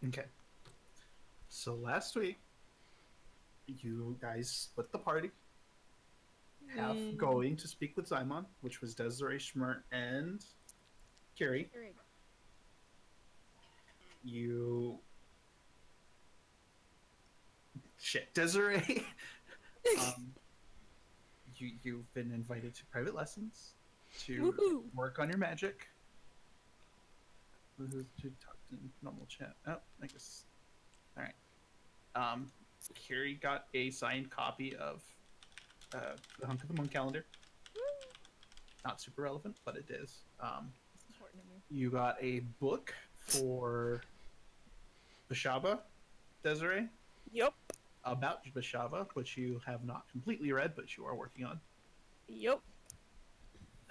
Okay. So last week, you guys split the party, half Mm, going to speak with Zymon, which was Desiree Schmert and Curie. Great. You Desiree. um, you've been invited to private lessons to woohoo! work on your magic. Who's to talk to normal chat? Oh, I guess. All right. Curie got a signed copy of the Hunk of the Moon calendar. Not super relevant, but it is. It's important to me. You got a book for Bashaba, Desiree, Yup, about Bashaba, which you have not completely read, but you are working on. yup.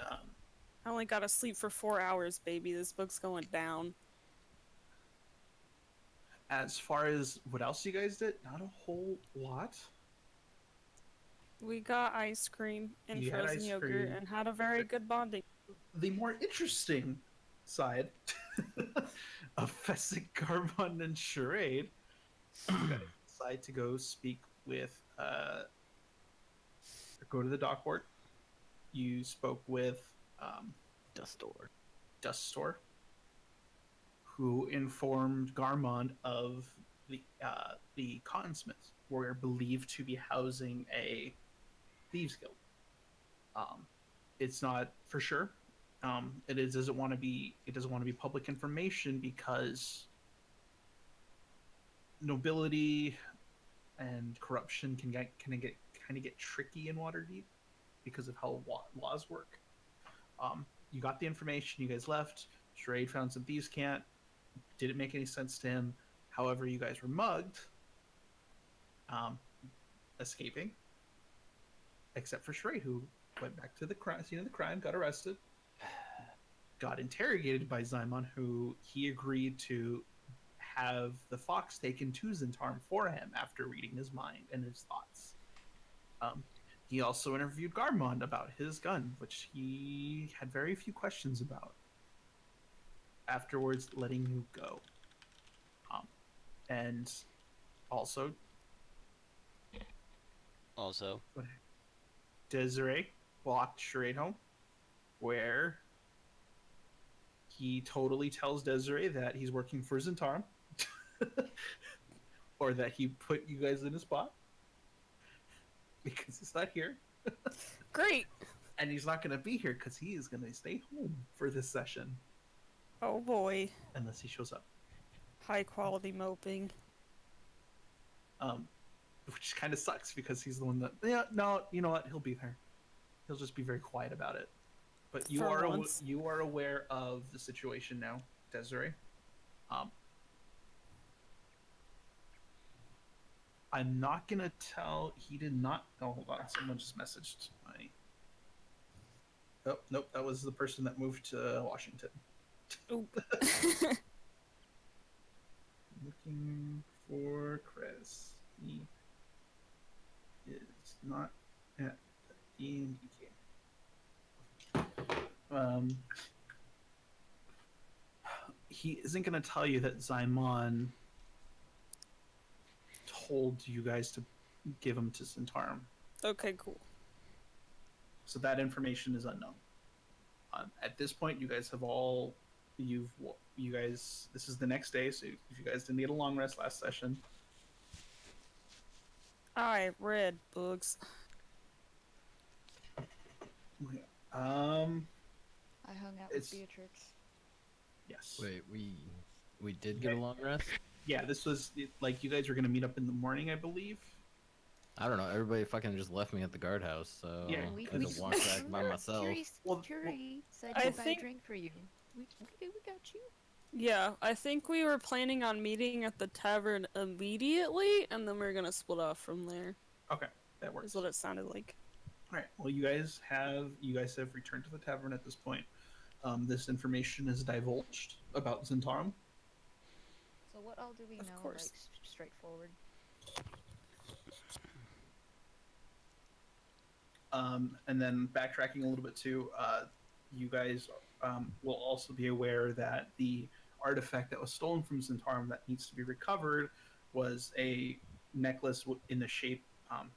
Um, I only gotta sleep for 4 hours, baby. This book's going down. as far as what else you guys did, not a whole lot. We got ice cream and You had frozen ice yogurt cream. and had a very good bonding. The more interesting side of Fessik, Carbon, and Charade, you guys decide to go speak with, go to the dock board. You spoke with Dustor. Dustor, who informed Garmond of the Cottonsmiths were believed to be housing a thieves guild. It's not for sure. It doesn't want to be. It doesn't want to be public information because nobility and corruption can get kind of get tricky in Waterdeep because of how laws work. You got the information. You guys left. Charade found some thieves' cant. Didn't make any sense to him. However, you guys were mugged, um, escaping, except for Charade, who went back to the scene of the crime, got arrested, got interrogated by Zymon, who he agreed to have the fox taken to Zentarm for him after reading his mind and his thoughts. He also interviewed Garmond about his gun, which he had very few questions about. Afterwards, letting you go. And also, Also, Desiree walked Charade home, where he totally tells Desiree that he's working for Zentarm, or that he put you guys in a spot because he's not here, Great! and he's not going to be here because he is going to stay home for this session Oh boy. unless he shows up. High quality moping. Which kind of sucks because he's the one that no, you know what, he'll be there. He'll just be very quiet about it. But you For are once. you are aware of the situation now, Desiree. I'm not gonna tell. He did not. Oh, hold on. Someone just messaged my. Oh nope, that was the person that moved to Washington. Oop. Looking for Chris. He is not at the D&D game. He isn't going to tell you that Zymon told you guys to give him to Centaurum. Okay, cool. So that information is unknown. At this point, you guys have all you guys. This is the next day, so if you guys didn't get a long rest last session, I read books. I hung out with It's- Beatrix. yes. wait, we did get a long rest? Yeah, this was like you guys were gonna meet up in the morning, I believe. I don't know. Everybody fucking just left me at the guardhouse, so Yeah, I had to walk back by myself. Curie said I he'd buy a think- drink for you. We got you. Yeah, I think we were planning on meeting at the tavern immediately, and then we are gonna split off from there. Okay, that works. Is what it sounded like. All right. Well, you guys have returned to the tavern at this point. This information is divulged about Zentarum. So what all do we Of know? course. Like straightforward. And then backtracking a little bit too, you guys will also be aware that the artifact that was stolen from Zentarum that needs to be recovered was a necklace in the shape,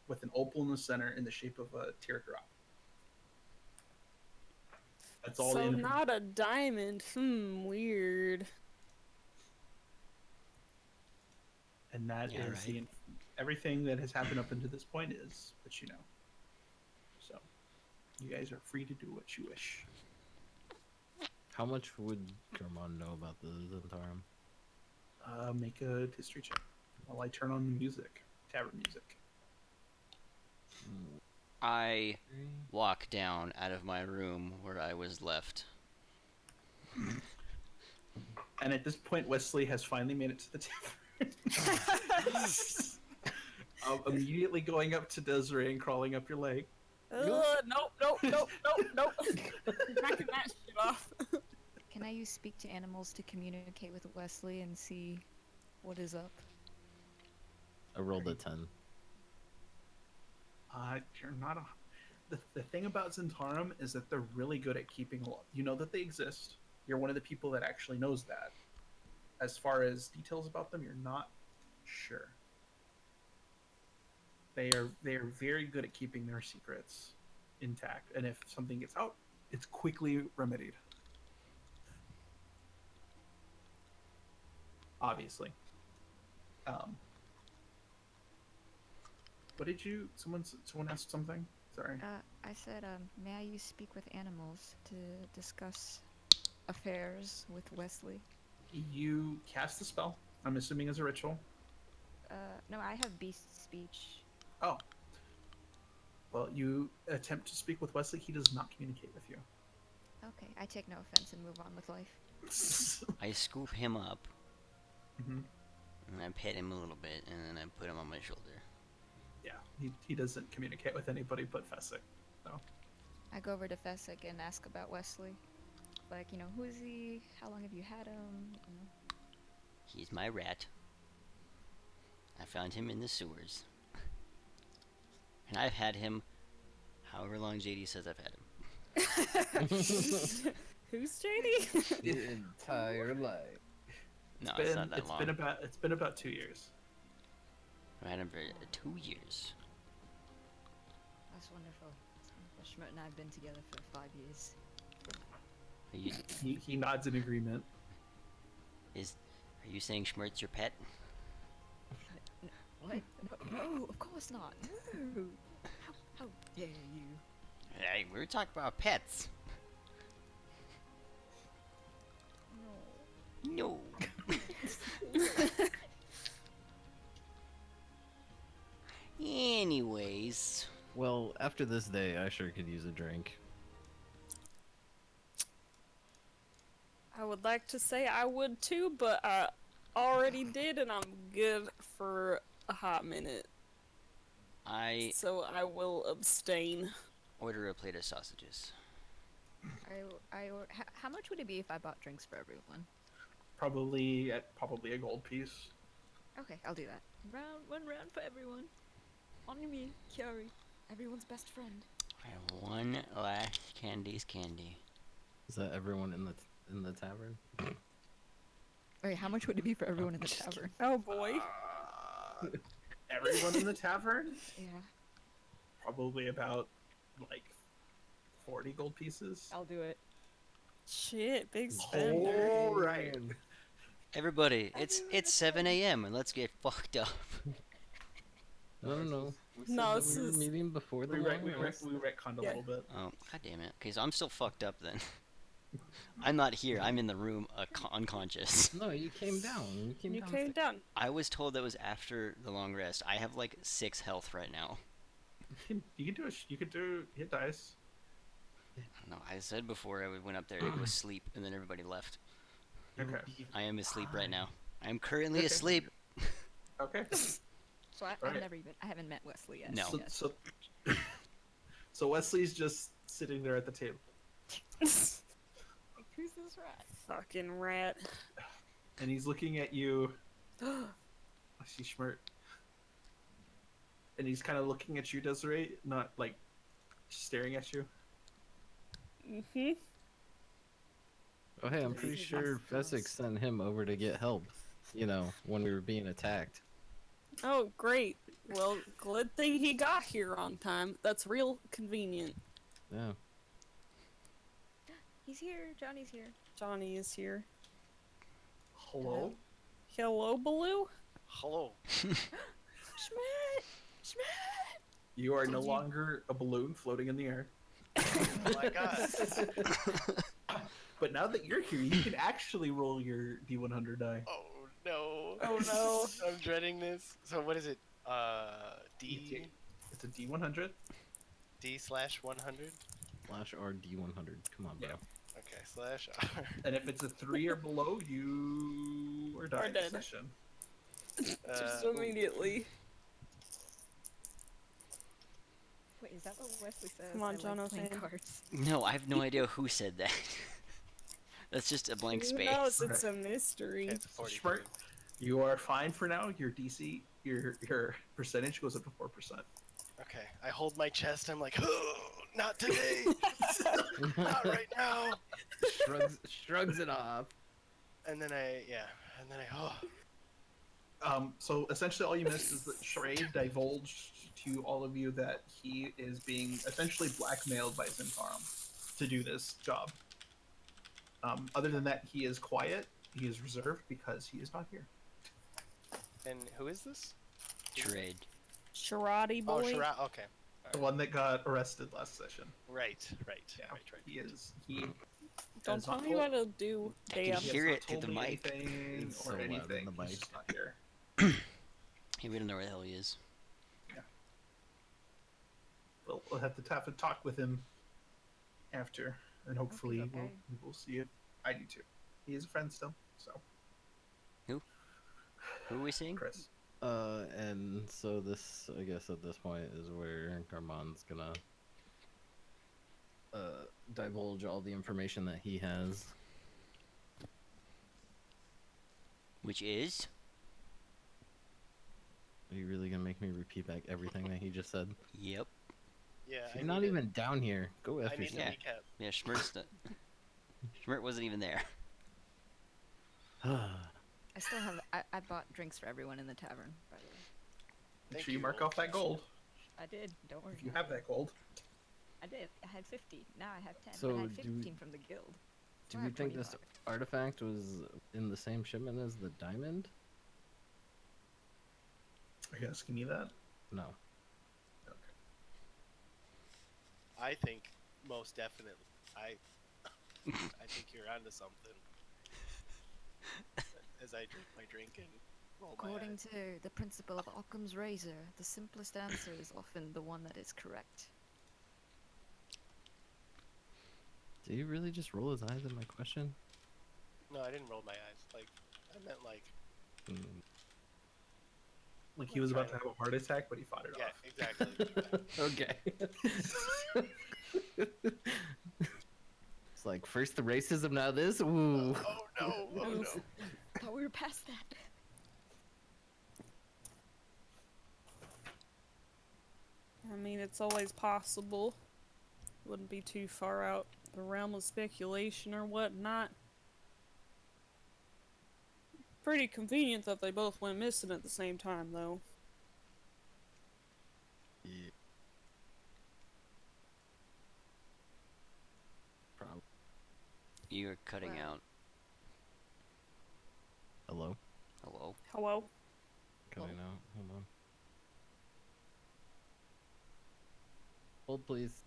with an opal in the center in the shape of a teardrop. That's all. So not a diamond. Weird. And that Yeah, is right. everything that has happened up until this point is what you know. So, you guys are free to do what you wish. How much would Kermon know about the Zentarum? Make a history check while I turn on the music, tavern music. I walk down out of my room where I was left. And at this point, Wesley has finally made it to the tavern. Immediately going up to Desiree and crawling up your leg. Nope. Knocking that shit off. Can I use speak to animals to communicate with Wesley and see what is up? I rolled a 10. You're not a. The thing about Zentarum is that they're really good at keeping a lot. You know that they exist. You're one of the people that actually knows that. As far as details about them, you're not sure. They are very good at keeping their secrets intact, and if something gets out, it's quickly remedied. Obviously. What did you? Someone asked something. Sorry. I said, may I use speak with animals to discuss affairs with Wesley? You cast the spell. I'm assuming as a ritual. No, I have beast speech. Oh. Well, you attempt to speak with Wesley. He does not communicate with you. Okay, I take no offense and move on with life. I scoop him up, Mm-hmm. and I pet him a little bit, and then I put him on my shoulder. Yeah, he doesn't communicate with anybody but Fessik. So. I go over to Fessik and ask about Wesley. Like, who is he? How long have you had him? He's my rat. I found him in the sewers. And I've had him however long JD says I've had him. Who's JD? The entire life. No, it's not that long. It's been about 2 years. I've had him for 2 years. That's wonderful. Schmidt and I have been together for 5 years. Are He nods in agreement. you saying Schmert's your pet? What? No, of course not. No. How dare you? Hey, we were talking about pets. No. No. Anyways. Well, after this day, I sure could use a drink. I would like to say I would too, but I already did, and I'm good for a hot minute. So I will abstain. Order a plate of sausages. How much would it be if I bought drinks for everyone? Probably a gold piece. Okay, I'll do that. One round for everyone. On me, Curie. Everyone's best friend. I have one last candy's candy. Is that everyone in the tavern? Wait, how much would it be for everyone in the tavern? Oh boy. Everyone in the tavern? Yeah. Probably about, 40 gold pieces. I'll do it. Shit, big spender. All right. Everybody, it's 7 a.m. and let's get fucked up. No. We No, said that this we were is- meeting before the We long retconned rest. a Yeah. little bit. Oh, god damn it. Okay, so I'm still fucked up then. I'm not here. I'm in the room unconscious. No, you came down. You came down. I was told that was after the long rest. I have 6 health right now. You could do hit dice. No, I said before I went up there to go sleep, and then everybody left. Okay. I am asleep right now. I am currently Okay. asleep. Okay. So I Alright. haven't met Wesley yet. No. So, so Wesley's just sitting there at the table, Who's this rat? Fucking rat. and he's looking at you. I see Schmert. And he's kind of looking at you, Desiree, not staring at you. Mm-hmm. Oh, hey, I'm This pretty is sure West Fessik Coast. sent him over to get help. You know, when we were being attacked. Oh, great. Well, good thing he got here on time. That's real convenient. Yeah. He's here. Johnny's here. Johnny is here. Hello? Hello, Baloo? Hello. Schmidt! Schmidt! You are no Did you- longer a balloon floating in the air. Oh my god. But now that you're here, you can actually roll your D100 die. Oh no. Oh, no. I'm dreading this. So what is it? D It's a D100. D/100. Slash RD100. Come on, bro. Yeah. Okay, slash R. And if it's a 3 or below, you are dying dead. session. Just immediately. Wait, is that what Wesley says? Come on, I like playing Jonathan. cards. No, I have no idea who said that. That's just a blank Who space. knows? It's a mystery. Okay, it's a 40. Schmidt, you are fine for now. Your DC, your percentage goes up to 4%. Okay, I hold my chest. I'm like, oh, not today. Not right now. Shrugs it off. And then So essentially, all you missed is that Shrade divulged to all of you that he is being essentially blackmailed by Zinfarum to do this job. Other than that, he is quiet. He is reserved because he is not here. And who is this? Trade. Sharadi Oh, boy. Shara. Okay. The one that got arrested last session. Right. Yeah, Right. he is. He Don't has tell not me told- what to do. I can Damn. he has hear not it through told the me mic. anything It's so or loud in anything. the He's mic. just not here. Hey, we don't know where the hell he is. We'll have to talk with him after, and hopefully okay. we'll see it. I do too. He is a friend still, so Who are we seeing? Chris. And so this, I guess at this point, is where Garmon's gonna divulge all the information that he has. Which is? Are you really gonna make me repeat back everything that he just said? Yep. Yeah. You're not even down here. Go I F need a yourself. recap. Yeah, Schmidt wasn't even there. I still have. I bought drinks for everyone in the tavern, by the way. Make Thank sure you you. mark off that gold I did. Don't worry. if you have that gold. I did. I had 50. Now I have 10. So but I had do we- 15 from the guild. Do I we have think this 25. artifact was in the same shipment as the diamond? Are you asking me that? No. Okay. I think most definitely. I think you're onto something. As I drink my drink and roll my According eyes. to the principle of Occam's razor, the simplest answer is often the one that is correct. Did he really just roll his eyes at my question? No, I didn't roll my eyes. Like, I meant like, Hmm. Like he was about to have a heart attack, but he fought it yeah, off. exactly. Okay. It's like first the racism, now this. Ooh. Oh no! Oh no! Thought we were past that. I mean, it's always possible. Wouldn't be too far out the realm of speculation or whatnot. Pretty convenient that they both went missing at the same time, though. Yeah. Probably. You're cutting Wow. out. Hello? Hello? Hello? Cutting out. Hold on. Hold, please.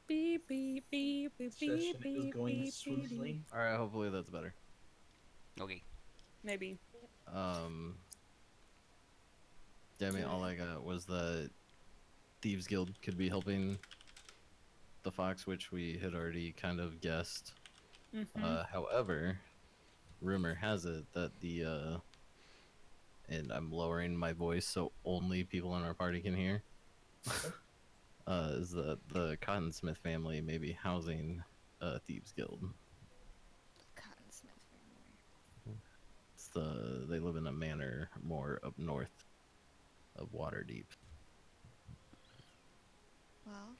Beep, beep, beep, beep, Session beep, is beep, going beep, beep. smoothly. Alright, hopefully that's better. Okay. Maybe. Yeah, I mean, all I got was that Thieves Guild could be helping the Fox, which we had already kind of guessed. However, rumor has it that and I'm lowering my voice so only people in our party can hear, is that the Cottonsmith family may be housing Thieves Guild. Cottonsmith family. They live in a manor more up north of Waterdeep. Well,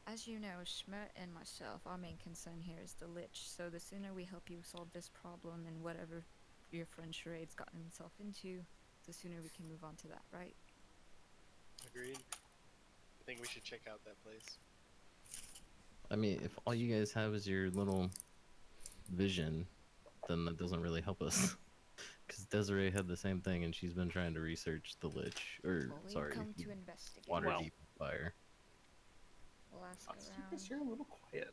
As you know, Schmidt and myself, our main concern here is the Lich, so the sooner we help you solve this problem and whatever your friend Charade's gotten himself into, the sooner we can move on to that, right? Agreed. I think we should check out that place. I mean, if all you guys have is your little vision, then that doesn't really help us. Because Desiree had the same thing, and she's been trying to research the Lich, or Well, we sorry, come to investigate. Waterdeep fire. We'll ask Honestly, around. guys, you're a little quiet.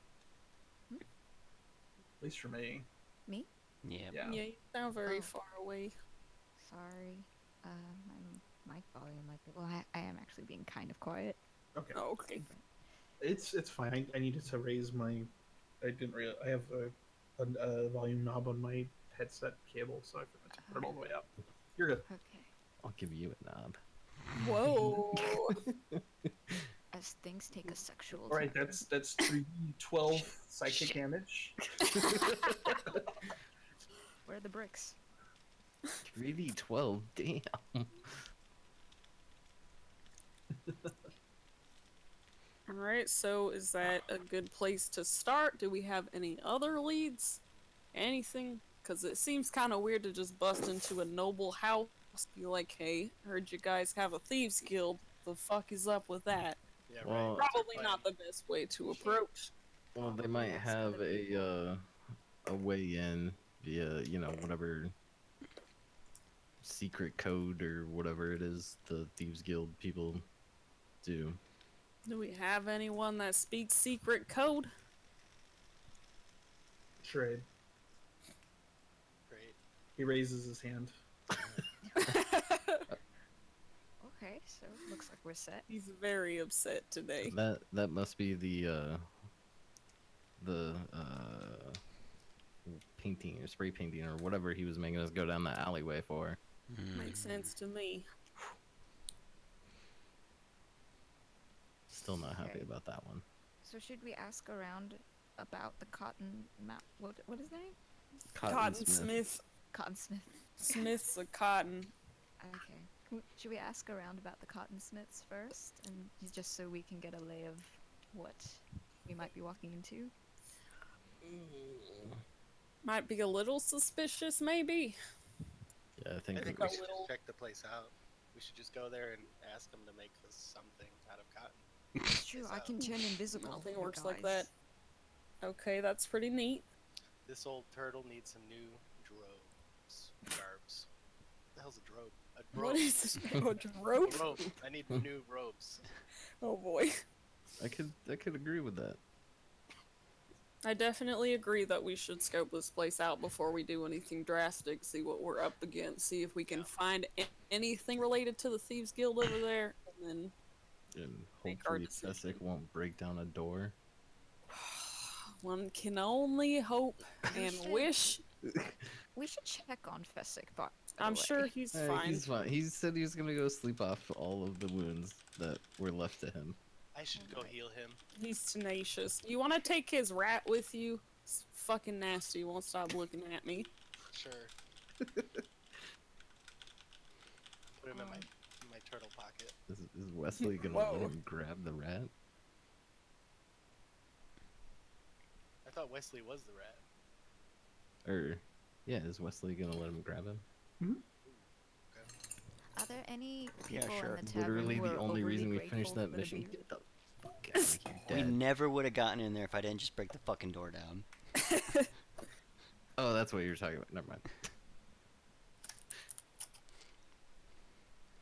Hmm? At least for me. Me? Yeah. Yeah. Yeah, you sound very Oh. far away. Sorry. My mic volume might be. Well, I am actually being kind of quiet. Okay. Oh, okay. It's fine. I needed to raise my. I didn't really. I have a volume knob on my headset cable, so I forgot to put it all the way up. You're good. Okay. I'll give you a knob. Whoa. As things take a sexual All right, turn. that's 3d12 psychic Shit. damage. Where are the bricks? 3d12, damn. Alright, so is that a good place to start? Do we have any other leads? Anything? Because it seems kind of weird to just bust into a noble house, be like, hey, heard you guys have a thieves guild. The fuck is up with that? Yeah, Well, right. Probably not the best way to approach. Well, they Probably might that's have gotta be a way in via, you know, whatever secret code or whatever it is the Thieves Guild people do. Do we have anyone that speaks secret code? Trade. Great. He raises his hand. Okay, so looks like we're set. He's very upset today. That must be the painting or spray painting or whatever he was making us go down the alleyway for. Makes sense to me. Still not happy Okay. about that one. So should we ask around about the cotton map? What is his name? Cotton Smith. Cottonsmith. Smith's a cotton. Okay. Should we ask around about the cottonsmiths first, and just so we can get a lay of what we might be walking into? Might be a little suspicious, maybe. Yeah, I think, I think a we should little- just check the place out. We should just go there and ask them to make us something out of cotton. It's true. I can turn invisible. Nothing you works like guys. that. Okay, that's pretty neat. This old turtle needs some new drobes. Garbs. What the hell's a drobe? A What robe. is it? Oh, rope? A robe. I need new robes. Oh boy. I could agree with that. I definitely agree that we should scope this place out before we do anything drastic, see what we're up against, see if we can find anything related to the Thieves Guild over there, and then And Make our hopefully Fessik decision. won't break down a door. one can only hope and wish. We should check on Fessik, by the I'm way. sure he's fine. He's fine. He said he was gonna go sleep off all of the wounds that were left to him. I should go heal him. He's tenacious. You want to take his rat with you? It's fucking nasty. He won't stop looking at me. Sure. Put him in my turtle pocket. Is Wesley gonna Whoa. let him grab the rat? I thought Wesley was the rat. Or, yeah, is Wesley gonna let him grab him? Are there any Yeah, people sure. in the tavern Literally who the are only reason we overly finished grateful that for the mission. beer? Get the fuck out of here, We Dad. never would have gotten in there if I didn't just break the fucking door down. Oh, that's what you're talking about. Never mind.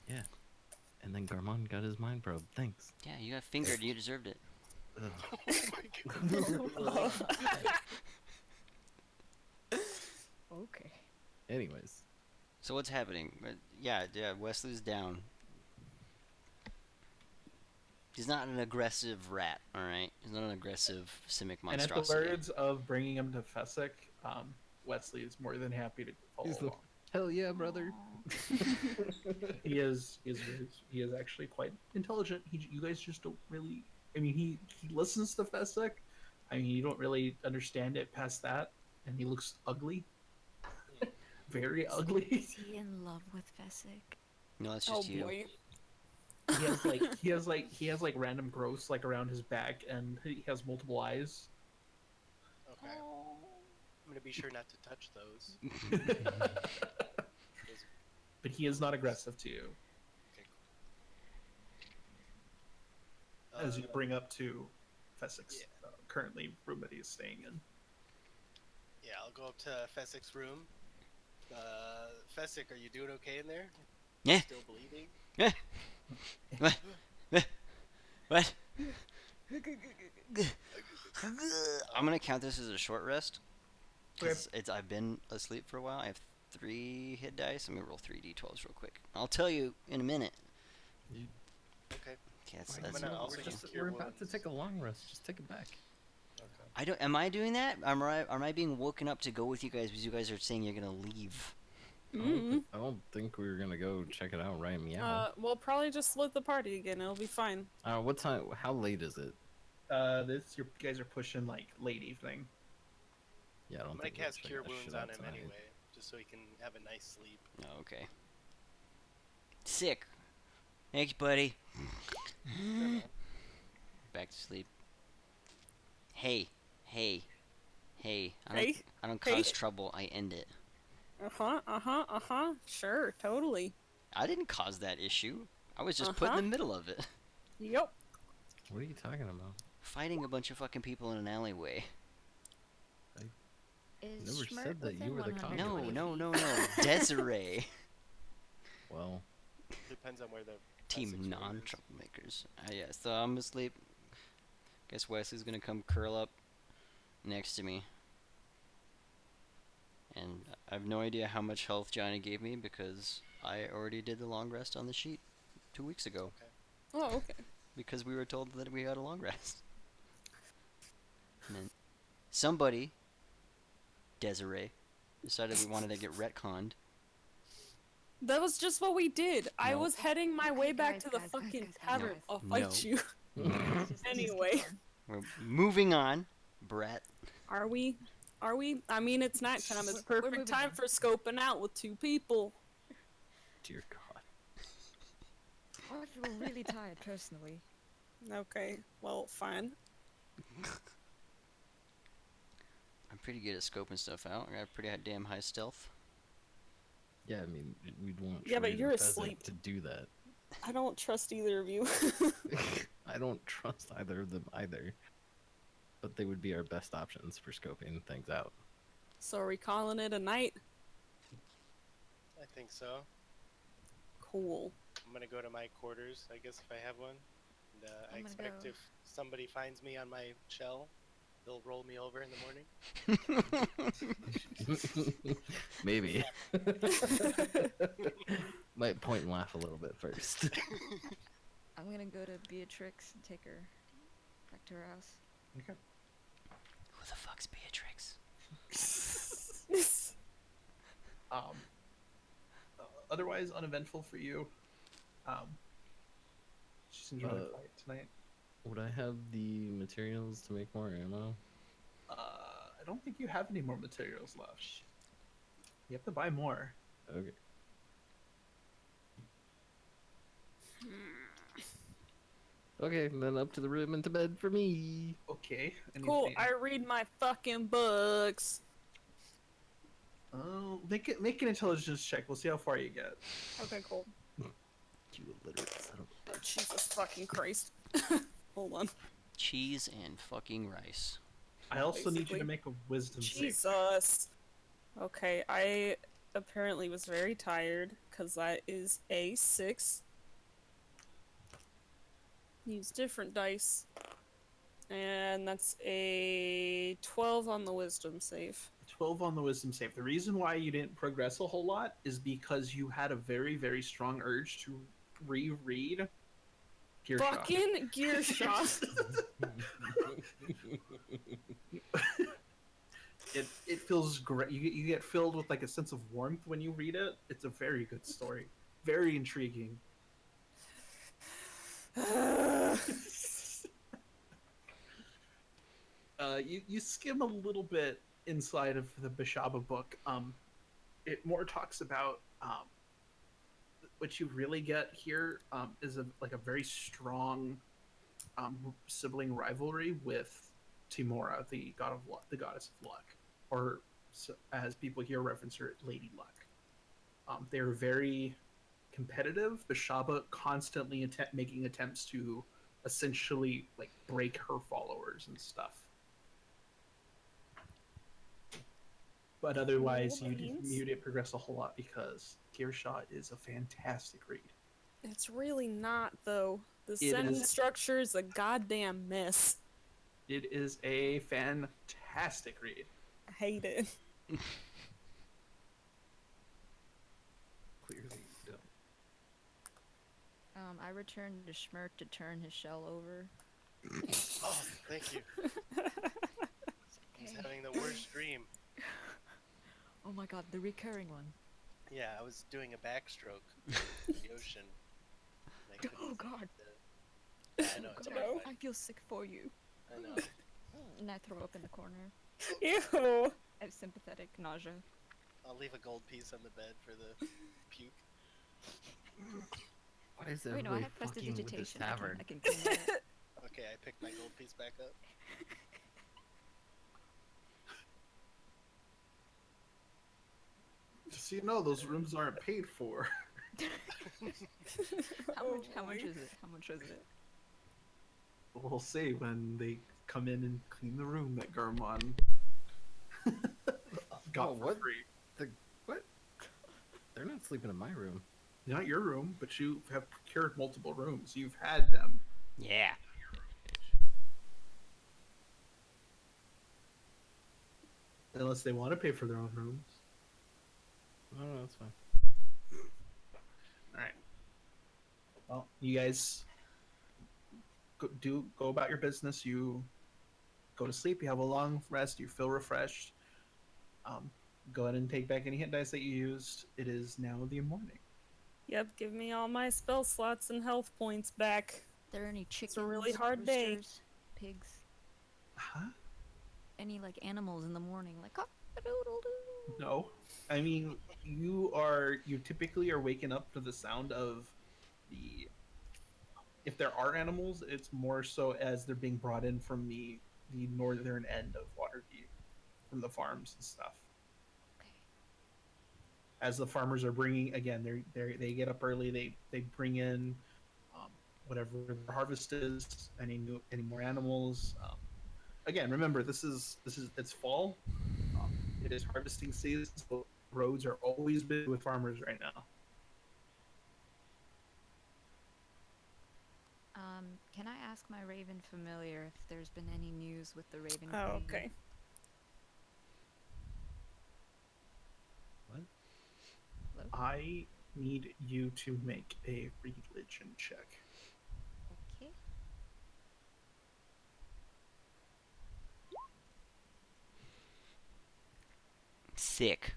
Yeah. And then Garmon got his mind probe. Thanks. Yeah, you got fingered. You deserved it. Ugh. Oh my god. Okay. Anyways. So what's happening? Yeah, Wesley's down. He's not an aggressive rat, alright? He's not an aggressive simic And at the monstrosity. words of bringing him to Fessik, Wesley is more than happy to follow He's the- along. Hell yeah, brother. He is actually quite intelligent. You guys just don't really. I mean, he listens to Fessik. I mean, you don't really understand it past that, and he looks ugly, very ugly. Is he in love with Fessik? No, that's Oh just you. boy. he has like random growths like around his back, and he has multiple eyes. Okay. I'm gonna be sure not to touch those. But he is not aggressive to you. Okay, cool. As you bring up to Fessik's currently room that he is staying in. Yeah, I'll go up to Fessik's room. Fessik, are you doing okay in there? Yeah. Still bleeding? What? I'm gonna count this as a short rest. Cause I've been asleep for a while. I have 3 hit dice. Let me roll 3d12s real quick. I'll tell you in a minute. Okay. We're about to take a long rest. Just take it back. Okay. Am I doing that? Am I being woken up to go with you guys because you guys are saying you're gonna leave? I don't think we were gonna go check it out right meow. We'll probably just split the party again. It'll be fine. What time? How late is it? You guys are pushing like late evening. Yeah, I don't I'm gonna think we'll cast check Cure that Wounds shit on out him tonight. anyway, just so he can have a nice sleep. Oh, okay. Sick. Thanks, buddy. Back to sleep. Hey. I don't cause trouble. I end it. Sure, totally. I didn't cause that issue. I was just put in the middle of it. Yep. What are you talking about? Fighting a bunch of fucking people in an alleyway. Is Never Schmert said that you within were the 120 No. feet? Desiree. Well, Depends on where the Team Fessik room is. non-troublemakers. Yeah, so I'm asleep. Guess Wesley's gonna come curl up next to me. And I have no idea how much health Johnny gave me because I already did the long rest on the sheet 2 weeks ago. Okay. Oh, okay. Because we were told that we had a long rest. And then somebody, Desiree, decided we wanted to get retconned. That was just what we did. I No. was heading my way back to the guys, fucking guys. tavern. No. I'll fight No. you. Just Anyway. keep on. We're moving on, Brett. Are we? I mean, it's nighttime. It's We're perfect moving time on. for scoping out with 2 people. dear God. I feel really tired personally. Okay, well, fine. I'm pretty good at scoping stuff out. I got pretty damn high stealth. Yeah, I mean, we'd want. Yeah, but Shrade you're and Fessik asleep. to do that. I don't trust either of you. I don't trust either of them either. But they would be our best options for scoping things out. So are we calling it a night? I think so. Cool. I'm gonna go to my quarters, I guess, if I have one. And I I'm gonna expect go. if somebody finds me on my shell, they'll roll me over in the morning. Maybe. Might point and laugh a little bit first. I'm gonna go to Beatrix and take her back to her house. Okay. Who the fuck's Beatrix? Otherwise uneventful for you. She seems really quiet tonight. Would I have the materials to make more ammo? I don't think you have any more materials left. You have to buy more. Okay. Okay, then up to the room and to bed for me. Okay. Cool, anything- I read my fucking books. Oh, make an intelligence check. We'll see how far you get. Okay, cool. You illiterate son of a bitch. Jesus fucking Christ. Hold on. Cheese and fucking rice. I also need you Basically. to make a wisdom save. Jesus. Okay, I apparently was very tired because that is a 6. Use different dice. And that's a 12 on the wisdom save. 12 on the wisdom save. The reason why you didn't progress a whole lot is because you had a very, very strong urge to reread Gear Shot. Fucking Gear Shot. It feels great. You get filled with like a sense of warmth when you read it. It's a very good story. Very intriguing. You skim a little bit inside of the Bashaba book. It more talks about what you really get here is a very strong sibling rivalry with Timora, the god of luck, the goddess of luck, or as people here reference her, Lady Luck. They're very competitive. Bashaba constantly making attempts to essentially like break her followers and stuff. But otherwise, you didn't progress a whole lot because Gearshot is a fantastic read. It's really not, though. The sentence structure is a goddamn mess. It is a fantastic read. I hate it. Clearly you don't. I returned to Schmirk to turn his shell over. Oh, thank you. He's having the worst dream. Oh my god, the recurring one. Yeah, I was doing a backstroke in the ocean. Oh god. I know, it's God. I feel sick for you. I know. And I throw up in the corner. Ew. I have sympathetic nausea. I'll leave a gold piece on the bed for the puke. What is Wait, no, I have prestidigitation. I can clean it up. Okay, I picked my gold piece back up. Just so you know, those rooms aren't paid for. How much is it? How much is it? We'll see when they come in and clean the room that Garmon got for free. What? They're not sleeping in my room. Not your room, but you have procured multiple rooms. You've had them. Yeah. Unless they want to pay for their own rooms. No, that's fine. Alright. Well, you guys go about your business. You go to sleep. You have a long rest. You feel refreshed. Go ahead and take back any hit dice that you used. It is now the morning. Yep, give me all my spell slots and health points back. Are there any chickens, It's a really hard day. roosters, pigs? Huh? Any like animals in the morning, like cock-a-doodle-doo? No. I mean, you typically are waking up to the sound of the. If there are animals, it's more so as they're being brought in from the northern end of Waterdeep, from the farms and stuff. Okay. As the farmers are bringing, again, they get up early. They bring in whatever the harvest is. Any more animals. Again, remember it's fall. It is harvesting season, so roads are always busy with farmers right now. Can I ask my Raven familiar if there's been any news with the Raven Oh, Queen? okay. What? Hello? I need you to make a religion check. Okay. Sick.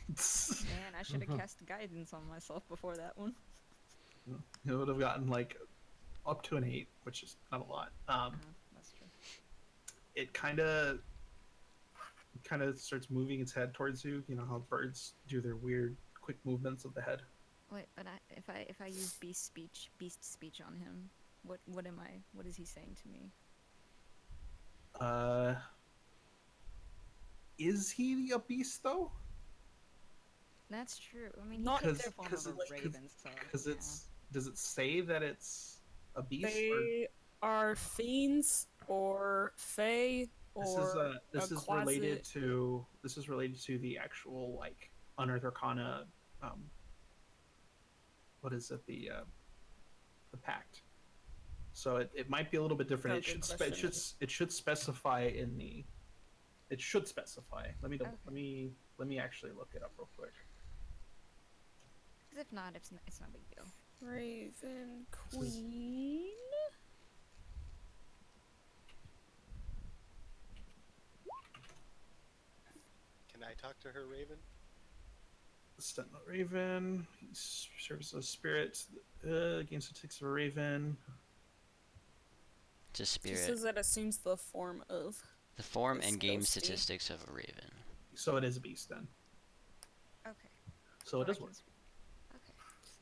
Man, I should have cast guidance on myself before that one. It would have gotten like up to an 8, which is not a lot. That's true. It kind of starts moving its head towards you. You know how birds do their weird quick movements of the head. Wait, but if I use beast speech on him, what is he saying to me? Is he a beast though? That's true. I mean, Not he's a form of a raven, so because it's. Does it say that it's a beast? They are fiends or fae or this is related to the actual like Unearth Arcana. What is it? The pact. So it might be a little bit different. Okay, It should specify in the. It should specify. Let me actually look it up real quick. Because if not, it's no big deal. Raven Queen. Can I talk to her, Raven? Sentinel Raven. He serves as spirit. Gain statistics of a raven. It's a spirit. It says that assumes the form of. The form It's and game ghosty. statistics of a raven. So it is a beast then. Okay. So it does work. Okay.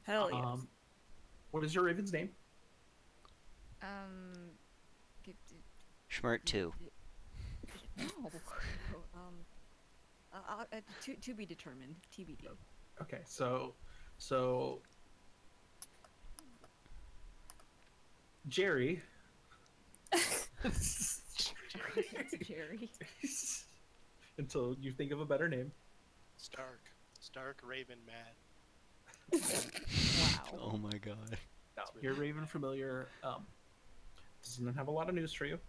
Hell yes. What is your raven's name? G- Schmert 2. No. To be determined. TBD. Okay, so Jerry. Jerry. Until you think of a better name. Stark Raven Mad. Wow. Oh my god. No, your Raven familiar doesn't have a lot of news for you.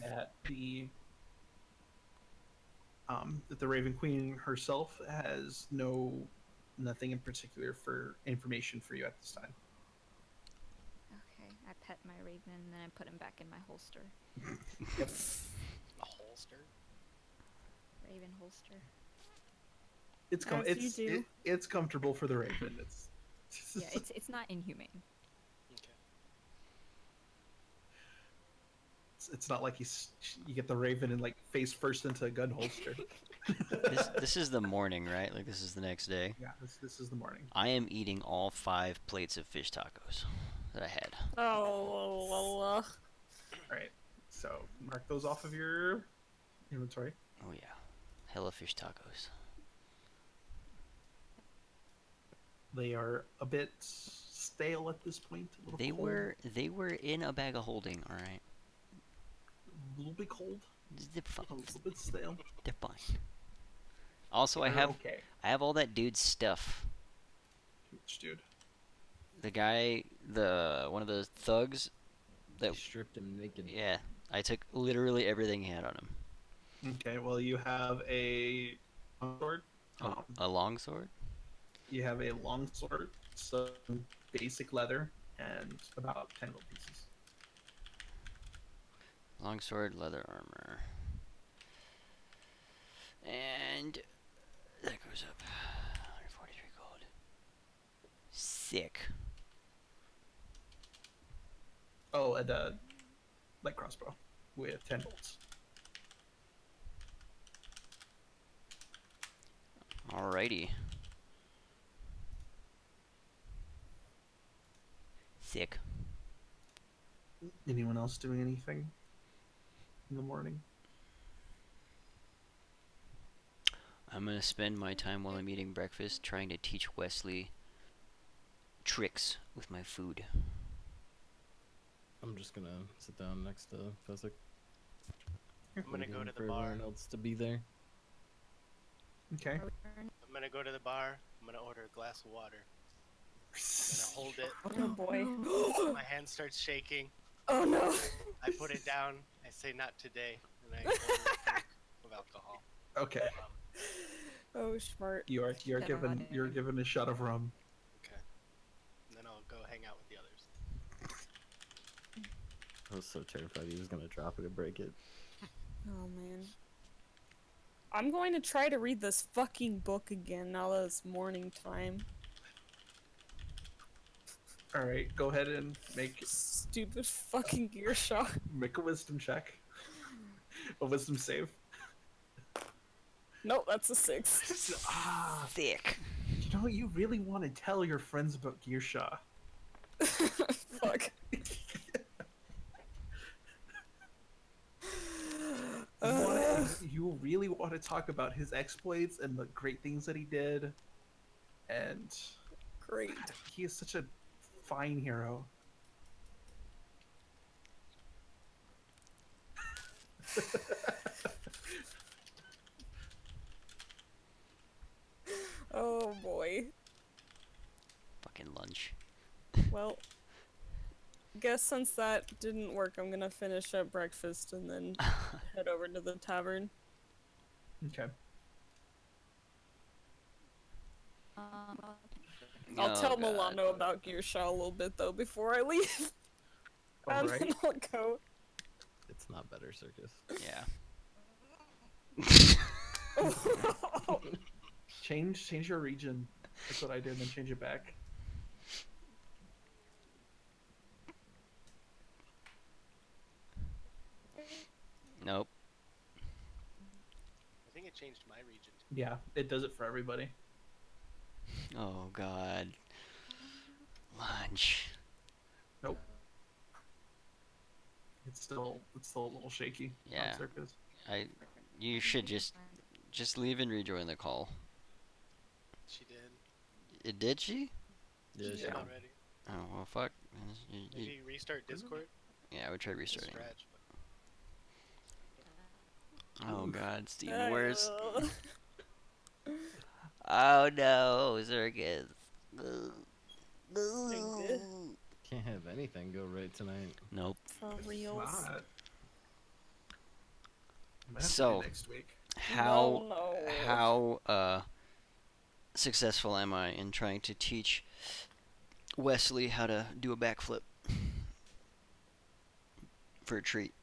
That the Raven Queen herself has nothing in particular for information for you at this time. Okay, I pet my raven and then I put him back in my holster. Yep. A holster? Raven holster. It's comfortable for the Raven. Yeah, it's not inhumane. Okay. It's not like you get the Raven and like face first into a gun holster. This is the morning, right? Like this is the next day. Yeah, this is the morning. I am eating all 5 plates of fish tacos that I had. Oh, All right, so mark those off of your inventory. Oh yeah, hella fish tacos. They are a bit stale at this point. A little cold. They were in a bag of holding. All right. A little bit cold. They're fine. A little bit stale. They're fine. Also, I have all that dude's stuff. Which dude? The guy, one of the thugs that He stripped him naked. Yeah, I took literally everything he had on him. Okay, well you have a sword. A long sword? You have a long sword, some basic leather, and about 10 gold pieces. Long sword, leather armor. And that goes up. 143 gold. Sick. Oh, and light crossbow with 10 bolts. Alrighty. Sick. Anyone else doing anything in the morning? I'm gonna spend my time while I'm eating breakfast trying to teach Wesley tricks with my food. I'm just gonna sit down next to Fessik. I'm gonna go to the for bar. everyone else to be there. Okay. I'm gonna go to the bar. I'm gonna order a glass of water. I'm gonna hold it. Oh boy. My hand starts shaking. Oh no. I put it down. I say, "Not today," and I order a drink of alcohol. Okay. Oh, smart. You're Never given mind. a shot of rum. Okay. And then I'll go hang out with the others. I was so terrified he was gonna drop it and break it. Oh man. I'm going to try to read this fucking book again now that it's morning time. All right, go ahead and make Stupid fucking gear shot. a wisdom check. A wisdom save. Nope, that's a 6. Thick. You know, you really want to tell your friends about Gearshaw. Fuck. You really want to talk about his exploits and the great things that he did. And Great. he is such a fine hero. Oh boy. Fucking lunch. Well, guess since that didn't work, I'm gonna finish up breakfast and then head over to the tavern. Okay. I'll Oh, tell God. Milano about Gearshaw a little bit though before I leave. And Alright. then I'll go. It's not better, Circus. Yeah. Change your region. That's what I did, and then change it back. Nope. I think it changed my region. Yeah, it does it for everybody. Oh God. Lunch. Nope. It's still a little shaky. Yeah. On Circus. You should just leave and rejoin the call. She did. Did she? Yeah, She sure. did already. Oh well, fuck. Maybe restart Discord. Yeah, I would try Just restarting. scratch. Oh God, Steve, I where's? will. Oh no, Circus. good. Can't have anything go right tonight. Nope. For It's reals. not. Might have to So- do next week. How successful am I in trying to teach Wesley how to do a backflip for a treat?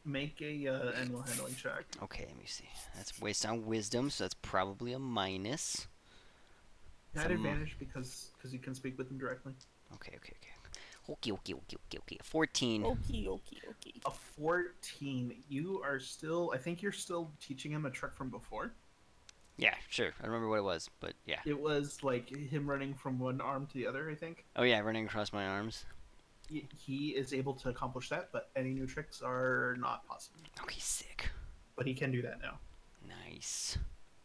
Make a animal handling check. Okay, let me see. That's based on wisdom, so that's probably a minus. You had Some- advantage because you can speak with them directly. Okay. Okay. 14. Okie. A 14. You are still. I think you're still teaching him a trick from before. Yeah, sure. I don't remember what it was, but yeah. It was like him running from one arm to the other. I think Oh yeah, running across my arms. he is able to accomplish that, but any new tricks are not possible. Okay, sick. But he can do that now. Nice.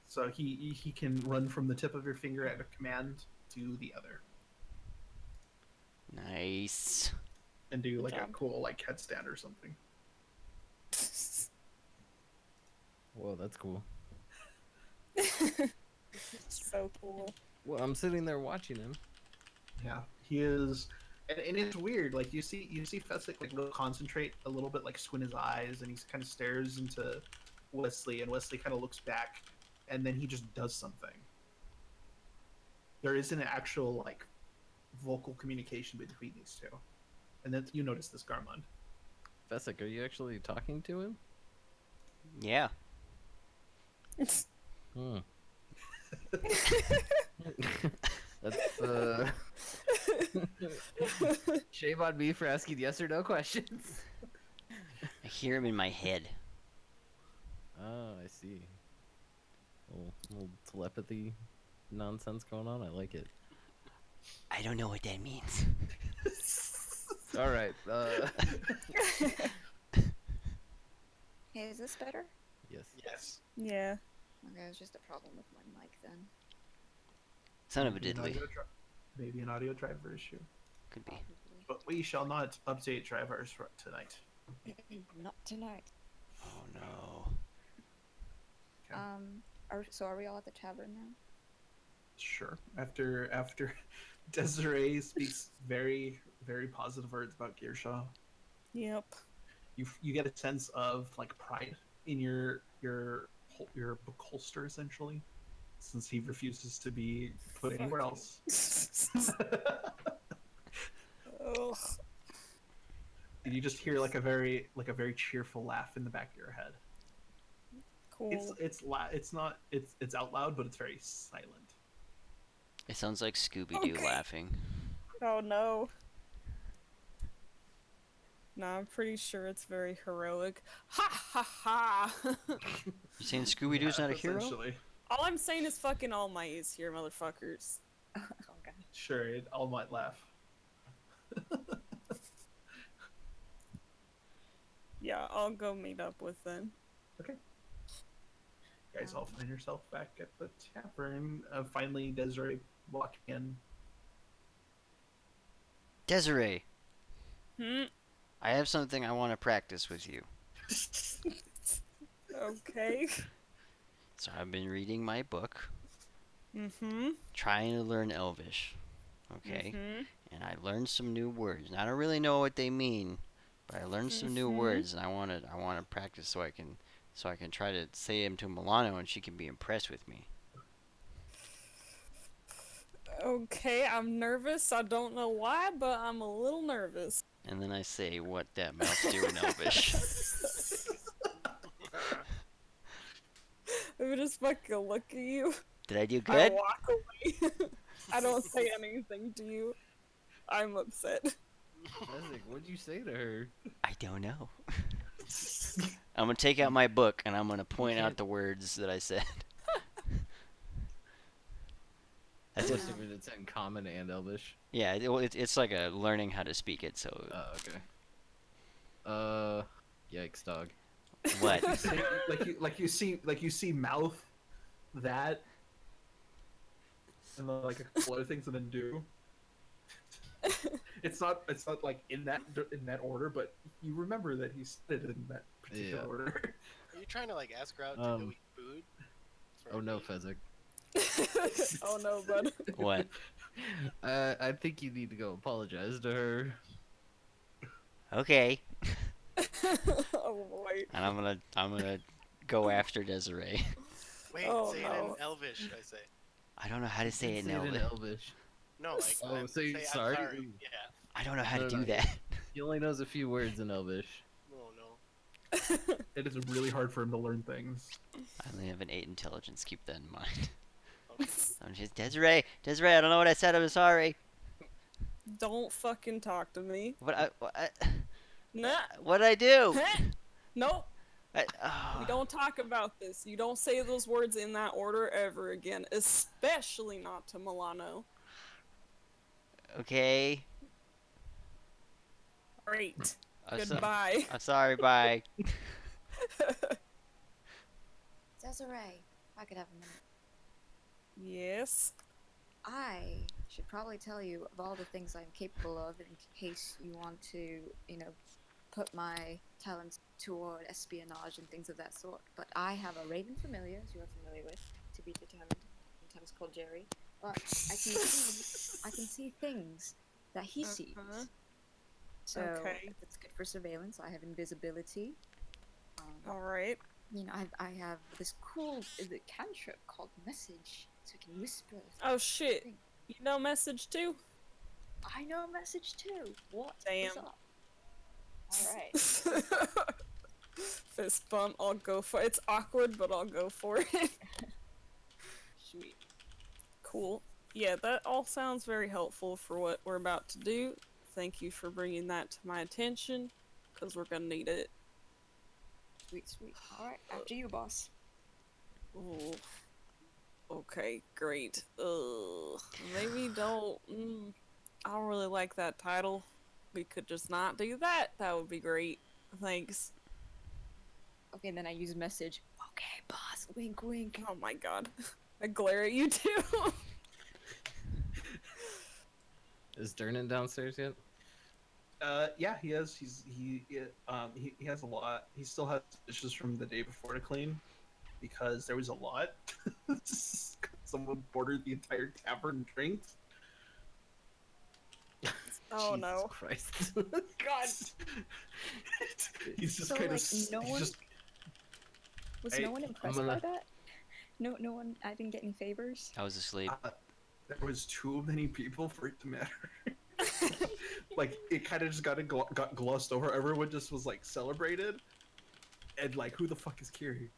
So he can run from the tip of your finger at a command to the other Nice. and do like a job. cool like headstand or something. Whoa, that's cool. So cool. Well, I'm sitting there watching him. Yeah, he is, and it's weird. Like you see Fessik like really concentrate a little bit, like squint his eyes, and he kind of stares into Wesley, and Wesley kind of looks back, and then he just does something. There isn't an actual like vocal communication between these two, and then you notice this, Garmund. Fessik, are you actually talking to him? Yeah. Hmm. That's shame on me for asking yes or no questions. I hear him in my head. Oh, I see. Little telepathy nonsense going on. I like it. I don't know what that means. All right. Hey, is this better? Yes. Yes. Yeah. Okay, it's just a problem with my mic then. Son of a Maybe an diddly. maybe an audio driver issue. Could be. Probably. But we shall not update drivers for tonight. Not tonight. Oh no. Okay. Are we all at the tavern now? Sure. After Desiree speaks very, very positive words about Gearshaw, Yep. you get a sense of like pride in your book holster essentially, since he refuses to be put anywhere else. Ugh. And you just hear like a very cheerful laugh in the back of your head. Cool. It's out loud, but it's very silent. It sounds like Scooby-Doo Okay. laughing. Oh no. No, I'm pretty sure it's very heroic. Ha ha ha! You saying Scooby-Doo's not a hero? Essentially. All I'm saying is fucking All Might is here, motherfuckers. Okay. Sure, it all might laugh. Yeah, I'll go meet up with them. You guys all find yourself back at the tavern. Finally, Desiree walking in. Desiree, Hmm? I have something I want to practice with you. Okay. So I've been reading my book, Mm-hmm. trying to learn Elvish. Okay? Mm-hmm. And I learned some new words. And I don't really know what they mean, but I learned some new Mhm. words, and I want to practice so I can try to say them to Milano, and she can be impressed with me. Okay, I'm nervous. I don't know why, but I'm a little nervous. And then I say what that mouth do in Elvish. Let me just fucking look at you. Did I do I good? walk away. I don't say anything to you. I'm upset. Fessik, what'd you say to her? I don't know. I'm gonna take out my book and I'm gonna point out can't- the words that I said. Especially when it's in Common and Elvish. Yeah, it's like a learning how to speak it. So Okay. Yikes, dog. what? You see mouth that, and then like a couple other things, and then do. It's not like in that order, but you remember that he said it in that particular order. Are you trying to like ask her out to go eat food? Oh no, Fessik. Oh no, bud. What? I think you need to go apologize to her. Okay. Oh boy. And I'm gonna go after Desiree. Wait, Oh, say it no. in Elvish. I say. I don't know how to say it in Elvish. Elvish. No, like. Oh, so you're say, sorry? I'm sorry. Yeah. I don't know how to No, do no. that. He only knows a few words in Elvish. Oh no. It is really hard for him to learn things. I only have an 8 intelligence. Keep that in mind. I'm just Desiree. Desiree, I don't know what I said. I'm sorry. Don't fucking talk to me. Nah. What'd I do? Nope. We Oh. don't talk about this. You don't say those words in that order ever again, especially not to Milano. Okay. Great. I'm Goodbye. I'm sorry. Bye. Desiree, if I could have a minute. Yes. I should probably tell you of all the things I'm capable of in case you want to, put my talents toward espionage and things of that sort. But I have a raven familiar, as you are familiar with, to be determined, sometimes called Jerry. But I can see things that he sees. So Okay. if it's good for surveillance, I have invisibility. All right. I have this cool cantrip called message, so I can whisper. Oh shit. things. You know message too? I know message too. What Damn. is up? All right. Fist bump. I'll go for it. It's awkward, but I'll go for it. Sweet. Cool. Yeah, that all sounds very helpful for what we're about to do. Thank you for bringing that to my attention, because we're gonna need it. Sweet. All right, after you, boss. Ooh. Okay, great. Maybe don't. I don't really like that title. We could just not do that. That would be great. Thanks. Okay, then I use message. Okay, boss. Wink, wink. Oh my god. I glare at you too. Is Durnan downstairs yet? Yeah, he is. He has a lot. He still has dishes from the day before to clean because there was a lot. Someone ordered the entire tavern drinks. Oh Jesus no. Christ. God. He's just So, kind like, of. no he's one- just, Was Hey, no one impressed gonna- by that? No one. I didn't get any favors. I was asleep. there was too many people for it to matter. Like it kind of just got glossed over. Everyone just was like celebrated, and like, who the fuck is Curie?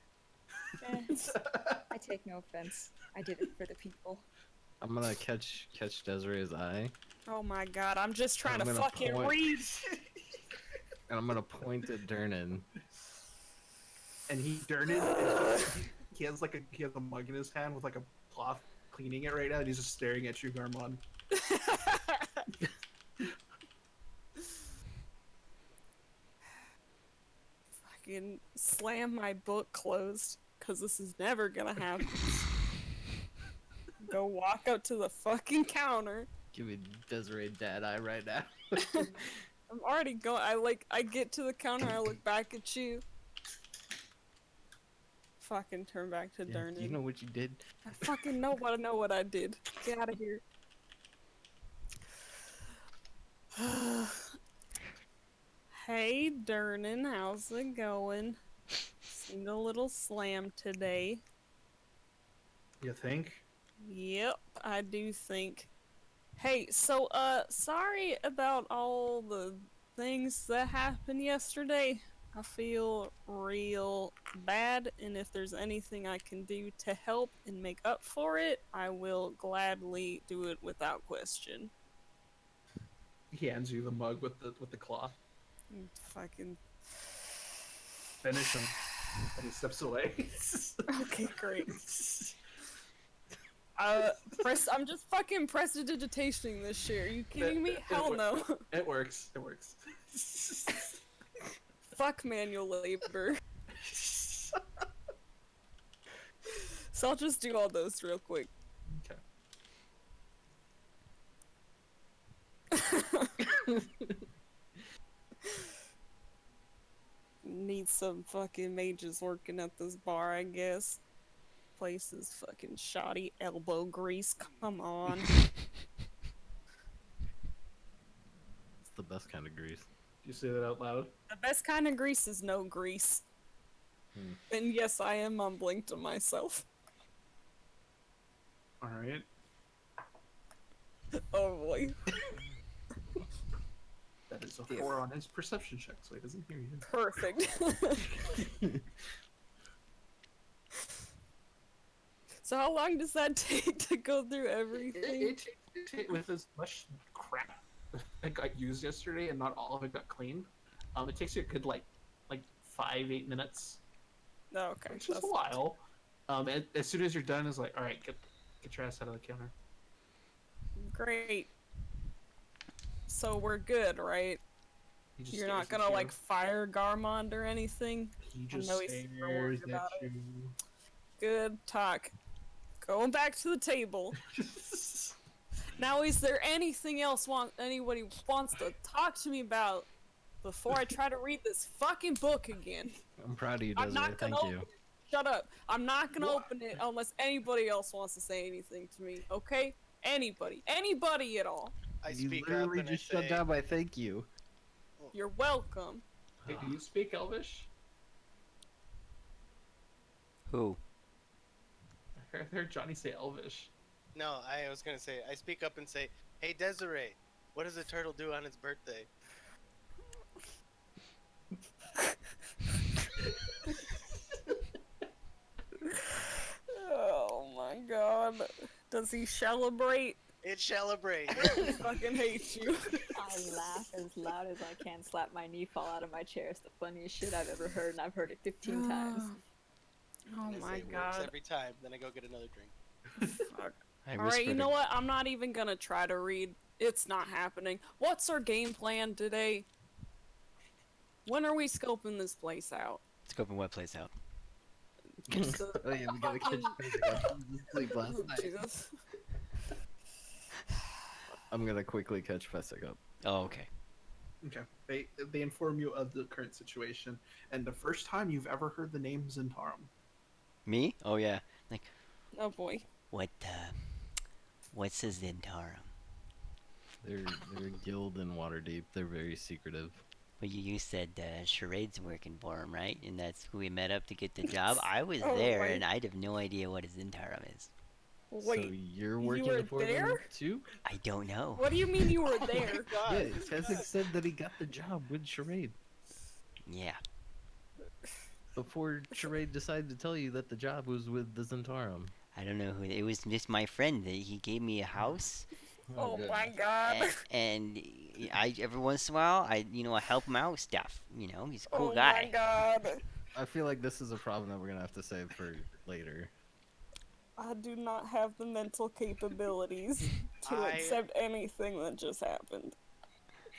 I take no offense. I did it for the people. I'm gonna catch Desiree's eye, Oh my god, I'm just trying I'm to gonna fucking point. read. and I'm gonna point at Durnan. And he he has a mug in his hand with like a cloth cleaning it right now, and he's just staring at you, Garmon. Fucking slam my book closed, cause this is never gonna happen. Go walk up to the fucking counter. Give me Desiree dad eye right now. I'm already going. I get to the counter. I look back at you. Fucking turn back to Yeah, Durnan. you know what you did? I fucking know what I did. Get out of here. Hey, Durnan, how's it going? Seemed a little slammed today. You think? Yep, I do think. Hey, so, sorry about all the things that happened yesterday. I feel real bad, and if there's anything I can do to help and make up for it, I will gladly do it without question. He hands you the mug with the cloth. Fucking. Finish him. And he steps away. Okay, great. I'm just fucking prestidigitating this shit. Are you kidding me? Hell no. It works. It works. Fuck manual labor. So I'll just do all those real quick. Okay. Need some fucking mages working at this bar, I guess. Place is fucking shoddy. Elbow grease, come on. It's the best kind of grease. Did you say that out loud? The best kind of grease is no grease. And yes, I am mumbling to myself. Alright. Oh boy. That is a 4 on his perception check, so he doesn't hear you. Perfect. So how long does that take to go through everything? It with as much crap that got used yesterday and not all of it got cleaned. It takes you a good like 5-8 minutes. Oh, okay. Which is a while. As soon as you're done, it's like, all right, get your ass out of the counter. Great. So we're good, right? You're not gonna like fire Garmond or anything? He just I know he's super worried stares about at it. you. Good talk. Going back to the table. Now, is there anything else anybody wants to talk to me about before I try to read this fucking book again? I'm proud of you, I'm Desiree. not gonna Thank you. Shut up. I'm not gonna open it unless anybody else wants to say anything to me, okay? Anybody. Anybody at all. I You speak up literally and just I shut say, down by thank you. You're welcome. Hey, do you speak Elvish? Who? I heard Johnny say Elvish. no, I was gonna say, I speak up and say, hey Desiree, what does a turtle do on its birthday? Oh my god. Does he celebrate? It celebrates. I fucking hate you. I laugh as loud as I can, slap my knee, fall out of my chair. It's the funniest shit I've ever heard, and I've heard it 15 times. Oh And I my say, works god. every time. Then I go get another drink. Fuck. I Alright, you whispered know what? I'm not even gonna try to read. It's not happening. What's our game plan today? When are we scoping this place out? Scoping what place out? Oh yeah, we gotta catch Fessik up. He just sleep last night. Jesus. I'm gonna quickly catch Fessik up. Oh, okay. Okay. They inform you of the current situation, and the first time you've ever heard the name Zentarum. Me? Oh yeah. Like, Oh boy. what's a Zentarum? They're a guild in Waterdeep. They're very secretive. Well, you said Charade's working for him, right? And that's who we met up to get the job. I was Oh, there, wait. and I'd have no idea what a Zentarum is. Wait, so you're you working were for them there? too? I don't know. What do you mean you were there? Yeah, Fessik said that he got the job with Charade Yeah. before Charade decided to tell you that the job was with the Zentarum. I don't know who. It was just my friend. That he gave me a house, Oh my god. and I every once in a while I help him out with stuff. He's a cool Oh guy. my god. I feel like this is a problem that we're gonna have to save for later. I do not have the mental capabilities to I- accept anything that just happened.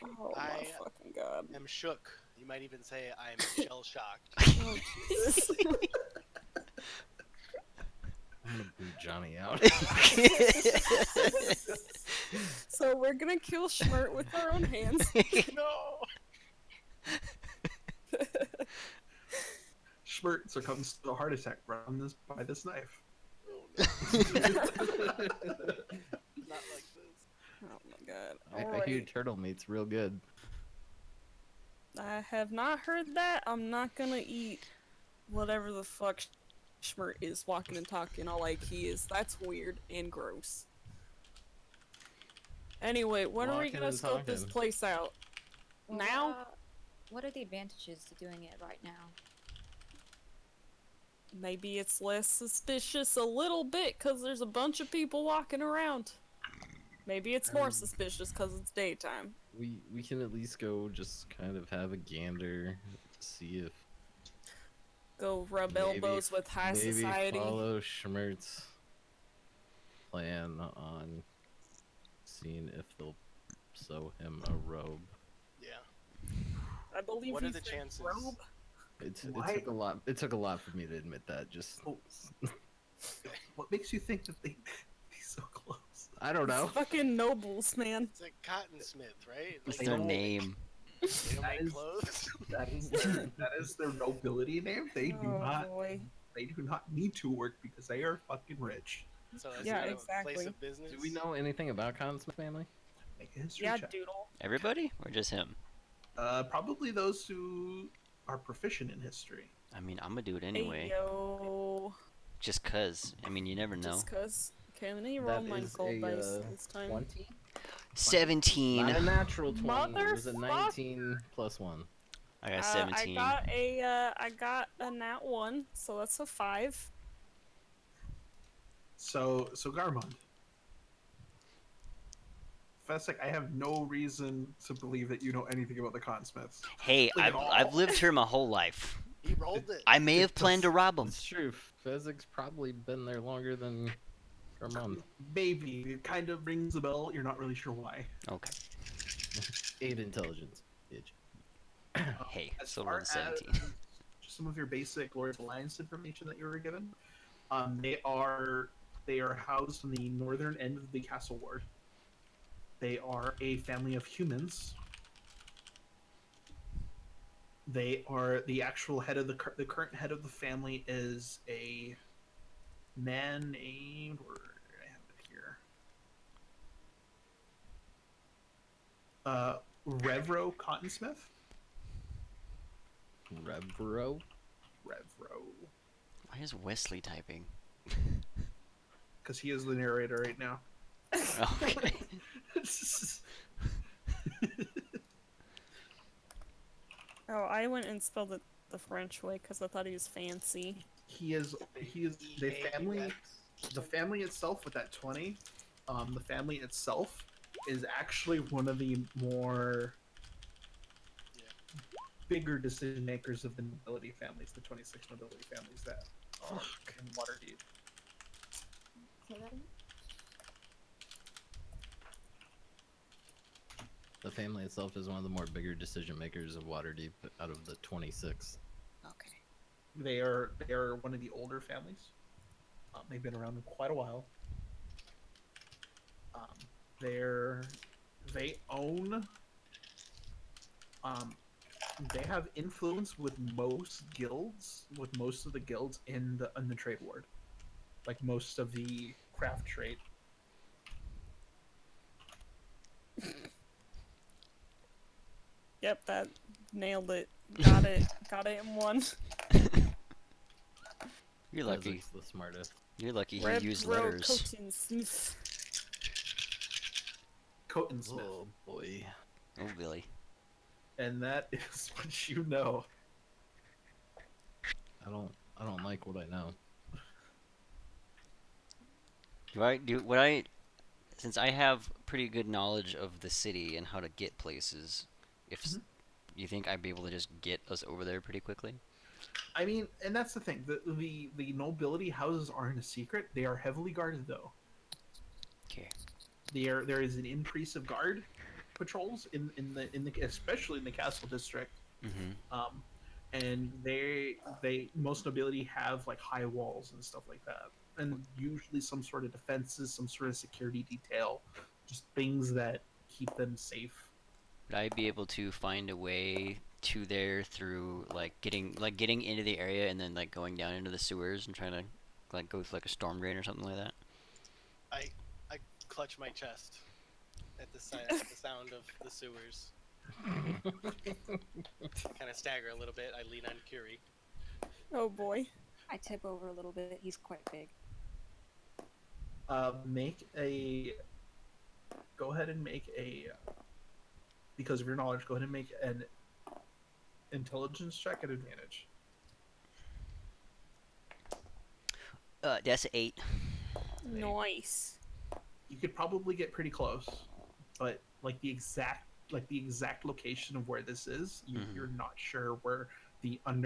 Oh my I- fucking god. I'm shook. You might even say I'm shell shocked. Oh, Jesus. I'm gonna boot Johnny out. So we're gonna kill Schmirt with our own hands. No. Schmirt succumbs to a heart attack by this knife. Not like this. Oh my god. I hear Alright. turtle meat's real good. I have not heard that. I'm not gonna eat whatever the fuck Schmirt is walking and talking all like he is. That's weird and gross. Anyway, when are we Walking gonna and scope this talking. place out? Well, Now? What are the advantages to doing it right now? Maybe it's less suspicious a little bit because there's a bunch of people walking around. Maybe it's more suspicious because it's daytime. We can at least go just kind of have a gander, see if Go rub maybe- elbows with high maybe society. follow Schmertz. plan on seeing if they'll sew him a robe. Yeah. I believe What are he's the in chances? robe. It Why- took a lot. It took a lot for me to admit that. Just Oh, what makes you think that they'd be so close? I don't know. Fucking nobles, man. It's like cotton-smith, right? It's Like, their don't- name. They don't That make is- clothes. That is their nobility name. They do Oh, not. boy. They do not need to work because they are fucking rich. So is Yeah, it a exactly. place of business? Do we know anything about Constant's family? Make a history Yeah, check. doodle. Everybody, or just him? Probably those who are proficient in history. I mean, I'm gonna do it Hey, anyway. yo. Just cause. I mean, you never know. Just cause. Okay, let me roll my gold dice this time. 20? 17. Not a natural 20. It was a Motherfuck. 19 plus 1. I got 17. I got a nat 1, so that's a 5. So Garmond. Fessik, I have no reason to believe that you know anything about the Consmiths. Hey, Like at all. I've lived here my whole life. He rolled it. I may have planned to rob him. It's true. Fezzik's probably been there longer than Garmond. Maybe. It kind of rings a bell. You're not really sure why. Okay. 8 intelligence. Bitch. Hey, As still far rolled a 17. as just some of your basic Lord of Alliance information that you were given, they are housed in the northern end of the castle ward. They are a family of humans. They are the actual head of the current head of the family is a man named, where did I have it here? Revro Cottonsmith. Revro? Revro. Why is Wesley typing? Because he is the narrator right now. Okay. Oh, I went and spelled it the French way because I thought he was fancy. he is the family itself with that 20. The family itself is actually one of the more bigger decision makers of the nobility families, the 26 nobility families that are in Waterdeep. Say that again? The family itself is one of the more bigger decision makers of Waterdeep out of the 26. Okay. They are one of the older families. They've been around quite a while. They own. They have influence with most of the guilds in the trade ward, like most of the craft trade. Yep, that nailed it. Got it. Got it in one. You're lucky. Fezzik's the smartest. You're lucky he Red used Row letters. Coaching Smith. Cotonsmith, Oh boy. Oh, Billy. and that is what you know. I don't like what I know. Since I have pretty good knowledge of the city and how to get places, you think I'd be able to just get us over there pretty quickly? I mean, and that's the thing. The nobility houses aren't a secret. They are heavily guarded, though. Okay. There is an increase of guard patrols in the especially in the castle district. Mm-hmm. And they most nobility have like high walls and stuff like that, and usually some sort of defenses, some sort of security detail, just things that keep them safe. Would I be able to find a way to there through getting into the area and then going down into the sewers and trying to go through a storm drain or something like that? I clutch my chest at the sound of the sewers. Kind of stagger a little bit. I lean on Curie. Oh boy. I tip over a little bit. He's quite big. Go ahead and make a because of your knowledge. Go ahead and make an intelligence check at advantage. That's 8. Nice. You could probably get pretty close, but the exact location of where this is, you're not sure where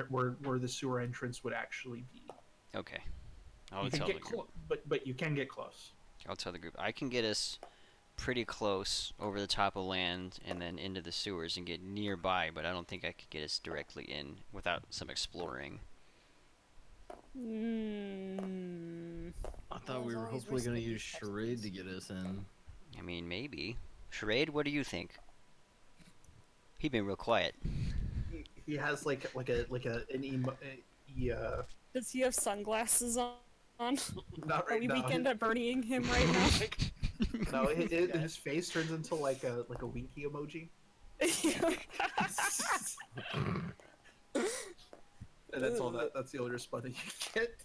where the sewer entrance would actually be. Okay. You can get but you can get close. I'll tell the group. I can get us pretty close over the top of land and then into the sewers and get nearby, but I don't think I could get us directly in without some exploring. I thought we were always hopefully risk going to with use these charade to questions. get us in. I mean, maybe. Charade, what do you think? He been real quiet. He has Does he have sunglasses on? not Are right we now. weekend at Bernieing him right now? No, his face turns into like a winky emoji, and that's all. That's the only response that you get.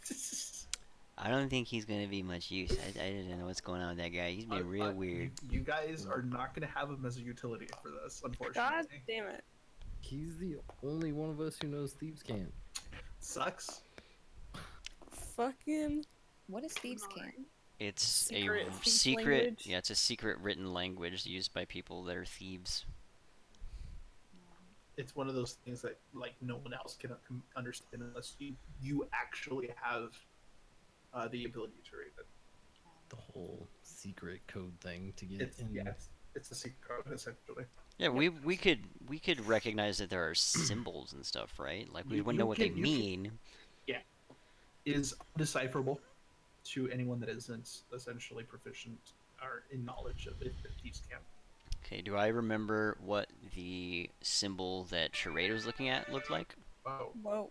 I don't think he's gonna be much use. I don't know what's going on with that guy. He's been real weird. You guys are not going to have him as a utility for this, unfortunately. God damn it. He's the only one of us who knows thieves can't. Sucks. Fucking. What is thieves can't? It's Secret a thief secret. language? Yeah, it's a secret written language used by people that are thieves. It's one of those things that like no one else can understand unless you actually have the ability to read it. The whole secret code thing to get in. It's a secret code essentially. Yeah, we could recognize that there are symbols and stuff, right? Like we wouldn't know what they mean. It is undecipherable to anyone that isn't essentially proficient or in knowledge of it. Thieves can't. Okay, do I remember what the symbol that Charade was looking at looked like? Whoa. Whoa.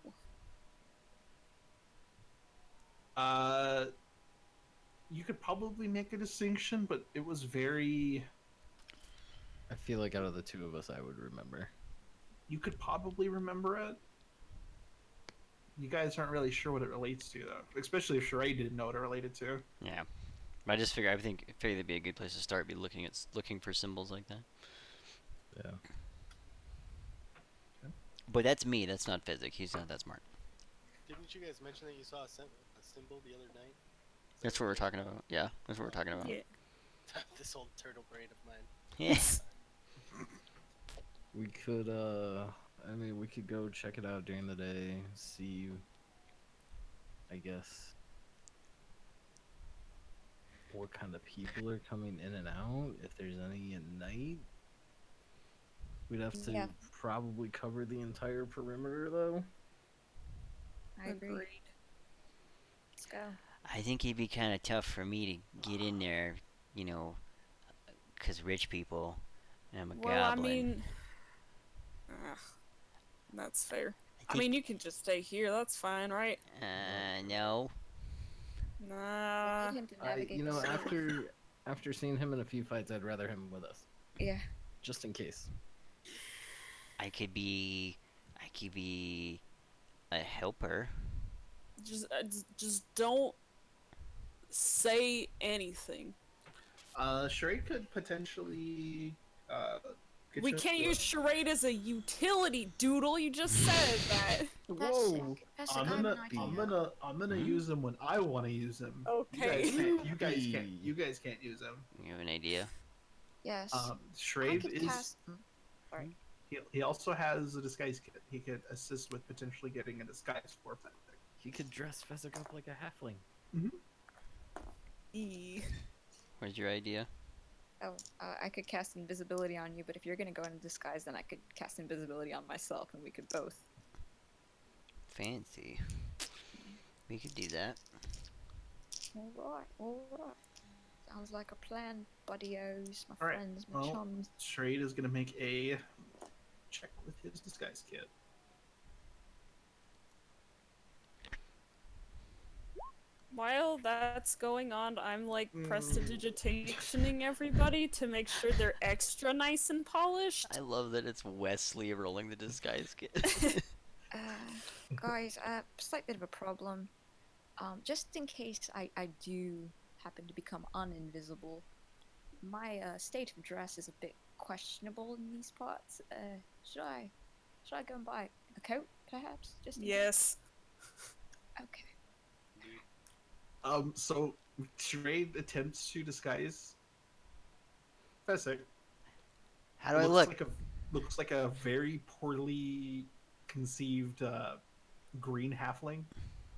You could probably make a distinction, but it was very. I feel like out of the two of us, I would remember. You could probably remember it. You guys aren't really sure what it relates to, though. Especially if Charade didn't know what it related to. Yeah, I think that'd be a good place to start. Be looking for symbols like that. Yeah. Okay. But that's me. That's not Fessik. He's not that smart. Didn't you guys mention that you saw a symbol the other night? That's what we're talking about. Yeah, that's what we're talking about. Yeah. This old turtle brain of mine. Yes. We could, I mean, we could go check it out during the day, see, I guess, what kind of people are coming in and out, if there's any at night. We'd have to probably cover the entire perimeter, though. I agree. Let's go. I think it'd be kind of tough for me to get in there, you know, because rich people, and I'm a goblin. I mean, that's fair. I mean, you can just stay here. That's fine, right? No. Nah. We need him to navigate You know, the sea. after seeing him in a few fights, I'd rather him with us, Yeah. just in case. I could be a helper. Just don't say anything. Charade could potentially. We can't use charade as a utility, Doodle. You just said that. Whoa! Fessik, I'm I have gonna an idea. I'm gonna use them when I want to use them. Okay. You guys can't use them. You have an idea? Yes. Charade is. Sorry. He also has a disguise kit. He could assist with potentially getting a disguise for Fessik. He could dress Fessik up like a halfling. Where's your idea? Oh, I could cast invisibility on you, but if you're gonna go in disguise, then I could cast invisibility on myself, and we could both. Fancy. We could do that. Alright. Sounds like a plan, buddy-os, my Alright, friends, my well, chums. Charade is gonna make a check with his disguise kit. While that's going on, I'm like prestidigitationing everybody to make sure they're extra nice and polished. I love that it's Wesley rolling the disguise kit. Guys, slight bit of a problem. Just in case I do happen to become uninvisible, my state of dress is a bit questionable in these parts. Should I go and buy a coat, perhaps? Just in Yes. case? Okay. So Charade attempts to disguise Fessik. How do I look? Looks like a very poorly conceived green halfling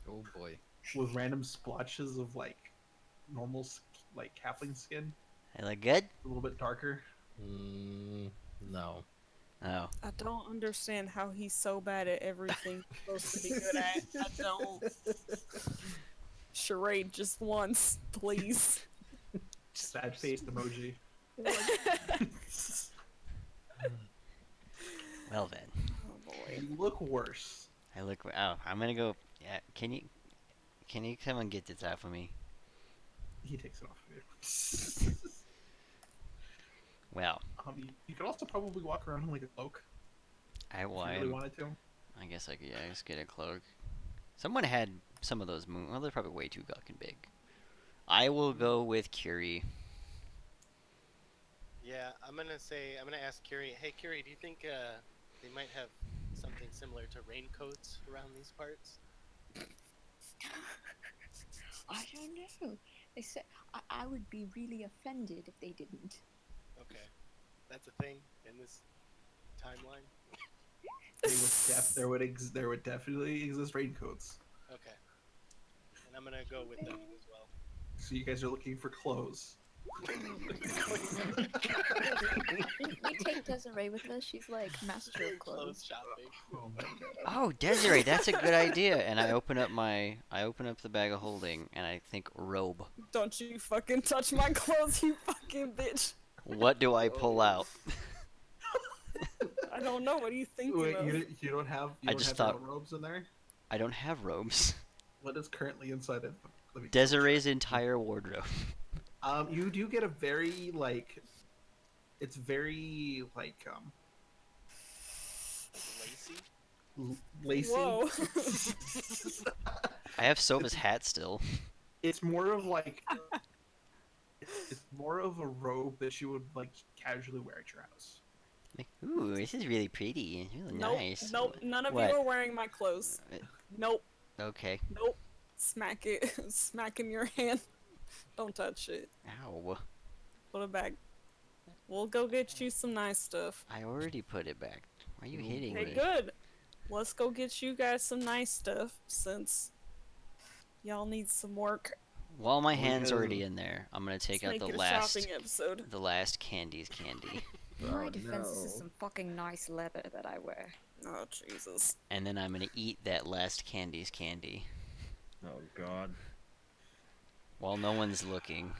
Oh boy. with random splotches of like normal like halfling skin, I look good? a little bit darker. No. Oh. I don't understand how he's so bad at everything he's supposed to be good at. I don't. Charade just once, please. Sad faced emoji. Well then. Oh boy. You look worse. I look. Oh, I'm gonna go. Yeah. Can you come and get this off of me? He takes it off of you. Well, You could also probably walk around in like a cloak I if you really wanted to. I guess I could. Yeah, just get a cloak. Someone had some of those moon. Well, they're probably way too fucking big. I will go with Curie. Yeah, I'm gonna ask Curie. Hey, Curie, do you think they might have something similar to raincoats around these parts? I don't know. They said I would be really offended if they didn't. Okay, that's a thing in this timeline. There would definitely exist raincoats. Okay, and I'm gonna go with them as well. So you guys are looking for clothes. We take Desiree with us. She's like master of clothes. Clothes shopping. Oh my god. Oh, Desiree, that's a good idea. And I open up the bag of holding, and I think robe. Don't you fucking touch my clothes, you fucking bitch. What do I pull out? I don't know. What are you thinking Wait, of? you don't have just your thought- own robes in there? I don't have robes. What is currently inside of let me Desiree's entire wardrobe. You do get a very it's very Lacy. lacy. Whoa. I have Sova's hat still. It's more of it's more of a robe that you would casually wear at your house. Like, ooh, this is really pretty and really Nope. nice. Nope. None of What? you are wearing my clothes. Nope. Okay. Nope. Smack it. Smack in your hand. Don't touch it. Ow. Put it back. We'll go get you some nice stuff. I already put it back. Why are you hitting Okay, me? good. Let's go get you guys some nice stuff since y'all need some work. While my hand's already in there, I'm gonna take Let's out make the it a last shopping episode. candy. In my defense, this is some fucking nice leather that I wear. Oh Jesus. And then I'm gonna eat that last candy. Oh god. While no one's looking.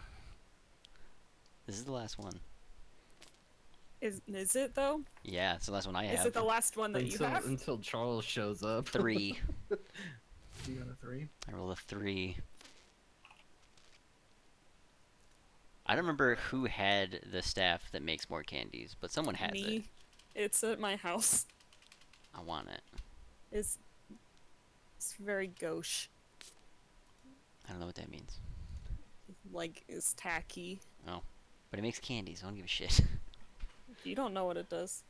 This is the last one. Is it though? Yeah, it's the last one I have. Is it the last one that you have? Until Charles shows up. 3. You got a 3? I rolled a 3. I don't remember who had the staff that makes more candies, but someone has it. Me. It's at my house. I want it. It's very gauche. I don't know what that means. Like, it's tacky. But it makes candies. I don't give a shit. You don't know what it does.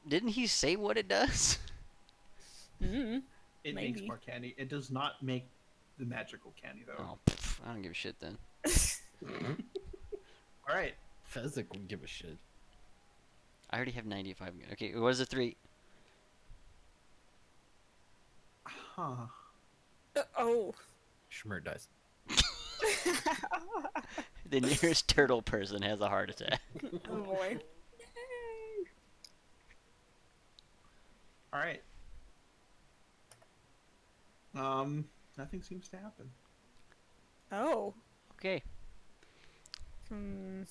Didn't he say what it does? Mm-hmm. It Maybe. makes more candy. It does not make the magical candy though. Oh, I don't give a shit then. All right. Fessik would give a shit. I already have 95. Okay, what is a 3? Huh. Oh. Schmer dies. The nearest turtle person has a heart attack. Oh boy. All right. Nothing seems to happen. Oh. Okay. Hmm.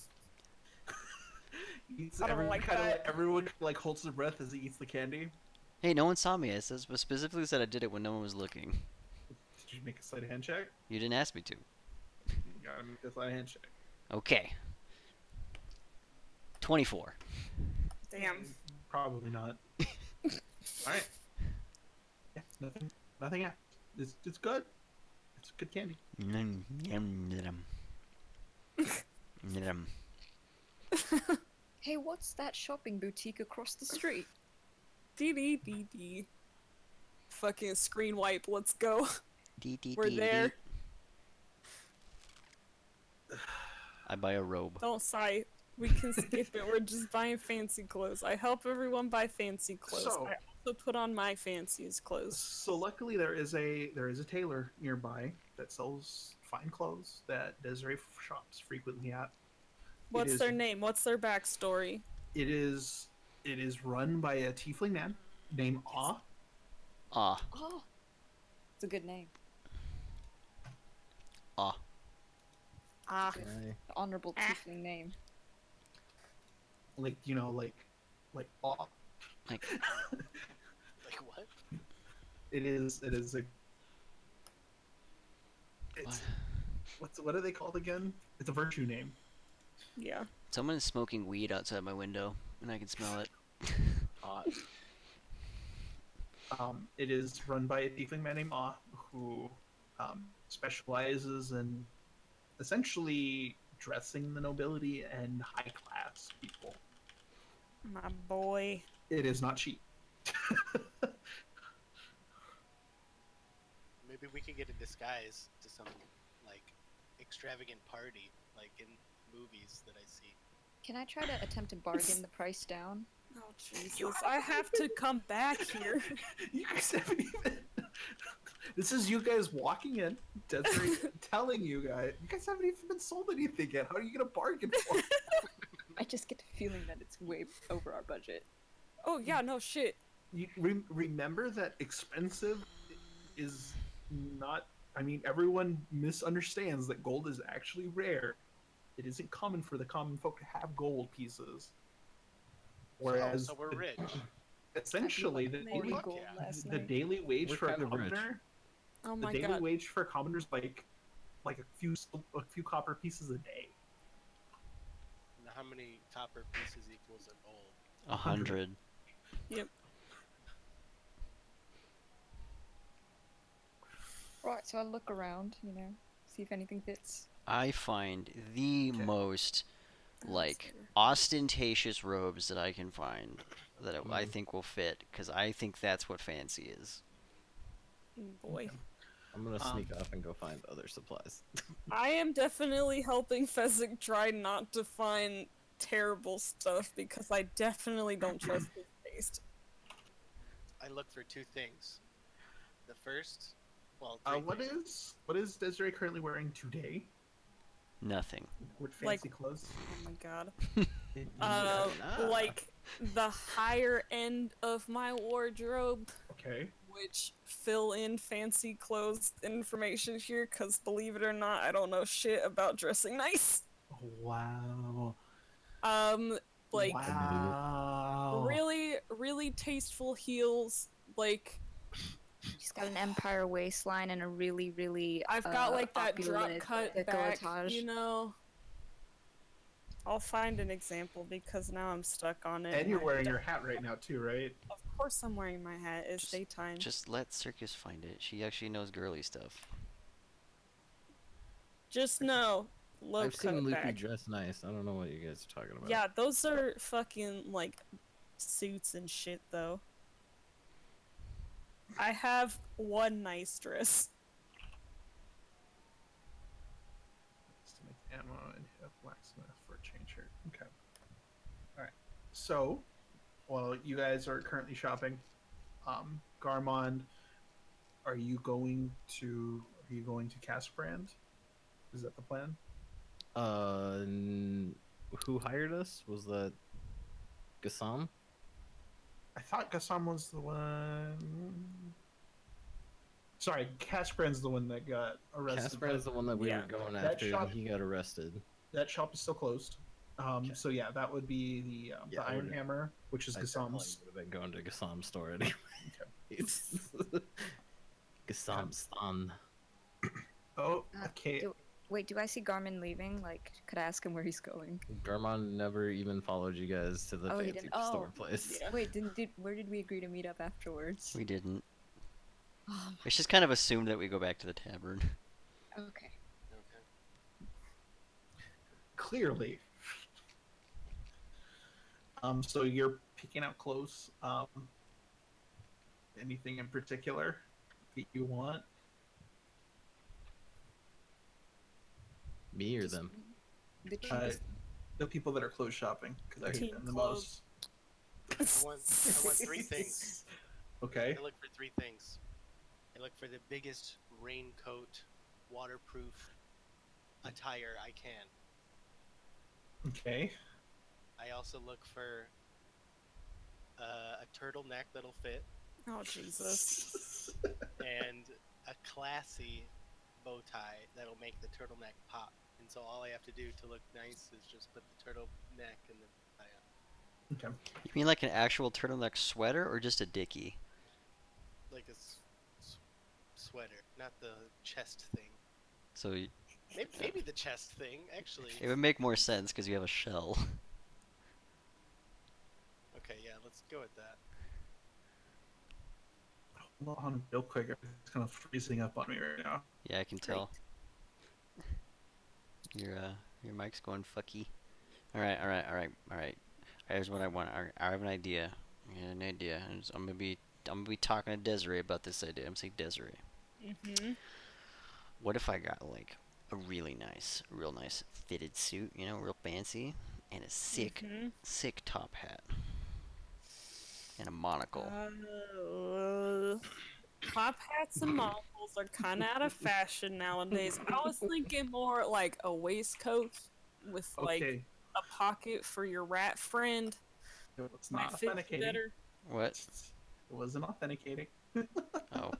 Eats, I don't like that. Everyone holds their breath as he eats the candy. Hey, no one saw me. It says specifically said I did it when no one was looking. Did you make a sleight of hand check? You didn't ask me to. You gotta make a sleight of hand check. Okay. 24. Damn. Probably not. All right. Yeah, nothing happened. It's good. It's good candy. Hey, what's that shopping boutique across the street? D. Fucking screen wipe. Let's go. We're there. I buy a robe. Don't sigh. We can skip it. We're just buying fancy clothes. I help everyone buy fancy clothes. So- I also put on my fanciest clothes. So luckily there is a tailor nearby that sells fine clothes that Desiree shops frequently at. What's their name? What's their backstory? It is run by a tiefling man named Ah. Ah. Oh, it's a good name. Ah. Ah. Honorable tiefling name. Like, you know, like Ah. Like Like what? It is a. It's, what are they called again? It's a virtue name. Yeah. someone is smoking weed outside my window, and I can smell it. It is run by a tiefling man named Ah, who specializes in essentially dressing the nobility and high class people. My boy. It is not cheap. Maybe we could get a disguise to some like extravagant party, like in movies that I see. Can I try to attempt to bargain the price down? Oh Jesus! I have to come back here. You guys haven't even. This is you guys walking in, Desiree telling you guys haven't even been sold anything yet. How are you gonna bargain for it? I just get the feeling that it's way over our budget. Oh yeah, no shit. You remember that expensive is not. I mean, everyone misunderstands that gold is actually rare. It isn't common for the common folk to have gold pieces. Whereas, so we're rich. essentially, the Maybe daily, gold last the night. daily wage We're for a kind of rich. commoner, Oh the my daily god. wage for a commoner is like a few copper pieces a day. Now, how many copper pieces equals a gold? 100. Yep. Right, so I look around, see if anything fits. I find the Okay. most like ostentatious robes that I can find that I think will fit, because I think that's what fancy is. Boy. I'm gonna sneak off and go find other supplies. I am definitely helping Fessik try not to find terrible stuff because I definitely don't trust his taste. I look for two things. The first, three What things. is Desiree currently wearing today? Nothing. What fancy clothes? Oh my god. Like the higher end of my wardrobe, Okay. which fill in fancy clothes information here, because believe it or not, I don't know shit about dressing nice. Wow. Like wow. really, really tasteful heels. Like She's got an empire waistline and a really, really I've got like that drop opulent cut back, décolletage. you know. I'll find an example because now I'm stuck on it. And you're wearing your hat right now too, right? Of course I'm wearing my hat. It's daytime. Just let Circus find it. She actually knows girly stuff. Just know, low I've seen cut Luffy back. dress nice. I don't know what you guys are talking about. Yeah, those are fucking like suits and shit though. I have one nice dress. To make ammo and a blacksmith for a chain shirt. Okay. Alright. So, while you guys are currently shopping, Garmond, are you going to Casperand? Is that the plan? Who hired us? Was that Gassam? I thought Gassam was the one. Sorry, Casperand's the one that got arrested. Casper is the one that we Yeah. were going That after, shop- and he got arrested. That shop is still closed. Okay. So yeah, that would be the Yeah, I Iron would've- Hammer, which is I Gassam's. would have been going to Gassam's store anyway. It's Gassam's son. Oh, okay. Wait, do I see Garmin leaving? Like, could I ask him where he's going? Garmon never even followed you guys to the Oh, he fancy didn't? store Oh. place. Yeah. Wait, where did we agree to meet up afterwards? We didn't. Oh, It's just kind of assumed that we go back to the tavern. okay. Okay. Clearly. So you're picking out clothes. Anything in particular that you want? Me or them? The cheapest. The people that are clothes shopping, because I hate Team them the clothes. most. I want three things. Okay. I look for three things. I look for the biggest raincoat, waterproof attire I can. Okay. I also look for a turtleneck that'll fit Oh Jesus. and a classy bow tie that'll make the turtleneck pop. And so all I have to do to look nice is just put the turtleneck and the tie on. Okay. You mean like an actual turtleneck sweater or just a dickie? Like a sweater, not the chest thing. So Maybe the chest thing, actually. it would make more sense because you have a shell. Okay, yeah, let's go with that. Hold on real quick. It's kind of freezing up on me right now. Yeah, I can tell. Your mic's going fucky. All right. Here's what I want. I have an idea. I'm gonna be talking to Desiree about this idea. I'm saying Desiree. What if I got like a real nice fitted suit, you know, real fancy, and a sick top hat and a monocle. Top hats and monocles are kind of out of fashion nowadays. I was thinking more like a waistcoat with like a pocket for your rat friend. It's not authenticating. Better. What? It wasn't authenticating. Oh.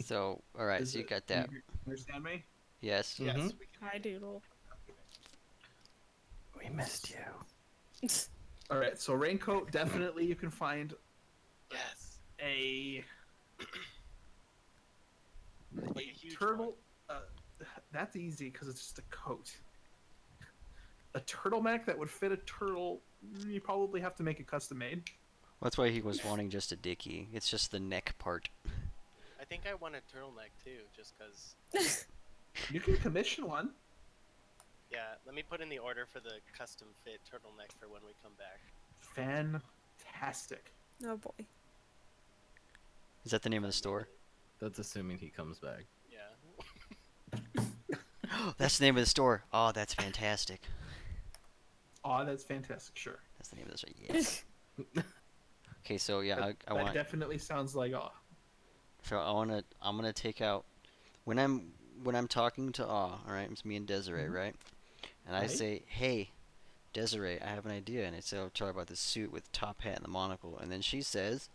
So, all right. So you got that. You understand me? Yes. Yes. Mhm. We can. Hi, Doodle. We missed you. All right. So raincoat, definitely you can find Yes. a Like a huge turtle. That's easy because it's just a coat. A turtleneck that would fit a turtle, you probably have to make it custom made. That's why he was wanting just a dickie. It's just the neck part. I think I want a turtleneck too, just because. You can commission one. Yeah, let me put in the order for the custom fit turtleneck for when we come back. Fantastic. Oh boy. Is that the name of the store? That's assuming he comes back. Yeah. That's the name of the store. Oh, that's fantastic. Oh, that's fantastic. Sure. That's the name of the store. Yes. Okay, so yeah, I That want. definitely sounds like So I'm gonna take out when I'm talking to all right, it's me and Desiree, right? And I Right. say, hey, Desiree, I have an idea, and I say, I'll talk about this suit with the top hat and the monocle, and then she says,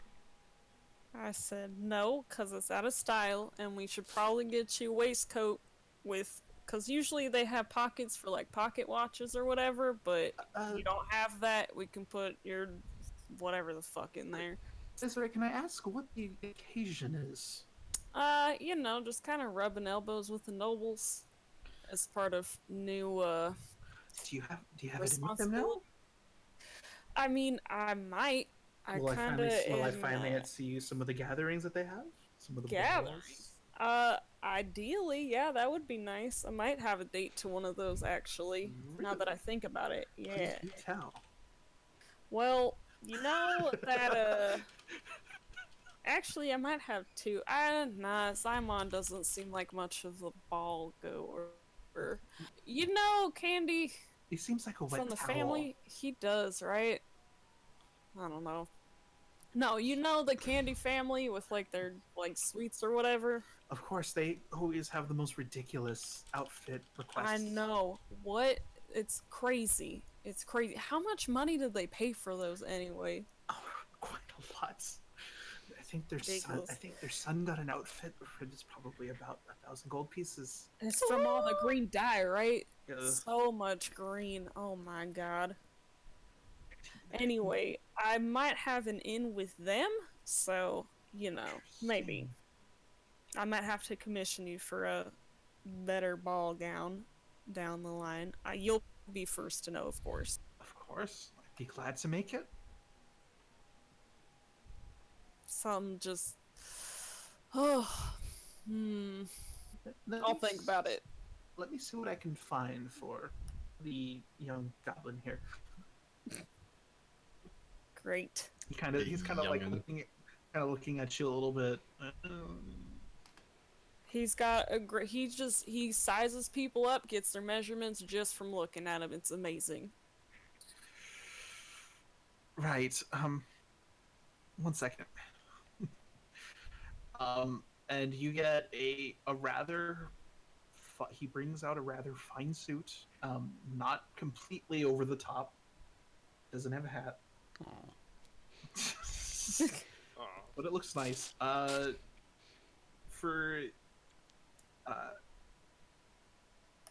I said no, because it's out of style, and we should probably get you a waistcoat with, because usually they have pockets for like pocket watches or whatever, but you don't have that. We can put your whatever the fuck in there. Desiree, can I ask what the occasion is? You know, just kind of rubbing elbows with the nobles as part of new Do you have it in with them now? responsibility. I mean, I might. Will I finally am, get to see some of the gatherings that they have? Some of the gatherings? balls? Ideally, yeah, that would be nice. I might have a date to one of those actually. Now that I think about it, yeah. Please do tell. Well, you know that actually I might have two. Nah, Simon doesn't seem like much of a ball goer. You know, Candy He seems like a wet from the towel. family. He does, right? I don't know. No, you know the Candy family with like their like sweets or whatever. Of course, they always have the most ridiculous outfit requests. I know. What? It's crazy. It's crazy. How much money did they pay for those anyway? Oh, quite a lot. I think their son got an outfit for just probably about 1,000 gold pieces. It's from all the green dye, right? Yeah. So much green. Oh my god. Anyway, I might have an in with them, so, you know, maybe. I might have to commission you for a better ball gown down the line. You'll be first to know, of course. Of course. I'd be glad to make it. Some just... Oh, I'll think about it. Let me see what I can find for the young goblin here. Great. He's kind of like looking at you a little bit. He's got a great. He sizes people up, gets their measurements just from looking at them. It's amazing. Right. 1 second. And you get a rather he brings out a rather fine suit, not completely over the top. Doesn't have a hat. But it looks nice. For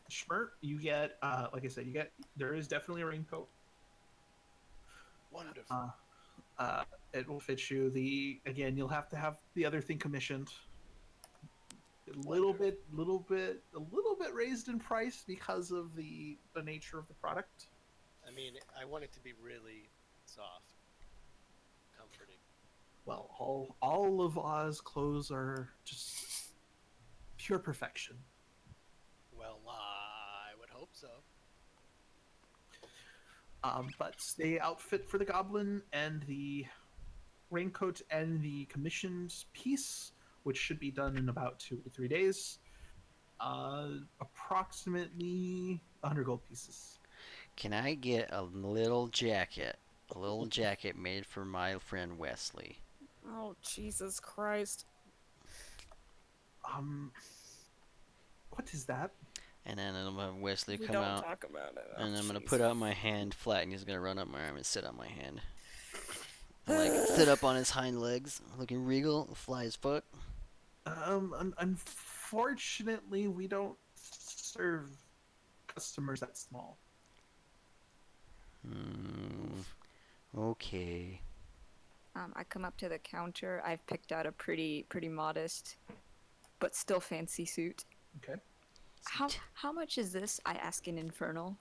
Schmert, you get like I said, there is definitely a raincoat. Wonderful. It will fit you. Again, you'll have to have the other thing commissioned. A little bit raised in price because of the nature of the product. I mean, I want it to be really soft, comforting. Well, all of Oz clothes are just pure perfection. Well, I would hope so. But the outfit for the goblin and the raincoat and the commissioned piece, which should be done in about 2 to 3 days, approximately 100 gold pieces. Can I get a little jacket? A little jacket made for my friend Wesley. Oh, Jesus Christ. What is that? And then I'm gonna have Wesley We come don't out, talk about it. and Oh, I'm gonna jeez. put out my hand flat, and he's gonna run up my arm and sit on my hand. And, like, sit up on his hind legs, looking regal, fly as fuck. Unfortunately, we don't serve customers that small. Okay. I come up to the counter. I've picked out a pretty modest, but still fancy suit. Okay. How much is this? I ask in Infernal.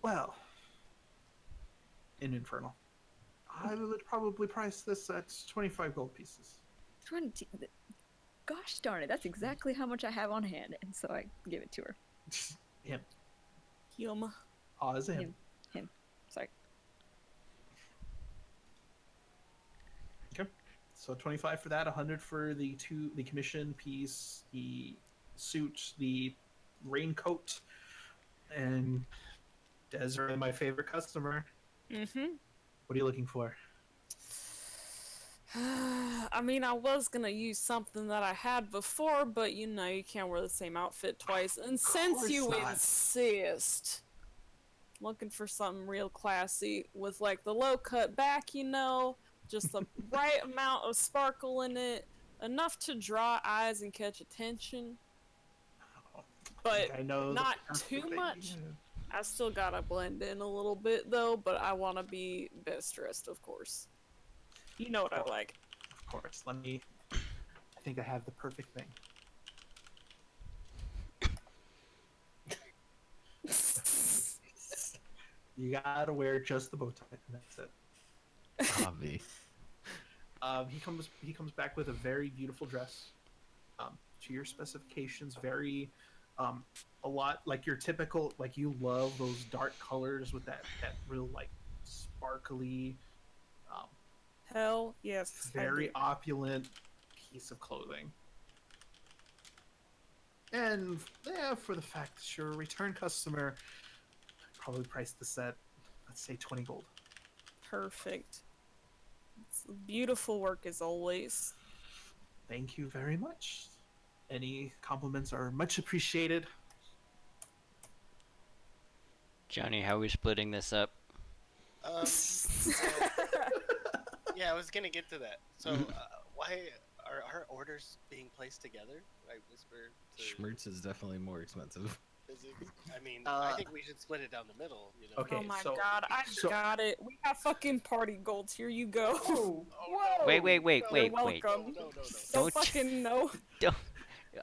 Well, in Infernal, I would probably price this at 25 gold pieces. 20. Gosh darn it! That's exactly how much I have on hand, and so I give it to her. Him. Him. Oz him. Him. Sorry. Okay. So 25 for that, 100 for the commission piece, the suit, the raincoat, and Desiree, my favorite customer. Mm-hmm. What are you looking for? I mean, I was gonna use something that I had before, but you know, you can't wear the same outfit twice. And since you not. insist, looking for something real classy with like the low cut back, you know, just the right amount of sparkle in it, enough to draw eyes and catch attention, but I know not the too perfect much. idea. I still gotta blend in a little bit though, but I want to be best dressed, of course. You know what I like. Of course. I think I have the perfect thing. You gotta wear just the bow tie, and that's it. Obvi. He comes back with a very beautiful dress, to your specifications. Very, a lot like your typical, like you love those dark colors with that real like sparkly, Hell yes. very opulent piece of clothing. And yeah, for the fact that you're a return customer, probably price the set, let's say 20 gold. Perfect. It's beautiful work as always. Thank you very much. Any compliments are much appreciated. Johnny, how are we splitting this up? Yeah, I was gonna get to that. So, why are our orders being placed together? I whisper to Schmertz is definitely more expensive. Fessik. I mean, I think we should split it down the middle. You know. Okay. Oh my god, I got it. We got fucking party golds. Here you go. Oh, Whoa! Wait. You're Wait. welcome. No. Don't Don't- fucking know. Don't.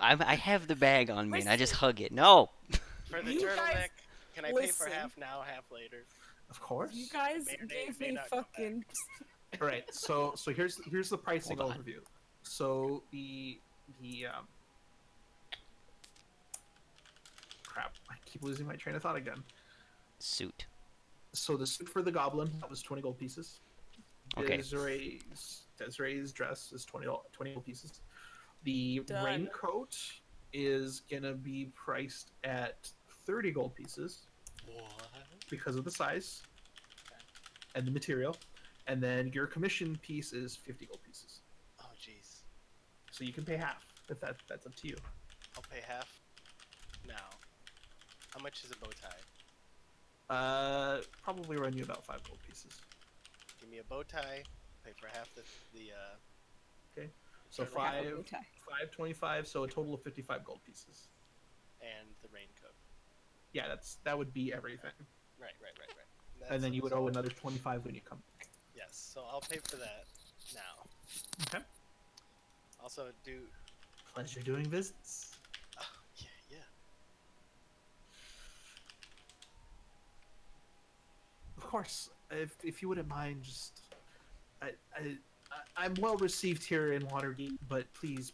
I have the bag on me, and I just hug it. No. For the You turtleneck, guys can I pay for listen. half now, half later? of course. You guys May or gave may me not come fucking. All right. So here's the pricing Hold on. overview. So the crap. I keep losing my train of thought again. Suit. So the suit for the goblin, that was 20 gold pieces. Okay. Desiree's dress is 20 gold pieces. The Done. raincoat is gonna be priced at 30 gold pieces What? because of the size and the material. And then your commission piece is 50 gold pieces. Oh, jeez. So you can pay half if that's up to you. pay half now. How much is a bow tie? Probably run you about 5 gold pieces. Give me a bow tie. Pay for half the Okay. So turtle Half a five, bow tie. 525. So a total of 55 gold pieces. and the raincoat. Yeah, that would be everything. Right. And then you would so- owe another 25 when you come back. Yes, so I'll pay for that now. Okay. Also, Pleasure doing business. oh, yeah. Of course, if you wouldn't mind, just I'm well received here in Waterdeep, but please,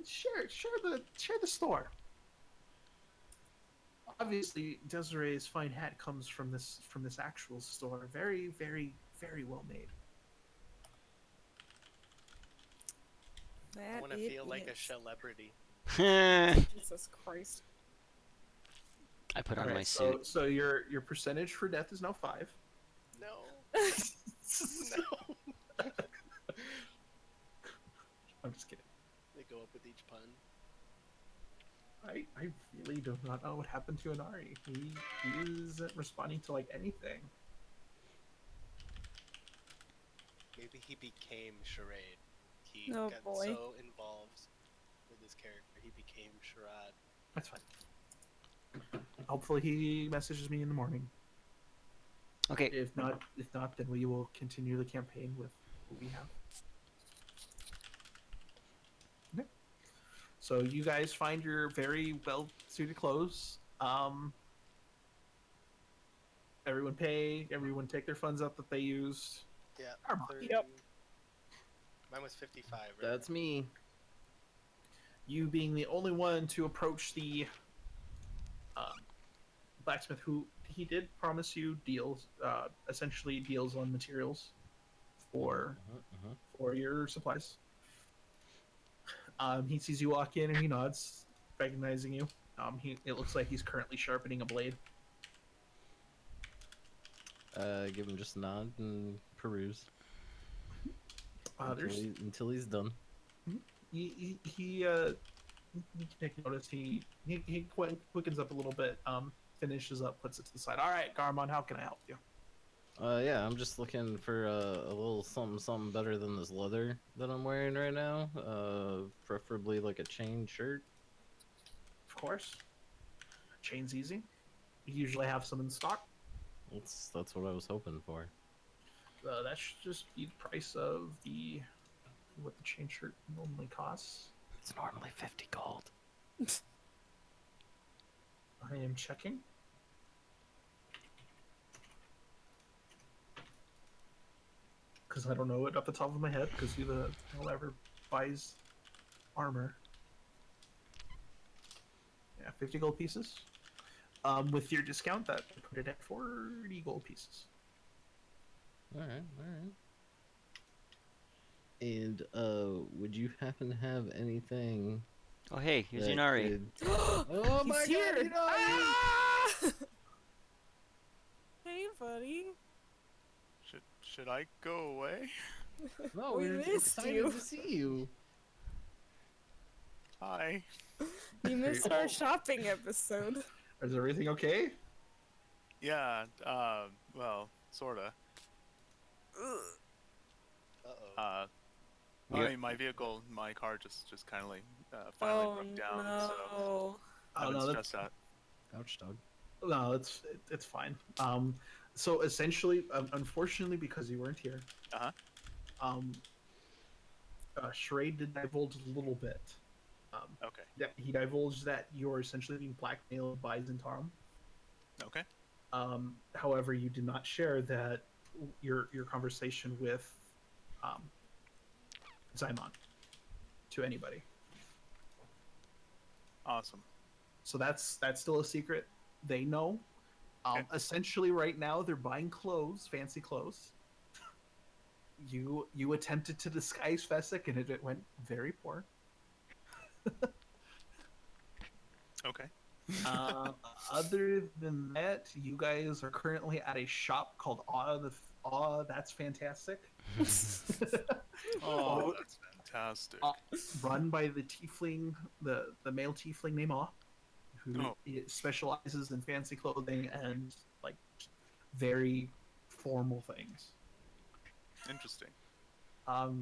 share the store. Obviously, Desiree's fine hat comes from this actual store. Very, very, very well made. I want to feel like a celebrity. Jesus Christ. I put on Alright, my suit. So your percentage for death is now 5. No. No. I'm just kidding. They go up with each pun. I really do not know what happened to Inari. He isn't responding to like anything. Maybe he became Charade. He Oh, got boy. so involved with his character, he became Charade. That's fine. Hopefully he messages me in the morning. Okay. If not, then we will continue the campaign with what we have. Okay. So you guys find your very well-suited clothes. Everyone pay. Everyone take their funds out that they used. Yeah. Armand. 30. Yep. Mine was 55, right? That's me. You being the only one to approach the blacksmith, who he did promise you deals, essentially deals on materials for your supplies. He sees you walk in and he nods, recognizing you. It looks like he's currently sharpening a blade. Give him just a nod and peruse There's until he's done. he can take notice. He quickens up a little bit. Finishes up, puts it to the side. All right, Garmon, how can I help you? Yeah, I'm just looking for a little something better than this leather that I'm wearing right now. Preferably like a chain shirt. Of course. Chain's easy. You usually have some in stock. That's what I was hoping for. That should just be the price of what the chain shirt normally costs. It's normally 50 gold. I am checking. Because I don't know it off the top of my head, because you're the one ever buys armor. Yeah, 50 gold pieces. With your discount, that would put it at 40 gold pieces. Alright. And would you happen to have anything? Oh, hey, here's that Inari. could- Oh He's my here. god, Inari! Ah! Hey, buddy. Should I go away? No, We we're missed excited you. to see you. Hi. You missed our shopping episode. Is everything okay? Yeah, well, sorta. Uh-oh. I mean, my vehicle, my car just kind of like finally broke down, so no. I've been stressed out. Ouch, dog. No, it's fine. So essentially, unfortunately, because you weren't here, Charade did divulge a little bit. Okay. Yeah, he divulged that you're essentially being blackmailed by Zentarum. Okay. However, you did not share that your conversation with Zymon to anybody. Awesome. So that's still a secret. They know. Okay. Essentially, right now they're buying clothes, fancy clothes. You attempted to disguise Fessik, and it went very poor. Okay. Other than that, you guys are currently at a shop called Awe That's Fantastic. Oh, that's Fantastic. Run by the tiefling, the male tiefling named Aw, who Oh. specializes in fancy clothing and like very formal things. Interesting. Other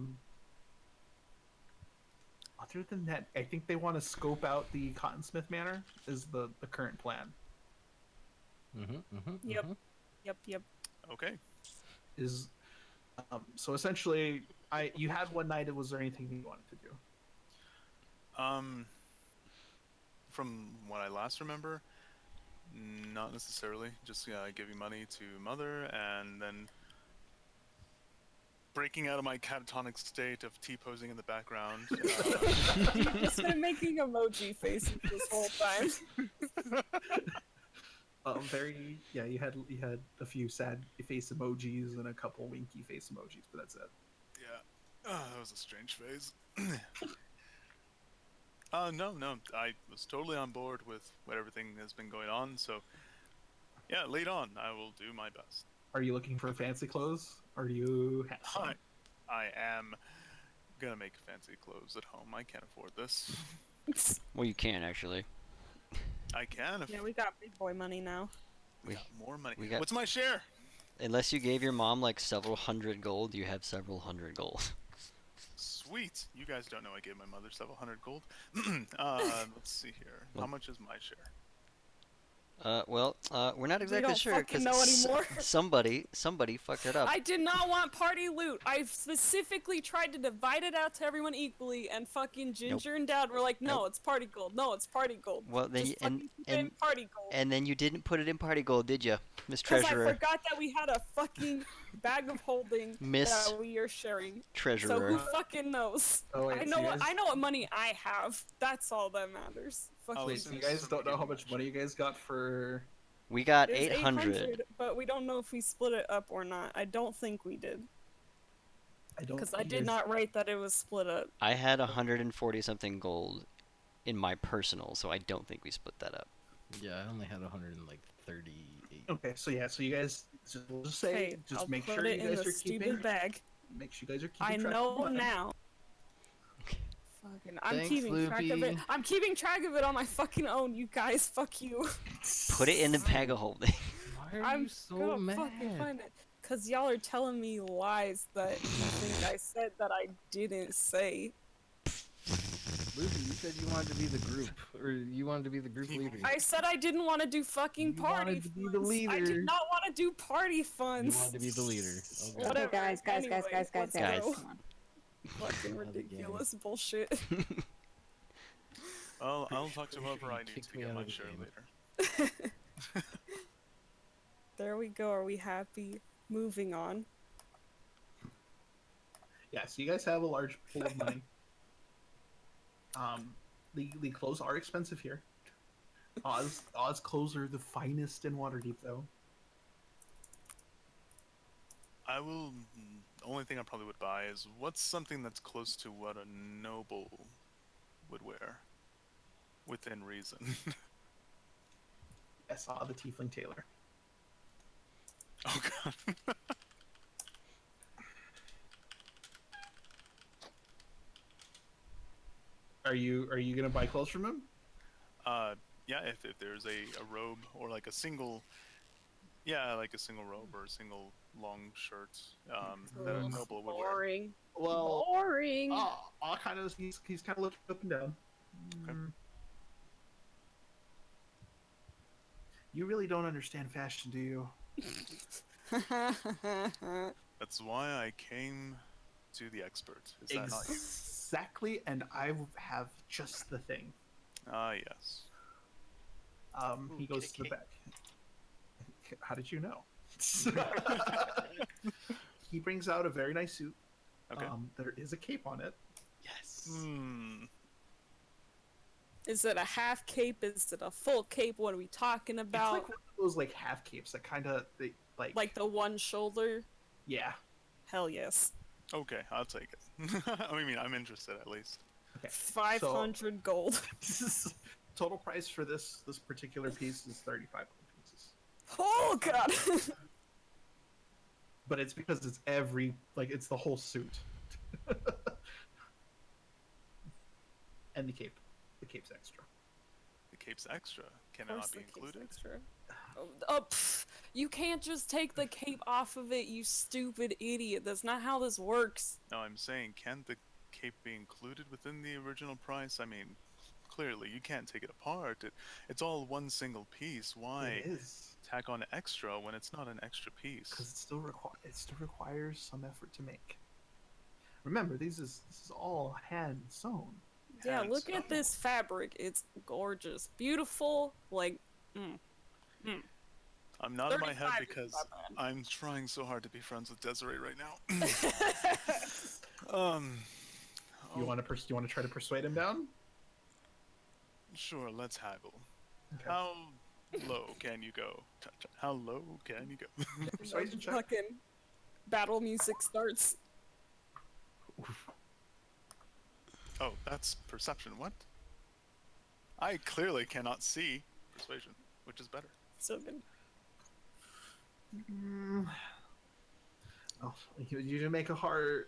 than that, I think they want to scope out the Cottonsmith Manor is the current plan. Yep. Okay. Is so essentially, you had one night. Was there anything you wanted to do? From what I last remember, not necessarily. Just giving money to mother and then breaking out of my catatonic state of T-posing in the background. You've just been making emoji faces this whole time. You had a few sad face emojis and a couple winky face emojis, but that's it. Yeah, that was a strange phase. No, I was totally on board with what everything has been going on, so yeah, lead on. I will do my best. Are you looking for fancy clothes, or do you have some? I am gonna make fancy clothes at home. I can't afford this. Well, you can actually. I can if Yeah, we got big boy money now. we got more money. we got- What's my share? Unless you gave your mom like several hundred gold, you have several hundred gold. Sweet. You guys don't know I gave my mother several hundred gold. Let's see here. How much is my share? We're not exactly don't sure fucking know anymore. somebody fucked it up. I did not want party loot. I specifically tried to divide it out to everyone equally, and fucking Ginger and Dad were like, "No, Nope. it's party gold. No, it's party gold." Well, then Just fucking keep it in party gold. and then you didn't put it in party gold, did you, Miss Because I Treasurer? forgot that we had a fucking bag of holding Miss that we are sharing. So Treasurer. who fucking knows? Oh, wait, I know what money I have. That's all that matters. Fuck Wait, so you guys don't know how much money you guys got for? We got There's 800. but we don't know if we split it up or not. I don't think we did. I don't. Because I did not write that it was split up. I had 140 something gold in my personal, so I don't think we split that up. Yeah, I only had 138. Okay, so yeah, so you guys we'll just say, Hey, just I'll make put sure it you in guys the are keeping. stupid bag. Make sure you guys are keeping. I track know of money. now. Fucking, I'm Thanks, keeping track of it. Loopy. I'm keeping track of it on my fucking own. You guys, fuck you. Put it in the bag of holding. Why are I'm you so gonna mad? fucking find it. Cause y'all are telling me lies that you think I said that I didn't say. Lucy, you said you wanted to be the group, or you wanted to be the group leader. I said I didn't want to do fucking You party wanted to be the funds. I leader. did not want to do party You funds. wanted to be the leader. Okay. Whatever. guys, Anyway, let's Guys. go. Come on. Fucking Another game. ridiculous bullshit. Well, I'll talk to whoever I need Kick to me get out my of the share game. later. There we go. Are we happy? Moving on. Yeah, so you guys have a large pool of money. The clothes are expensive here. Oz clothes are the finest in Waterdeep, though. I will. The only thing I probably would buy is what's something that's close to what a noble would wear, within reason. I saw the Tiefling Tailor. Oh god. Are you gonna buy clothes from him? Yeah, if there's a robe or like a single, like a single robe or a single long shirt, that a noble would wear. Boring. Well, Boring. I'll kind of he's kind of looking up and down. Okay. You really don't understand fashion, do you? That's why I came to the expert. Is that not you? Exactly, and I have just the thing. Ah, yes. He goes to the back. How did you know? He brings out a very nice suit. Okay. There is a cape on it. Yes. Is it a half cape? Is it a full cape? What are we talking It's about? like one of those like half capes that kind of Like the one shoulder? yeah. Hell yes. Okay, I'll take it. I mean, I'm interested at least. Okay. 500 gold. Total price for this particular piece is 35 gold pieces. Oh god. But it's because it's it's the whole suit. and the cape. The cape's extra. The cape's extra. Can Of it course not be the cape's included? extra. You can't just take the cape off of it, you stupid idiot. That's not how this works. No, I'm saying, can the cape be included within the original price? I mean, clearly you can't take it apart. It's all one single piece. Why It is. tack on extra when it's not an extra piece? Because it still requires some effort to make. Remember, this is all hand sewn. Yeah, Hand look at sewn. this fabric. It's gorgeous. Beautiful. Like, I'm nodding my head 35 because is my bad. I'm trying so hard to be friends with Desiree right now. You want to try to persuade him down? Sure, let's haggle. Okay. How low can you go? How low can you go? Persuasion check. Fucking battle music starts. Oh, that's perception. What? I clearly cannot see persuasion, which is better. So good. Oh, you make a hard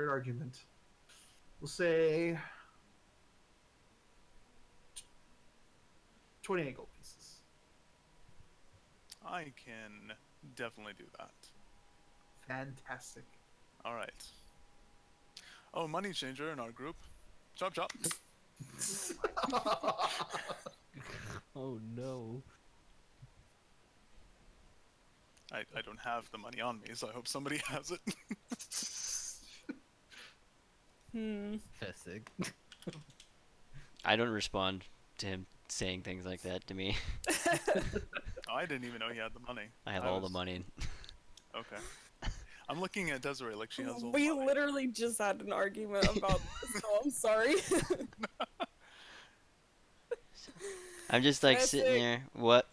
argument. We'll say 28 gold pieces. I can definitely do that. Fantastic. All right. Oh, money changer in our group. Chop chop. Oh no. I don't have the money on me, so I hope somebody has it. Fessik. I don't respond to him saying things like that to me. Oh, I didn't even know he had the money. I have all the money. Okay. I'm looking at Desiree like she has all the We money. literally just had an argument about this, so I'm sorry. I'm just like Fessik. sitting there. What?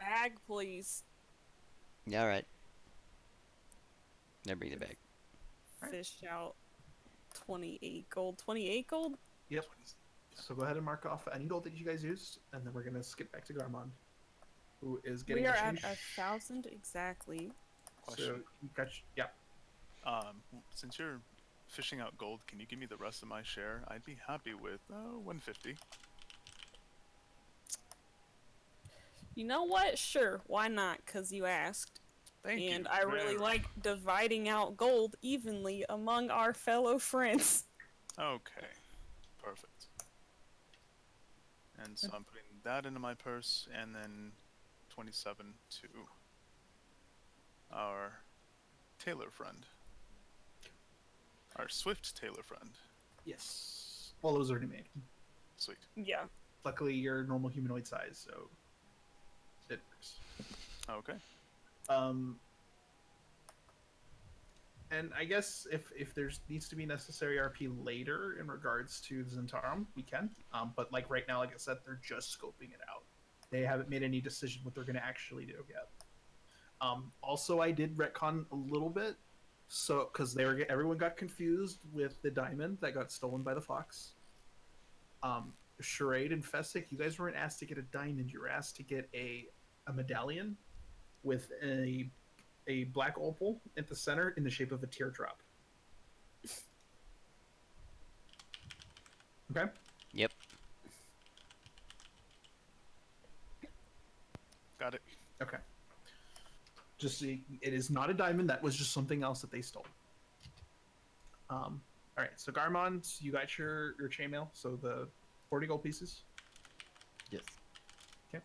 Bag, please. Yeah, all right. Now bring the bag. Fish out 28 gold. 28 gold? Yep. So go ahead and mark off any gold that you guys used, and then we're gonna skip back to Garmon, who is getting. We are the at change. 1,000 exactly. So you got Since you're fishing out gold, can you give me the rest of my share? I'd be happy with 150. You know what? Sure, why not? Because you asked. Thank you. And I really very like dividing out gold evenly among our fellow friends. Okay, perfect. And so I'm putting that into my purse, and then 27 to our tailor friend. Our swift tailor friend. yes. Well, it was already made. Sweet. Yeah. Luckily, you're normal humanoid size, so it works. Okay. And I guess if there's needs to be necessary RP later in regards to Zentarum, we can. But like right now, like I said, they're just scoping it out. They haven't made any decision what they're going to actually do yet. Also, I did retcon a little bit, so because everyone got confused with the diamond that got stolen by the fox. Charade and Fessik, you guys weren't asked to get a diamond. You were asked to get a medallion with a black opal at the center in the shape of a teardrop. Okay? Yep. Got it. Okay. Just so it is not a diamond. That was just something else that they stole. All right. So Garmon, you got your chainmail. So the 40 gold pieces. Yes. Okay.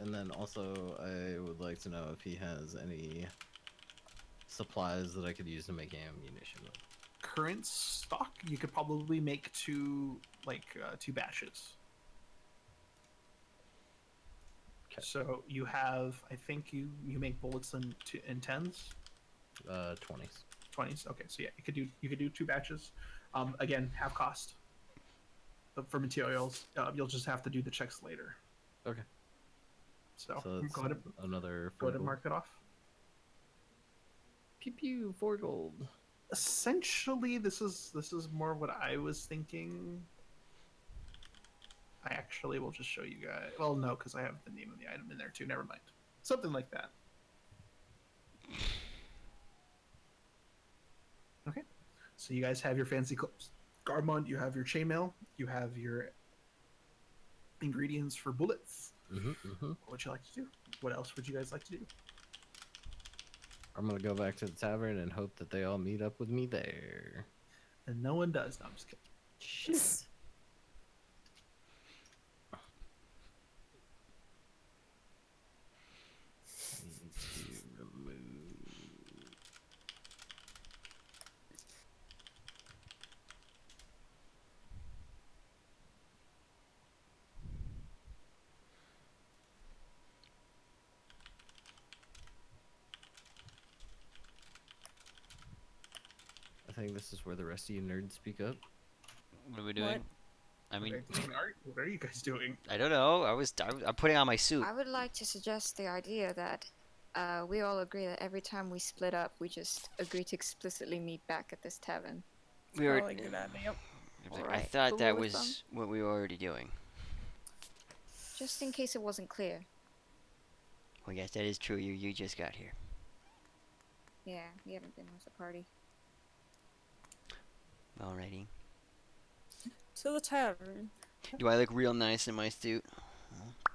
And then also, I would like to know if he has any supplies that I could use to make ammunition with. Current stock, you could probably make two batches. Okay. So you have, I think you make bullets in 10s, 20s. 20s. Okay, so yeah, you could do two batches. Again, half cost. But for materials, you'll just have to do the checks later. Okay. So that's go ahead another and 4 gold. mark it off. Pew pew, 4 gold. Essentially, this is more what I was thinking. I actually will just show you guys. Well, no, because I have the name of the item in there too. Never mind. Something like that. Okay. So you guys have your fancy clothes. Garmond, you have your chainmail. You have your ingredients for bullets. What would you like to do? What else would you guys like to do? I'm gonna go back to the tavern and hope that they all meet up with me there. And no one does. No, I'm just kidding. Shit. Need to remove. I think this is where the rest of you nerds speak up. What are we doing? What? I mean, What are you guys doing? I don't know. I'm putting on my suit. I would like to suggest the idea that we all agree that every time we split up, we just agree to explicitly meet back at this tavern. We were. Probably a good idea. I Alright, thought cool that with was what we were already doing. Just in case it wasn't clear. Well, yes, that is true. You just got here. Yeah, we haven't been with the party. Alrighty. To the tavern. Do I look real nice in my suit?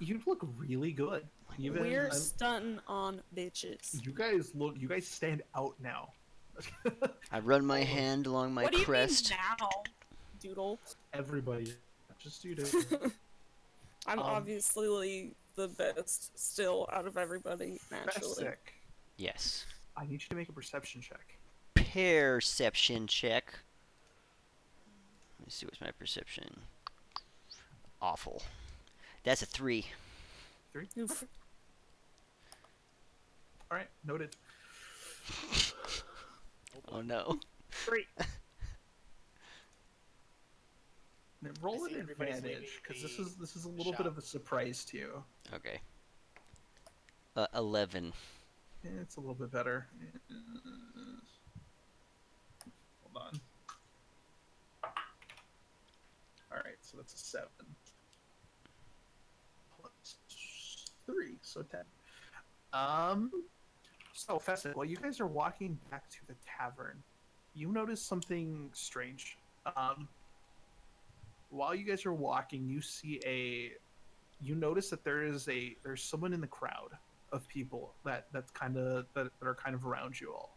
You look really good. We're stunting on bitches. You guys stand out now. I run my hand along my What do you crest. mean now, Doodle? Everybody, not just you. I'm obviously the best still out of everybody, naturally. Fessik, Yes. I need you to make a perception check. Perception check. Let me see, what's my perception? Awful. That's a 3. 3. Oof. All right, noted. Oh no. 3. Now roll I an see everybody's advantage leaving because the this is a little bit shop. of a surprise to you. Okay. 11. It's a little bit better. Hold on. All right, so that's a 7 plus 3, so 10. So Fessik, while you guys are walking back to the tavern, you notice something strange. While you guys are walking, you notice that there's someone in the crowd of people that are kind of around you all.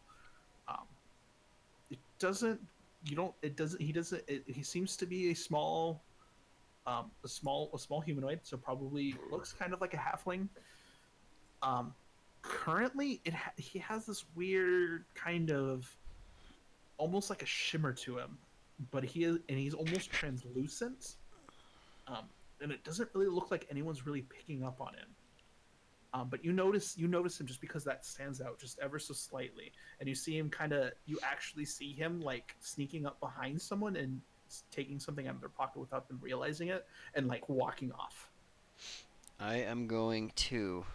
He seems to be a small humanoid, so probably looks kind of like a halfling. Currently he has this weird kind of almost like a shimmer to him, but he's almost translucent. And it doesn't really look like anyone's really picking up on him. But you notice him just because that stands out just ever so slightly, and you actually see him like sneaking up behind someone and taking something out of their pocket without them realizing it, and like walking off. I am going to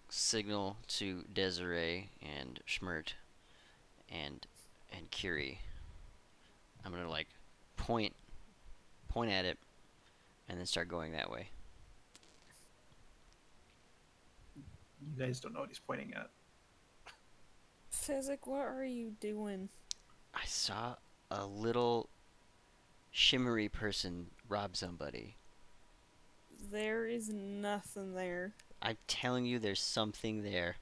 signal to Desiree and Schmert and Curie. I'm gonna like point at it and then start going that way. You guys don't know what he's pointing at. Fessik, what are you doing? I saw a little shimmery person rob somebody. There is nothing there. I'm telling you, there's something there.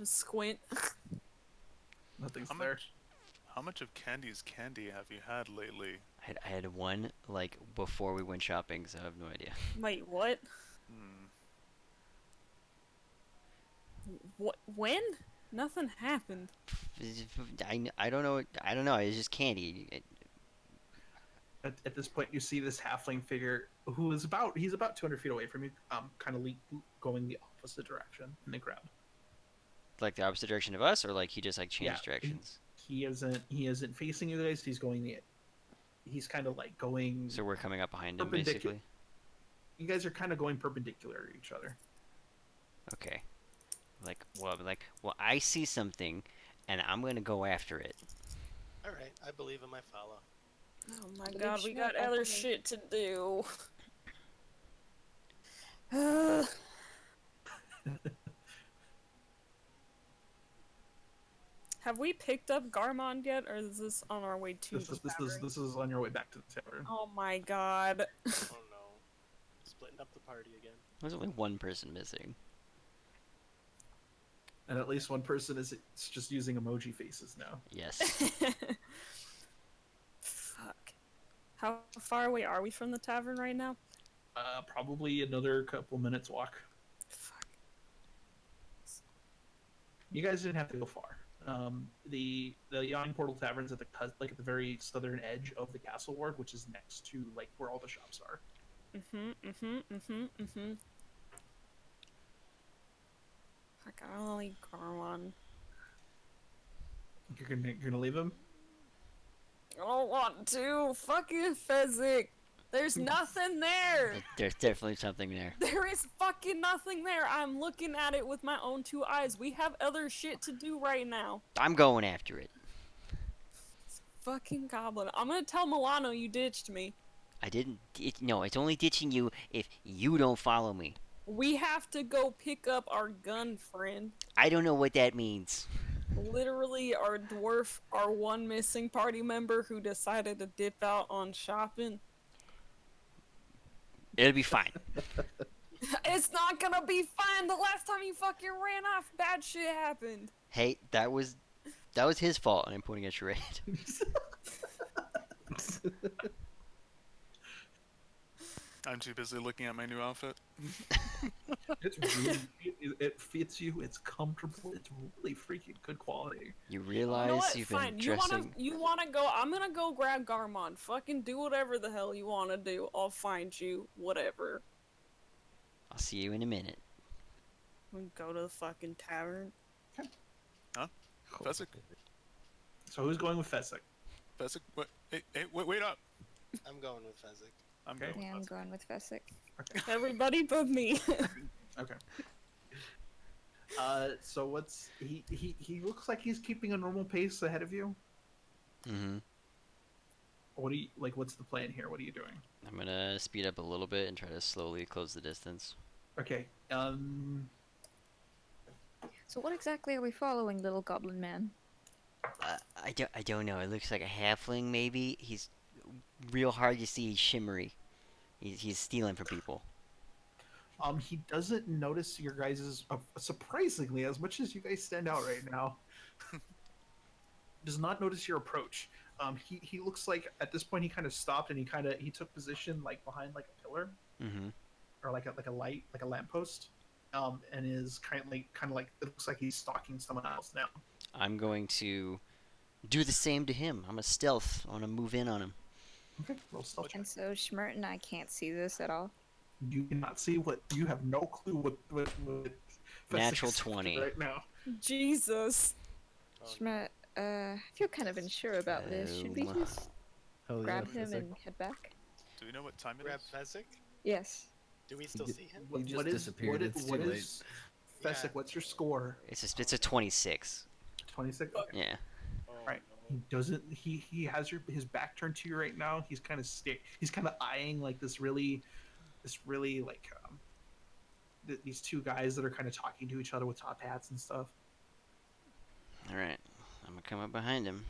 Squint. Nothing's there. How much of Candy's candy have you had lately? I had one like before we went shopping, so I have no idea. Wait, what? What? When? Nothing happened. I don't know. I don't know. It's just candy. At this point, you see this halfling figure who is about 200 feet away from you, kind of going the opposite direction in the crowd. Like the opposite direction of us, or like he just like changed directions. He isn't facing you guys. He's kind of like going. So we're coming up behind him, basically. You guys are kind of going perpendicular to each other. Okay. Well, I see something, and I'm gonna go after it. All right, I believe in my follow. Oh my god, we got other shit to do. Have we picked up Garmond yet, or is this on our way to the tavern? This is on your way back to the tavern. Oh my god. Oh no. Splitting up the party again. There's only one person missing. And at least one person is just using emoji faces now. Yes. Fuck. How far away are we from the tavern right now? Probably another couple minutes walk. Fuck. You guys didn't have to go far. The Yawning Portal Tavern's at at the very southern edge of the castle ward, which is next to like where all the shops are. Fuck, I don't like Garmond. You're gonna leave him? I don't want to. Fucking Fessik. There's nothing there. There's definitely something there. There is fucking nothing there. I'm looking at it with my own 2 eyes. We have other shit to do right now. I'm going after it. It's fucking goblin. I'm gonna tell Milano you ditched me. I didn't. No, it's only ditching you if you don't follow me. We have to go pick up our gun friend. I don't know what that means. Literally, our dwarf, our one missing party member who decided to dip out on shopping. It'll be fine. It's not gonna be fine. The last time you fucking ran off, bad shit happened. Hey, that was his fault, and I'm pointing at Charade. I'm too busy looking at my new outfit. It's really, it fits you. It's comfortable. It's really freaking good quality. You You realize know what? you've Fine. been dressing. You wanna go? I'm gonna go grab Garmond. Fucking do whatever the hell you wanna do. I'll find you. Whatever. I'll see you in a minute. We go to the fucking tavern. Fessik? So who's going with Fessik? Fessik? What? Hey, wait up! I'm going with Fessik. I'm Okay. going Yeah, I'm with Fessik. going with Fessik. Everybody but me. Okay. So what's he looks like he's keeping a normal pace ahead of you. Mm-hmm. What do you like? What's the plan here? What are you doing? I'm gonna speed up a little bit and try to slowly close the distance. Okay. So what exactly are we following, little goblin man? I don't know. It looks like a halfling, maybe. He's real hard to see. He's shimmery. He's stealing from people. He doesn't notice your guys' surprisingly, as much as you guys stand out right now. Does not notice your approach. He looks like at this point he kind of stopped and he took position like behind like a pillar, or like a light, like a lamppost, and is kind of like it looks like he's stalking someone else now. I'm going to do the same to him. I'm a stealth. I want to move in on him. Okay, roll stealth check. And so Schmirt and I can't see this at all. You cannot see what you have no clue what Natural Fessik's 20 right now. Jesus. Schmirt, I feel kind of unsure about this. Should we just Hell grab yeah, him Fessik. and head back? Do we know what time it Grab is? Fessik? Yes. Do we still see him? He just disappeared. It's too late. Fessik, Yeah. what's your score? It's a 26. 26. Okay. Yeah. Oh, Right. no. He doesn't. He has his back turned to you right now. He's kind of he's kind of eyeing like this really like these two guys that are kind of talking to each other with top hats and stuff. All right. I'm gonna come up behind him.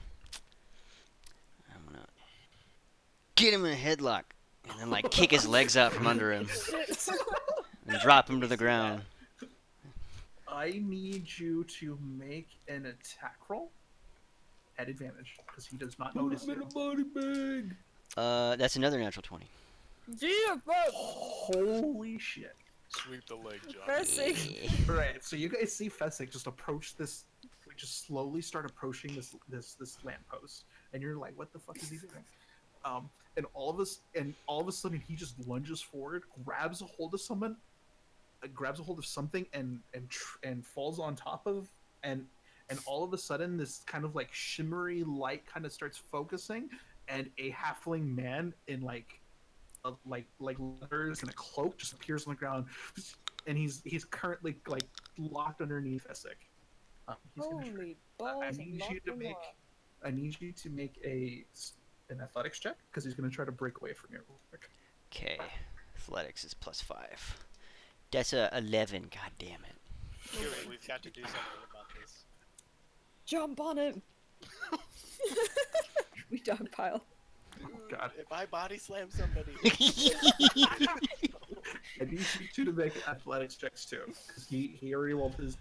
I'm gonna get him in a headlock and then like kick his legs out from under him and drop him to the ground. I need you to make an attack roll at advantage because he does not notice you. That's another natural 20. Yeah, fuck. Holy shit! Sweep the leg, John. Fessik. Right. So you guys see Fessik just approach this, just slowly start approaching this lamppost, and you're like, "What the fuck is he doing?" And all of a sudden, he just lunges forward, grabs a hold of someone, grabs a hold of something, and falls on top of, and all of a sudden, this kind of like shimmery light kind of starts focusing, and a halfling man in like leathers and a cloak just appears on the ground, and he's currently like locked underneath Fessik. He's gonna try- Holy balls. I need you to make an athletics check because he's going to try to break away from you real quick. Okay. Athletics is +5. That's a 11. God damn it. Curie, we've got to do something about this. Jump on him! We dogpile. Oh god. If I body slam somebody, I need you two to make athletics checks too, because he already rolled his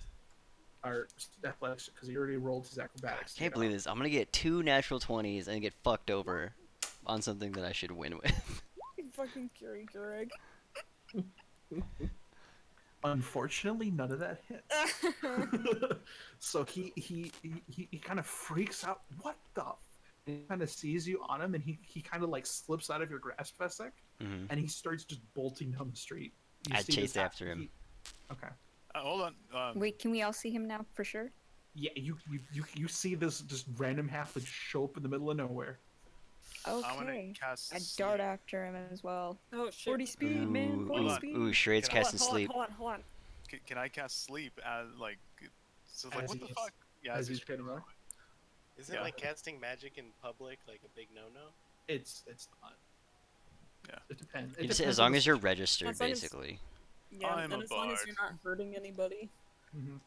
athletics because he already rolled his acrobatics. Can't believe this. I'm gonna get 2 natural 20s and get fucked over on something that I should win with. Fucking Curie Greg. Unfortunately, none of that hits. So he kind of freaks out. What the? He kind of sees you on him, and he kind of like slips out of your grasp, Fessik, and he starts just bolting down the street. I chase after him. Okay. Hold on. Wait, can we all see him now for sure? Yeah, you see this just random halfling show up in the middle of nowhere. I want Okay. to cast. I dart after him as well. Oh shit. 40 speed, man. 40 Hold on. speed. Ooh, Shrade's Hold on, casting sleep. Hold on. Can I cast sleep as like? So like, As what the he's- fuck? Yeah, as as he's he's getting up. isn't Yeah. like casting magic in public like a big no-no? It's not. Yeah. It depends. It You just, depends as on long the as you're situation. registered, As long as- basically. Yeah, I'm and a as long as bard. you're not hurting anybody. Mhm.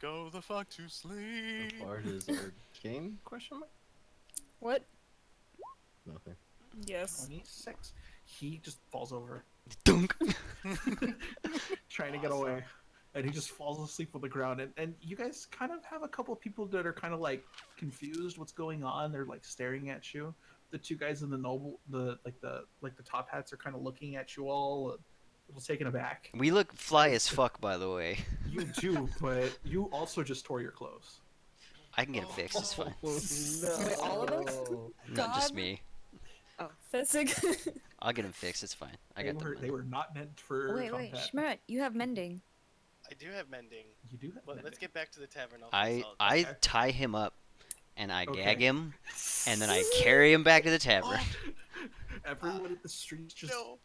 Go the fuck to sleep. The bard is arcane? Question mark? What? Nothing. Yes. 26. He just falls over, Dunk. trying to get away, and he just falls asleep on the ground. And you guys kind of have a couple of people that are kind of like confused what's going on. They're like staring at you. The two guys in the the top hats are kind of looking at you all, a little taken aback. We look fly as fuck, by the way. You do, but you also just tore your clothes. I can get it fixed. It's fine. Wait, all of us? Not just God. me. Fessik. I'll get him fixed. It's fine. I got They them. were not meant for Wait, combat. Schmidt, you have mending. I do have mending. You do have But mending. let's get back to the tavern. I Okay. tie him up, and I Okay. gag him, and then I carry him back to the tavern. Everyone at the streets just No.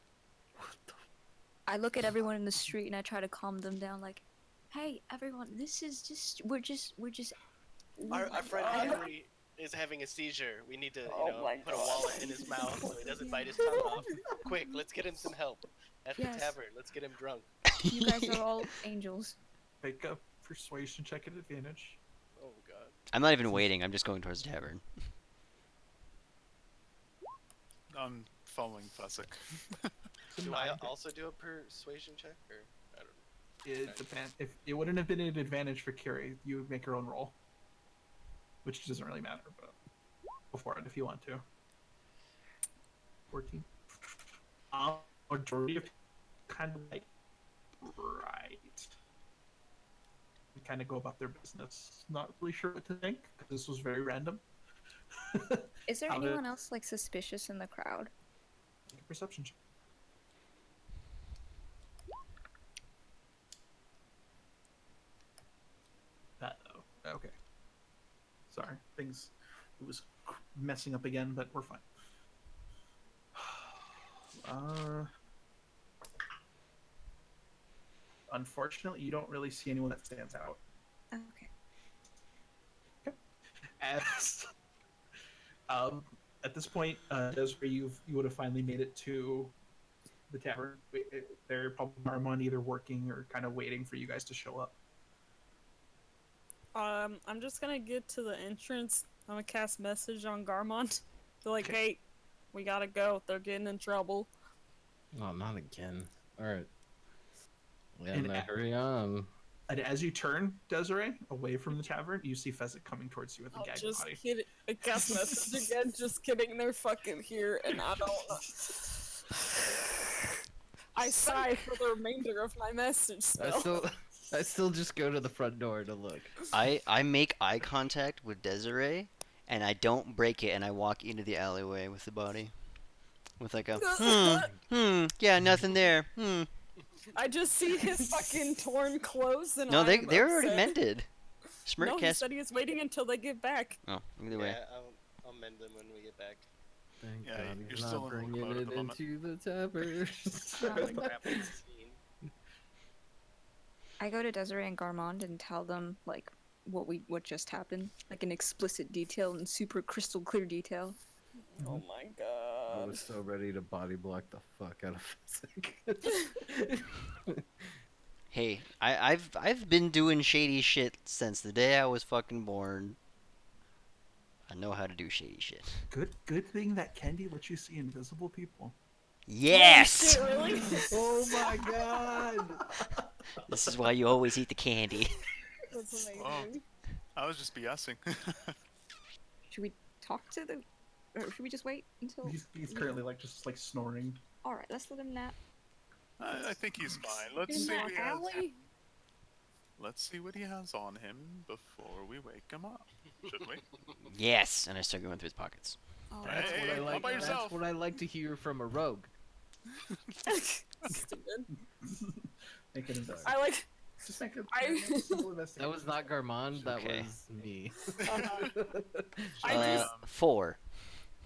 I look at everyone in the street and I try to calm them down, like, hey, everyone, this is just, we're just. Our friend Henry is having a seizure. We need to, put a wallet in his mouth so he doesn't bite his tongue off. Quick, let's get him some help at the Yes. tavern. Let's get him drunk. You guys are all angels. make a persuasion check at advantage. Oh god. I'm not even waiting. I'm just going towards the tavern. I'm following Fessik. Do I also do a persuasion check, or I don't know? It depends. If it wouldn't have been an advantage for Curie, you would make your own roll, which doesn't really matter. But go for it if you want to. 14. Majority of kind of like right. We kind of go about their business. Not really sure what to think because this was very random. Is there How did- anyone else, like, suspicious in the crowd? Make a perception check. That though. Okay. Sorry, things. It was messing up again, but we're fine. Unfortunately, you don't really see anyone that stands out. Okay. As at this point, Desiree, you would have finally made it to the tavern. They're probably Marmon either working or kind of waiting for you guys to show up. I'm just gonna get to the entrance. I'm gonna cast message on Garmont. They're like, Okay. hey, we gotta go. They're getting in trouble. Oh, not again. Alright. Yeah, And now hurry on. And as you turn, Desiree, away from the tavern, you see Fessik coming towards you with a I'll gagged just body. kidding. I cast message again. Just kidding. They're fucking here, and I don't. I sigh for the remainder of my message spell. I still just go to the front door to look. I make eye contact with Desiree, and I don't break it, and I walk into the alleyway with the body. With like a, yeah, nothing there, I just see his fucking torn clothes, and No, I'm they're already upset. mended. Smirk No, he cast. said he was waiting until they get back. Oh, either way. Yeah, I'll mend them when we get back. Thank Yeah, God you're he's still not in bringing work mode at it the moment. into the tavern. Crap, it's scene. I go to Desiree and Garmond and tell them, like, what just happened. Like, in explicit detail and super crystal clear detail. Oh my I god. was so ready to body block the fuck out of Fessik. Hey, I've been doing shady shit since the day I was fucking born. I know how to do shady shit. Good thing that Kendi lets you see invisible people. Yes! Shit, really? Oh my god! This is why you always eat the candy. That's amazing. Oh. I was just BSing. Should we talk to the... Or should we just wait until... He's currently like just like snoring. Alright, let's let him nap. I think he's fine. Let's In see that what he has. alley? Let's see what he has on him before we wake him up, shouldn't we? Yes! And I start going through his pockets. Oh, That's Hey, what I all like. by That's yourself. what I like to hear from a rogue. Stupid. Make it invest. I like. Just make it. I- simple investigation. That was not Garmon. That Okay. was me. I just. 4.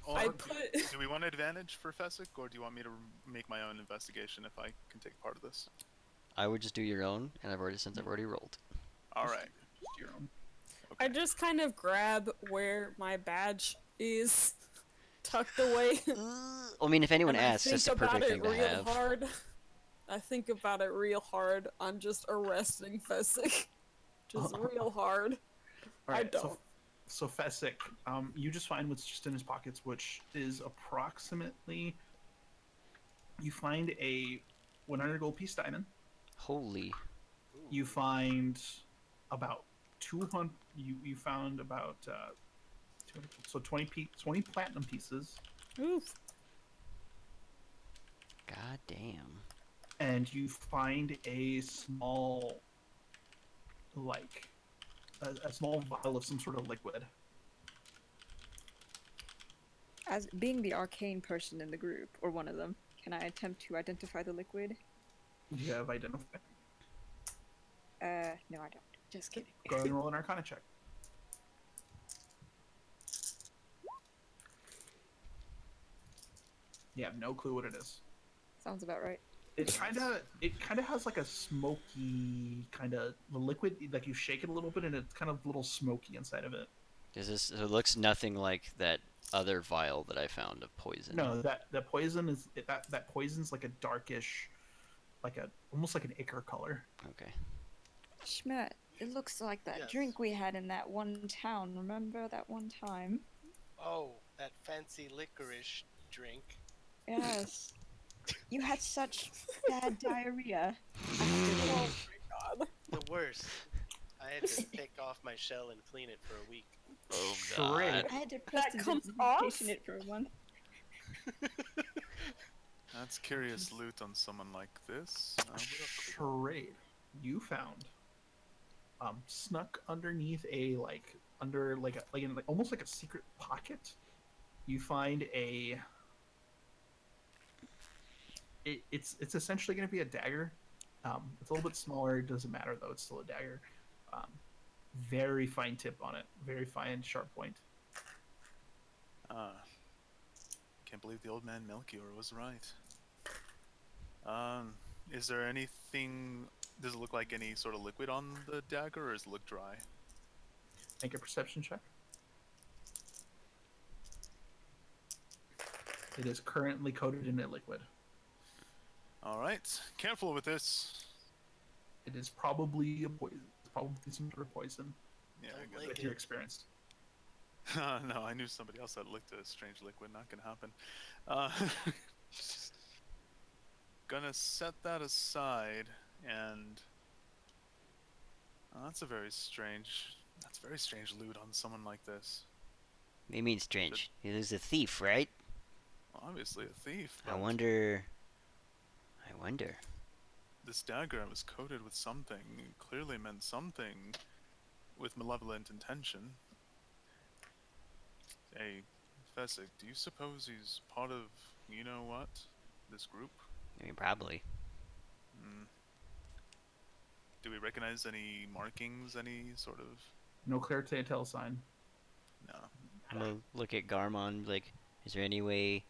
Or I do- put. Do we want advantage for Fessik, or do you want me to make my own investigation if I can take part of this? I would just do your own, and I've already rolled. All right. Just your own. I just kind of grab where my badge is tucked away. I mean, if anyone and I asks, that's the think about perfect it thing to real have. hard. I think about it real hard on just arresting Fessik. Just real hard. All right, I don't. So Fessik, you just find what's just in his pockets, which is approximately. You find a 100 gold piece diamond. Holy. You find about 200. You found about 200, so 20 platinum pieces, Oof. God damn. and you find a small, like, a small vial of some sort of liquid. As being the arcane person in the group, or one of them, can I attempt to identify the liquid? You have identified. No, I don't. Just kidding. Go ahead and roll an Arcana check. You have no clue what it is. Sounds about right. It kind of has like a smoky kind of the liquid. Like you shake it a little bit, and it's kind of a little smoky inside of it. It looks nothing like that other vial that I found of poison. No, that poison is that poison's like a darkish, like a almost like an ichor color. Okay. Schmidt, it looks like that Yes. drink we had in that one town. Remember that one time? Oh, that fancy licorice drink. Yes. You had such bad diarrhea. Oh my god. The worst. I had to take off my shell and clean it for a week. Oh Great. I had to That comes off? it for a month. That's curious loot on someone like this. Charade. You found snuck underneath a almost like a secret pocket. You find it's essentially going to be a dagger. It's a little bit smaller. It doesn't matter though. It's still a dagger. Very fine tip on it. Very fine, sharp point. Can't believe the old man Melchior was right. Is there anything? Does it look like any sort of liquid on the dagger, or does it look dry? Make a perception check. It is currently coated in a liquid. All right, careful with this. It is probably a poison. It's probably some sort of poison. Yeah, I Don't got lick If it. you're experienced. No, I knew somebody else that licked a strange liquid. Not gonna happen. Gonna set that aside, and that's very strange loot on someone like this. What do you mean strange? He was a thief, right? Obviously a thief. I but wonder. This dagger was coated with something. It clearly meant something with malevolent intention. Hey, Fessik, do you suppose he's part of, you know what, this group? I mean, probably. Hmm. Do we recognize any markings, any sort of... No clear telltale sign. No. I'm gonna look at Garmon. Like, is there any way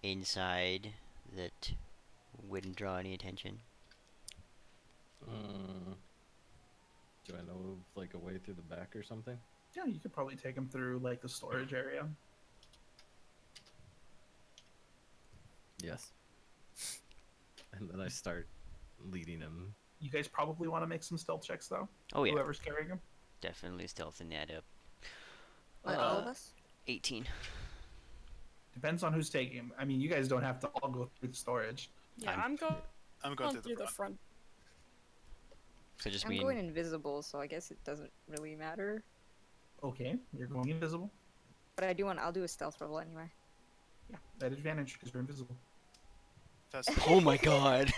inside that wouldn't draw any attention? Do I know of like a way through the back or something? Yeah, you could probably take him through like the storage area. Yes. And then I start leading him. You guys probably want to make some stealth checks though. Oh yeah, Whoever's carrying him. definitely stealthing that up. Like all of us? 18. Depends on who's taking him. I mean, you guys don't have to all go through the storage. Yeah, I'm going through the front. So just I'm mean going invisible, so I guess it doesn't really matter. Okay, you're going invisible. But I'll do a stealth roll anyway. Yeah, at advantage because you're invisible. Oh my god.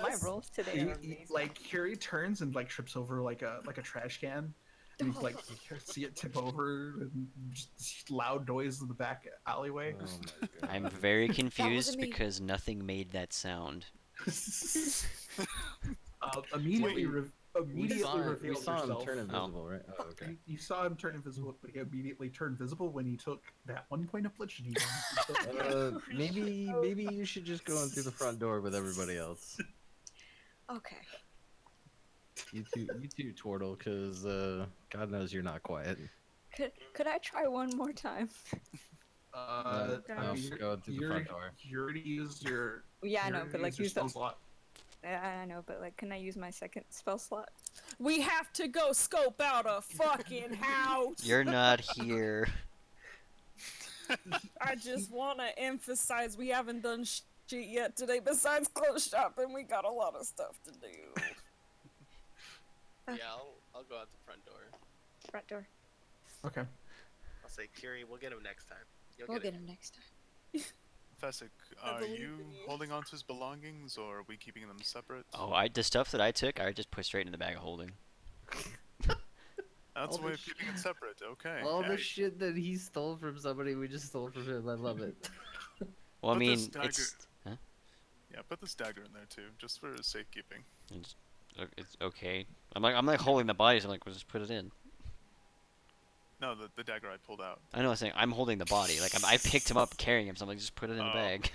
My rolls today are amazing. Like Curie turns and like trips over like a trash can, and you like see it tip over and just loud noise in the back alleyway. Oh my god. I'm very confused me. because nothing made that sound. Immediately We saw revealed him yourself. turn invisible, right? Oh, okay. You saw him turn invisible, but he immediately turned visible when he took that 1 point of bludgeoning damage. Maybe you should just go in through the front door with everybody else. Okay. You two, Tortle, because God knows you're not quiet. Could I try one more time? No, go through the front door. You already used your. Yeah, I you know, already but like used your use the. spell slot. I know, but like, can I use my second spell slot? We have to go scope out a fucking house. You're not here. I just want to emphasize we haven't done shit yet today besides close shopping. We got a lot of stuff to do. Yeah, I'll go out the front door. Front door. Okay. I'll say, Curie, we'll get him next time. We'll get him next time. Fessik, I are believe you in you. holding on to his belongings, or are we keeping them separate? Oh, the stuff that I took, I just put straight in the bag of holding. That's all a way the of keeping it separate. Okay. All the hey. shit that he stole from somebody, we just stole from him. I love it. Well, I Put mean, this dagger- it's Yeah, put this dagger in there too, just for safekeeping. it's okay. I'm like holding the bodies. I'm like, well, just put it in. No, the dagger I pulled out. I know. I'm saying I'm holding the body. Like I picked him up, carrying him. So I'm like, just put it in the Oh. bag.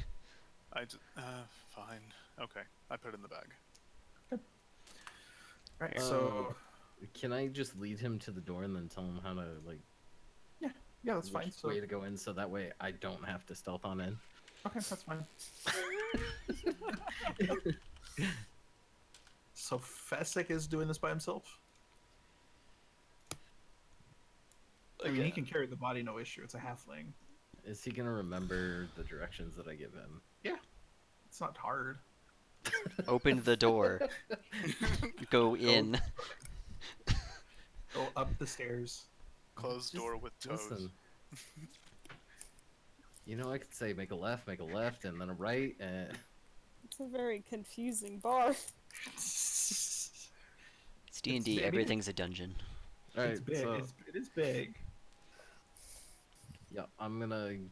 Fine. Okay, I put it in the bag. Alright, so Can I just lead him to the door and then tell him how to like? yeah, that's fine. which So way to go in, so that way I don't have to stealth on in. okay, that's fine. So Fessik is doing this by himself. I mean, he can carry the body, no issue. It's a halfling. Is he gonna remember the directions that I give him? Yeah, it's not hard. Open the door. Go in. Go up the stairs. Closed Just door with toes. listen. You know, I could say make a left, and then a right, and It's a very confusing bar. It's D&D. maybe- Everything's a dungeon. all right. It's big. So It is big. yeah, I'm gonna give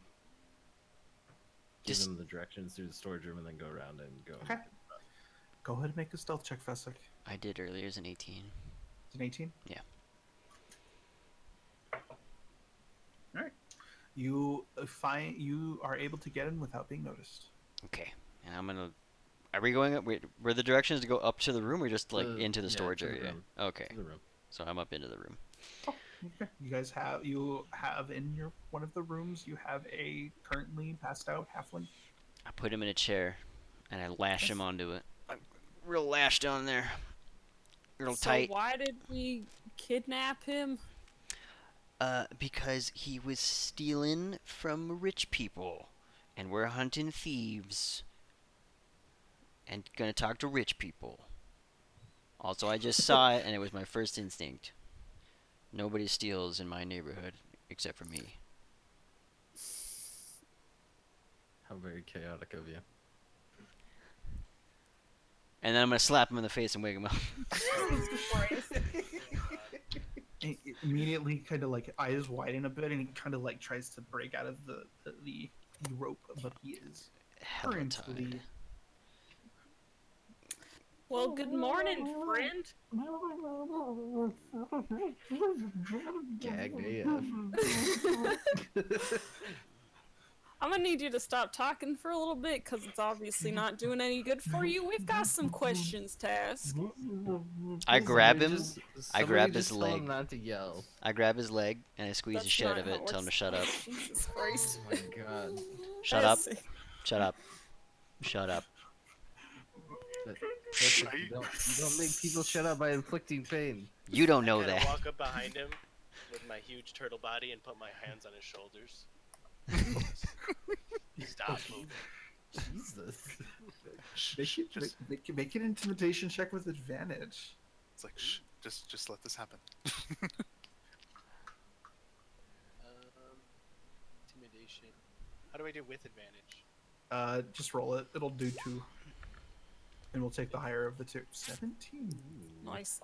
Just- him the directions through the storage room and then go around and go. Okay. Go ahead and make a stealth check, Fessik. I did earlier as an 18. It's an 18? Yeah. Alright. You are able to get in without being noticed. Okay. And I'm gonna. Are we going up? Wait, were the directions to go up to the room or just like into the yeah, storage to the area? room. Okay. To the room. So I'm up into the room. Okay. You guys have in your one of the rooms you have a currently passed out halfling. I put him in a chair, and I lash him onto it. I'm real lashed on there. Real So tight. why did we kidnap him? Because he was stealing from rich people, and we're hunting thieves, and gonna talk to rich people. Also, I just saw it, and it was my first instinct. Nobody steals in my neighborhood except for me. How very chaotic of you. And then I'm gonna slap him in the face and wake him up. He immediately kind of like eyes widen a bit, and he kind of like tries to break out of the rope, but he is Hella currently. tied. Well, good morning, friend. Gagged AF. I'm gonna need you to stop talking for a little bit because it's obviously not doing any good for you. We've got some questions to ask. I grab Somebody him. just- I somebody grab just his tell him leg. not to yell. I grab his leg and I squeeze the That's shit out not of how it. Tell him to works. shut up. Jesus Christ. Oh my god. Shut up. Fessik. Shut up. Shut up. You don't make people shut up by inflicting pain. You don't know I kinda that. walk up behind him with my huge turtle body and put my hands on his shoulders. Stop moving. Jesus. Make an intimidation check with advantage. It's like, shh, just let this happen. Intimidation. How do I do with advantage? Just roll it. It'll do 2. And we'll take the higher of the 2. 17. Nice.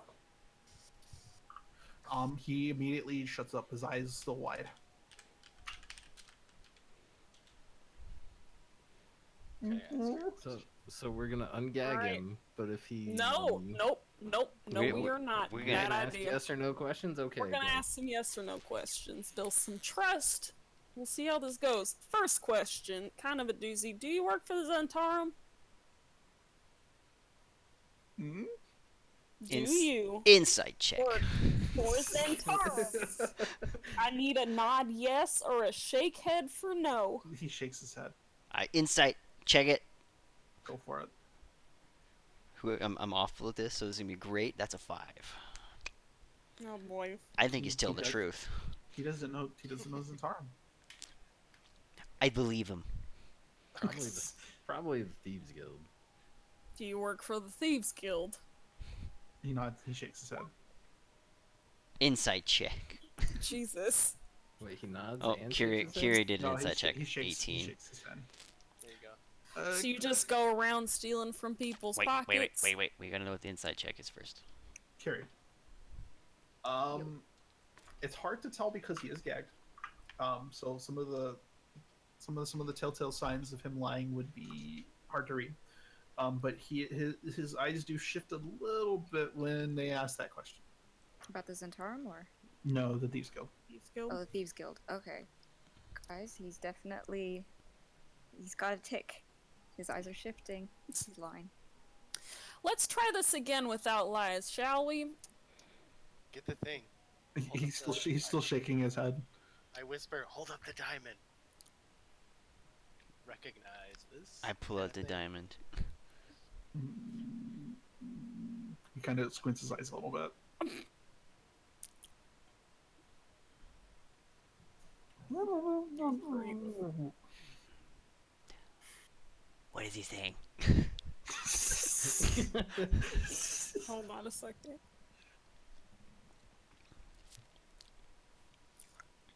He immediately shuts up, his eyes still wide. Okay, So we're gonna ungag him, but if he No, we're not. we're Bad gonna ask idea. yes or no questions. Okay. We're gonna ask some yes or no questions. Build some trust. We'll see how this goes. First question, kind of a doozy. Do you work for the Zentarum? Hmm? Do you Insight check. work for Zentarum? I need a nod yes or a shake head for no. He shakes his head. Insight check it. Go for it. I'm off with this, so this is gonna be great. That's a 5. Oh boy. I think he's telling the does- truth. He doesn't know Zentarum. I believe him. Probably the Thieves Guild. Do you work for the Thieves Guild? He nods, he shakes his head. Insight check. Jesus. Wait, he nods. Oh, and Curie shakes his head? did an No, insight check. he shakes 18. his head. there you go. So you just go around stealing from people's pockets? Wait. We gotta know what the insight check is first. Carrie. It's hard to tell because he is gagged. So some of the telltale signs of him lying would be hard to read. But his eyes do shift a little bit when they ask that question. About the Zentarum or? No, the Thieves Guild. Thieves Guild? Oh, the Thieves Guild. Okay. Guys, he's got a tick. His eyes are shifting. He's lying. Let's try this again without lies, shall we? Get the thing. He's still shaking his head. I whisper, hold up the diamond. Recognize this. I pull out the diamond. He kind of squints his eyes a little bit. What is he saying? Hold on a second.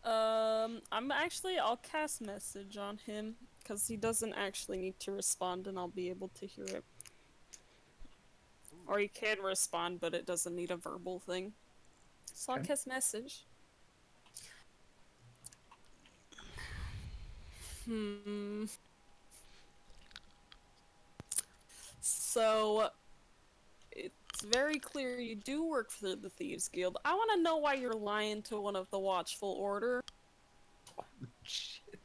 I'll cast message on him, because he doesn't actually need to respond and I'll be able to hear it. Or he can respond, but it doesn't need a verbal thing. So I'll Okay. cast message. So, it's very clear you do work for the Thieves Guild. I want to know why you're lying to one of the Watchful Order. Ooh, shit.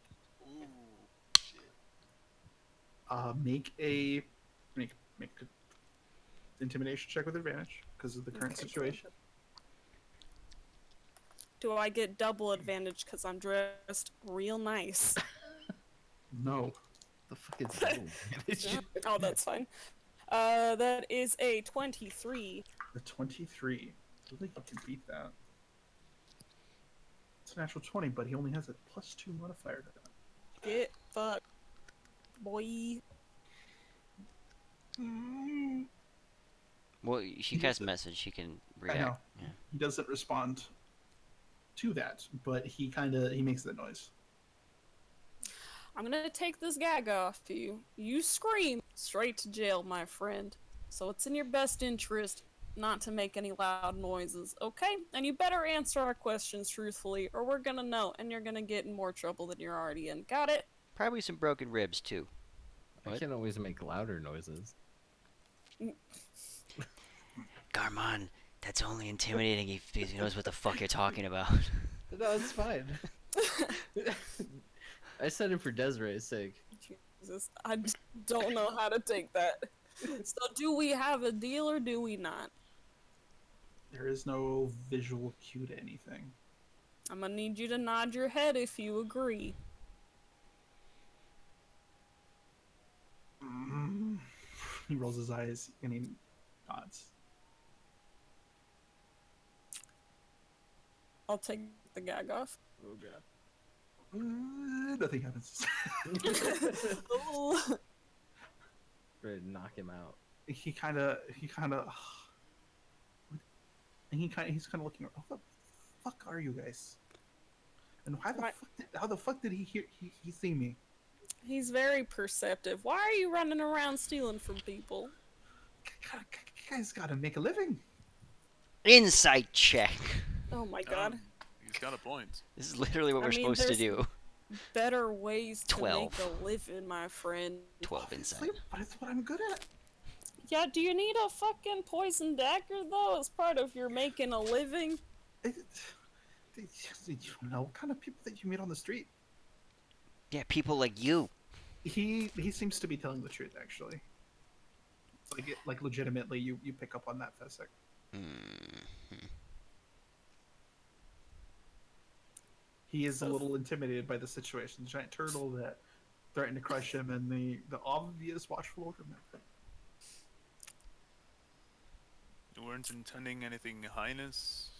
Make a intimidation check with advantage because of the current Okay, situation. Do I get double advantage because I'm dressed real nice? No. The fuck is that? Oh, that's fine. That is a 23. The 23. I don't think you can beat that. It's a natural 20, but he only has a +2 modifier to that. Get fucked, boy. Well, she casts message. She can react. I know. Yeah. He doesn't respond to that, but he makes that noise. I'm gonna take this gag off you. You scream straight to jail, my friend. So it's in your best interest not to make any loud noises, okay? And you better answer our questions truthfully, or we're gonna know, and you're gonna get in more trouble than you're already in. Got it? Probably some broken ribs too. I What? can always make louder noises. Garmon, that's only intimidating if he knows what the fuck you're talking about. No, it's fine. I said it for Desiree's sake. Jesus, I don't know how to take that. So do we have a deal or do we not? There is no visual cue to anything. I'm gonna need you to nod your head if you agree. He rolls his eyes and he nods. I'll take the gag off. Oh god. Nothing happens. Oh. Ready to knock him out. He's kind of he's kind of looking around. What the fuck are you guys? And how the fuck did he see me? He's very perceptive. Why are you running around stealing from people? Guys gotta make a living. Insight check. Oh my god. He's got a point. This is literally what I we're mean, supposed to there's do. Better ways to 12. make a living, my friend. 12 insight. Obviously, but it's what I'm good at. Yeah, do you need a fucking poison dagger, though, as part of your making a living? You know what kind of people that you meet on the street? Yeah, people like you. He seems to be telling the truth, actually. Like legitimately, you pick up on that, Fessik. Mm-hmm. He is a little intimidated by the situation. The giant turtle that threatened to crush him, and the obvious watchful overman. You weren't intending anything heinous,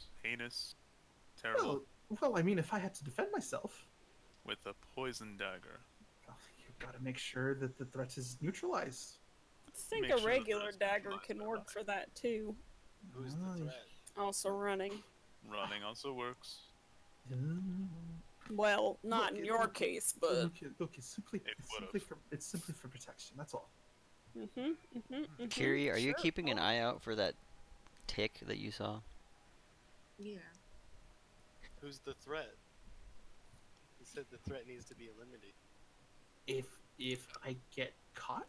terrible, Well, I mean, if I had to defend myself, with a poison dagger. you've got to make sure that the threat is neutralized. I think Make a sure that regular there's dagger neutralized can by work for that, too. Who's the threat? Also running. Running also works. Well, not in your case, but... Look, it's simply for protection, that's all. Curie, are you Sure. keeping an eye out for that tick that you saw? Yeah. Who's the threat? He said the threat needs to be eliminated. If I get caught?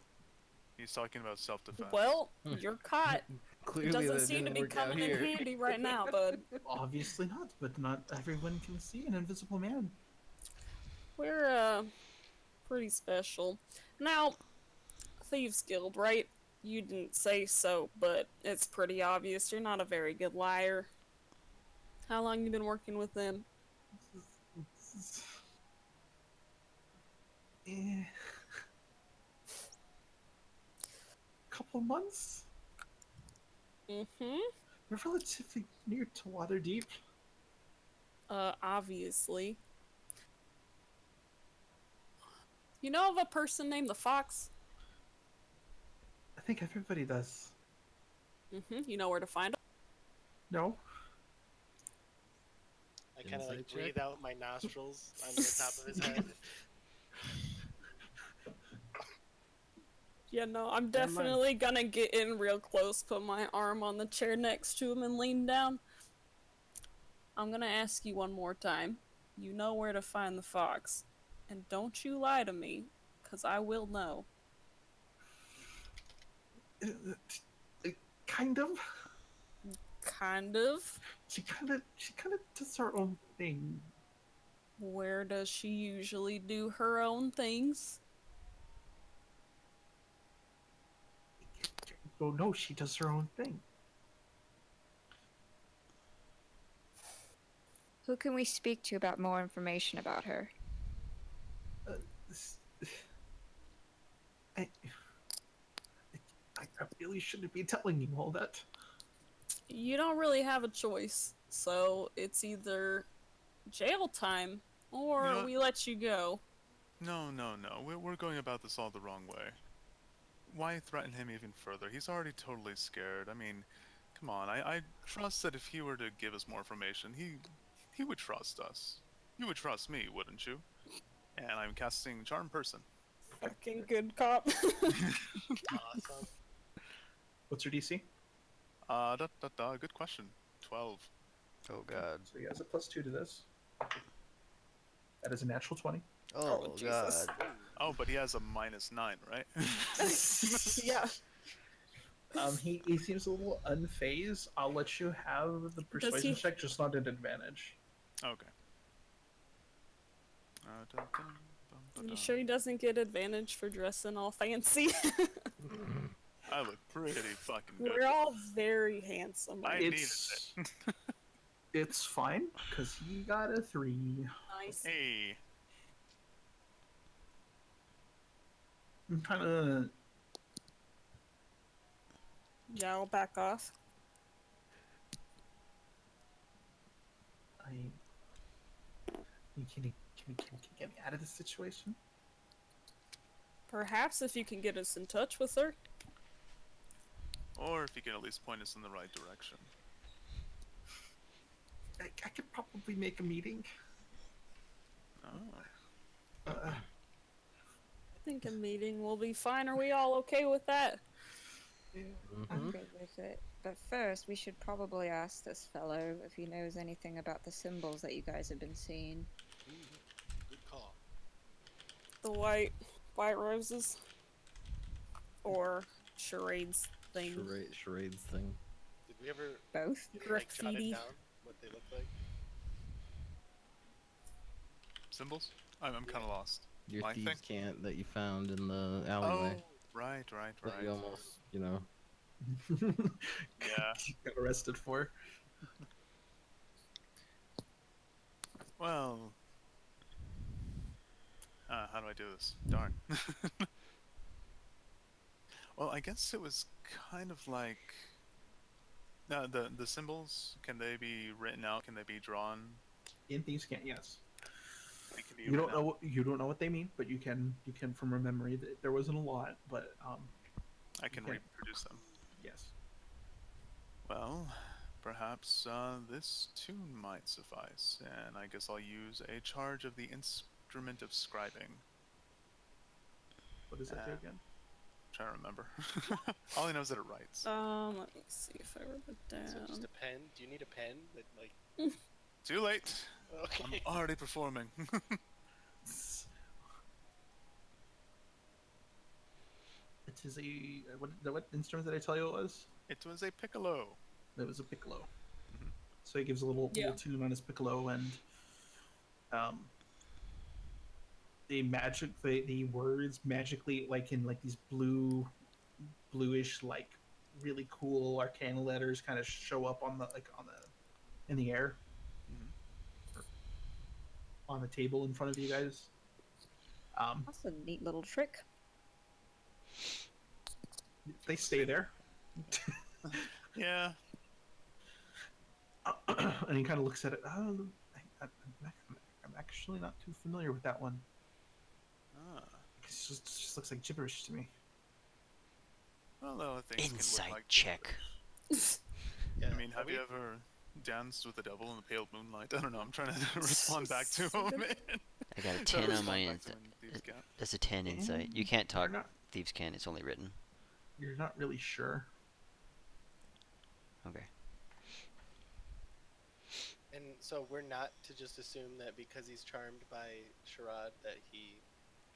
He's talking about self-defense. Well, you're caught. Clearly Doesn't that seem to didn't be work out coming in here. handy right now, bud. Obviously not, but not everyone can see an invisible man. We're, pretty special. Now, Thieves Guild, right? You didn't say so, but it's pretty obvious you're not a very good liar. How long you been working with them? Couple months? Mm-hmm. We're relatively near to Waterdeep. Obviously. You know of a person named the Fox? I think everybody does. Mm-hmm. You know where to find him? No? I kind of Insight like check? breathe out my nostrils on the top of his head. Yeah, no, I'm Never mind. definitely gonna get in real close, put my arm on the chair next to him and lean down. I'm gonna ask you one more time. You know where to find the fox. And don't you lie to me, 'cause I will know. Kind of. Kind of? She kind of does her own thing. Where does she usually do her own things? Oh no, she does her own thing. Who can we speak to about more information about her? I really shouldn't be telling you all that. You don't really have a choice, so it's either jail time or You know- we let you go. No. We're going about this all the wrong way. Why threaten him even further? He's already totally scared. I mean, come on. I trust that if he were to give us more information, he would trust us. You would trust me, wouldn't you? And I'm casting Charm Person. Fucking good cop. Awesome. What's her DC? Good question. 12. Oh god. So he has a +2 to this. That is a natural 20. Oh, Jesus. god. Oh, but he has a -9, right? Yeah. He seems a little unfazed. I'll let you have the persuasion check, just not at advantage. Okay. You sure he doesn't get advantage for dressing all fancy? I look pretty fucking good. We're all very handsome. I It's it's fine because he got a 3. Nice. Hey. I'm kind of. Yeah, I'll back off. I can you get me out of this situation? Perhaps if you can get us in touch with her. Or if you can at least point us in the right direction. I could probably make a meeting. Oh. Uh, I think a meeting will be fine. Are we all okay with that? yeah. I'm good with it. But first, we should probably ask this fellow if he knows anything about the symbols that you guys have been seeing. Good call. The white roses? Or charades thing? Charades thing. Did we ever Both? like jot it Graffiti. down what they look like? Symbols? I'm kind of lost. Your My thieves thing? can't that you found in the alleyway. Oh, right. That you almost, you know. Yeah. Got arrested for. Well, how do I do this? Darn. Well, I guess it was kind of like the symbols. Can they be written out? Can they be drawn? In thieves can't. Yes. They can be You don't written out. know. You don't know what they mean, but you can from memory. There wasn't a lot, but I can okay. reproduce them. yes. Well, perhaps this tune might suffice, and I guess I'll use a charge of the instrument of scribing. What does that do again? Trying to remember. All I know is that it writes. Let me see if I wrote it down. So just a pen? Do you need a pen that like? Too late. Okay. I'm already performing. It is a what instrument did I tell you it was? It was a piccolo. It was a piccolo. Mhm. So he gives a little tune on his piccolo, and the words magically, like in like these bluish, like really cool arcana letters, kind of show up in the air, on the table in front of you guys. That's a neat little trick. They stay there. Yeah. And he kind of looks at it. Oh, I'm actually not too familiar with that one. Ah. It just looks like gibberish to me. Well, other things can Insight look like check. Yeah, I mean, have you ever danced with the devil in the pale moonlight? I don't know. I'm trying to respond back to him. I got a Trying 10 to on respond my back to insight. him in Thieves' Gap. That's a 10 insight. You can't talk. You're not, Thieves can. It's only written. you're not really sure. Okay. And so we're not to just assume that because he's charmed by Charade that he.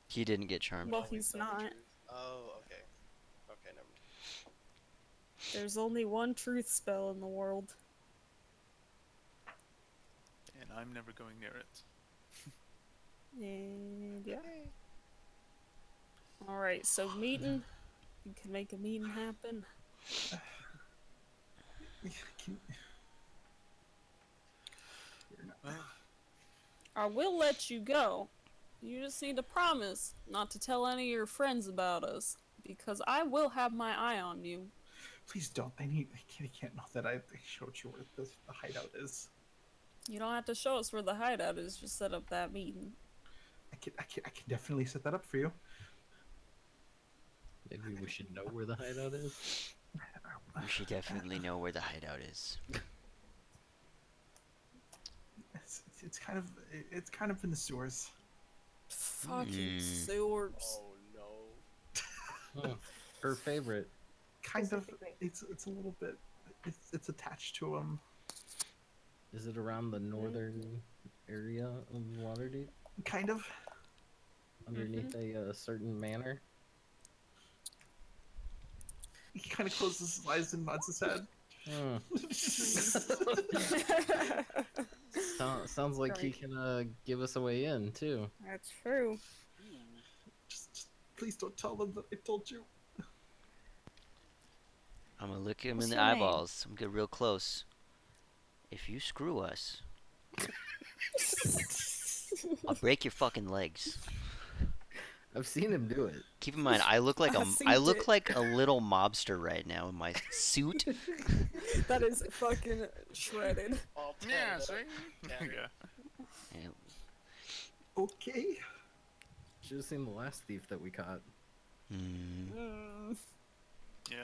He didn't get charmed. Well, always he's tell the not. truth? Oh, okay. Okay, never mind. There's only one truth spell in the world. And I'm never going near it. And yeah. Alright, so meeting. You can make a meeting happen. Well, I will let you go. You just need to promise not to tell any of your friends about us. Because I will have my eye on you. Please don't. They can't know that I showed you where the hideout is. You don't have to show us where the hideout is, just set up that meeting. I can definitely set that up for you. Maybe we should know where the hideout is. We should definitely know where the hideout is. It's kind of in the sewers. Fucking sewers. Oh no. Huh. Her favorite. Kind of. It's a little bit. It's attached to him. Is it around the northern area of Waterdeep? Kind of. Underneath a certain manor? He kind of closes his eyes and nods his head. Sounds like he can give us a way in too. That's true. Just please don't tell them that I told you. I'm gonna look him What's in the your name? eyeballs. I'm gonna get real close. If you screw us, I'll break your fucking legs. I've seen him do it. Keep in mind, I look like I like a little mobster right now in my suit. That is fucking shredded. All Yeah, tatted see? up. Yeah. And Okay. Should have seen the last thief that we caught. Yeah,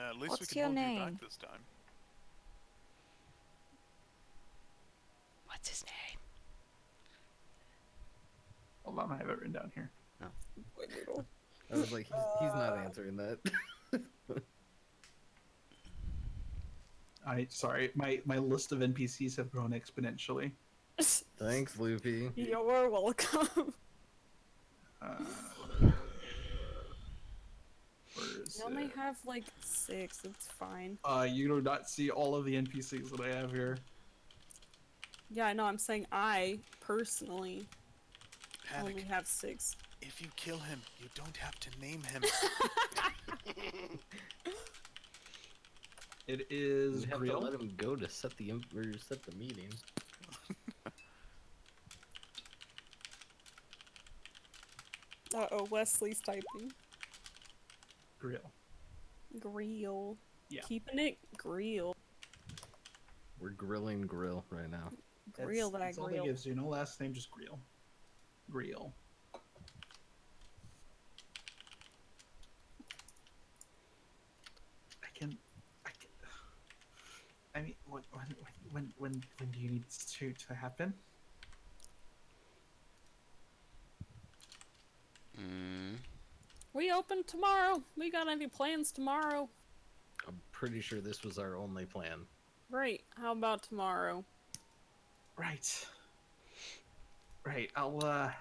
at least What's we can your hold you name? back this time. what's his name? Hold on, I have it written down here. I was like, he's not answering that. Sorry, my list of NPCs have grown exponentially. Thanks, Loopy. You're welcome. Where is You only it? have like 6. It's fine. You do not see all of the NPCs that I have here. Yeah, I know. I'm saying I personally only Panic. have 6. If you kill him, you don't have to name him. It is We have to Krew. let him go to set the meeting. Uh-oh, Wesley's typing. Krew. Grill. Yeah. Keeping it grill. We're grilling grill right now. Grill that That's all grill. they gives you. No last name, just Krew. Grill. I mean, when do you need to happen? We open tomorrow. We got any plans tomorrow? I'm pretty sure this was our only plan. Great. How about tomorrow? Right. I'll well,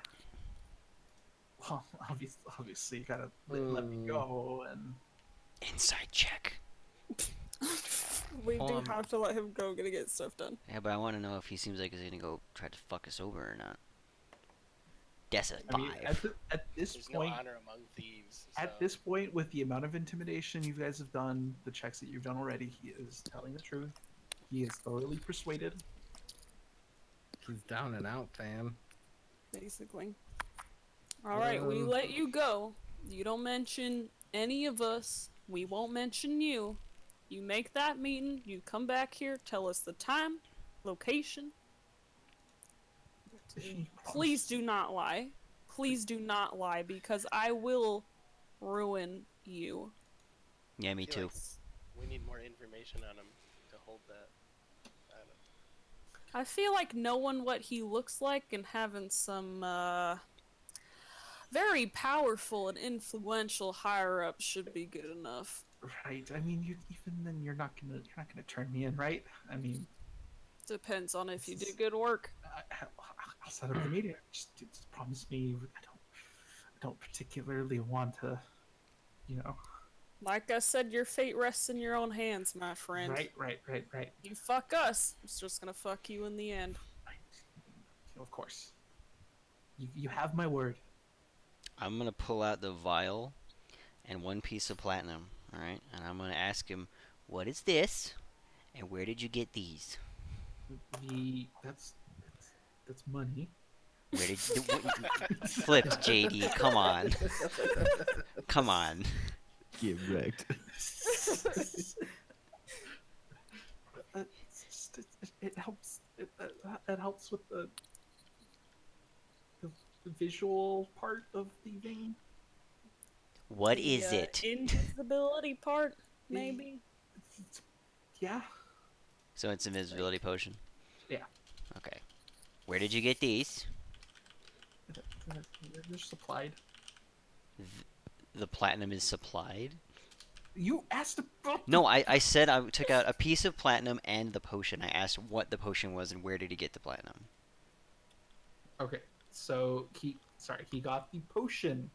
obviously you gotta let me go and Inside check. We do On. have to let him go get stuff done. Yeah, but I want to know if he seems like he's gonna go try to fuck us over or not. That's a 5. I mean, at this There's point, no honor among thieves. at so- this point, with the amount of intimidation you guys have done, the checks that you've done already, he is telling the truth. He is thoroughly persuaded. He's down and out, fam. Basically. Alright, we let you go. You don't mention any of us. We won't mention you. You make that meeting. You come back here. Tell us the time, location. Please do not lie. Please do not lie because I will ruin you. Yeah, me I feel too. like we need more information on him to hold that. I don't know. I feel like knowing what he looks like and having some very powerful and influential higher up should be good enough. Right. I mean, even then, you're not gonna turn me in, right? I mean, Depends on if you do good work. I'll set up the meeting. Just promise me. I don't particularly want to, you know. Like I said, your fate rests in your own hands, my friend. Right. You fuck us, it's just gonna fuck you in the end. Of course. You have my word. I'm gonna pull out the vial and 1 piece of platinum, alright? And I'm gonna ask him, what is this? And where did you get these? That's money. Where did you... Flipped, JD, come on. Come on. Get wrecked. It helps. It helps with the visual part of thieving. What is it? Invisibility part, maybe? Yeah. So it's an invisibility potion? Yeah. Okay. Where did you get these? They're supplied. The platinum is supplied? You asked about. No, I said I took out a piece of platinum and the potion. I asked what the potion was and where did he get the platinum. Okay, so he got the potion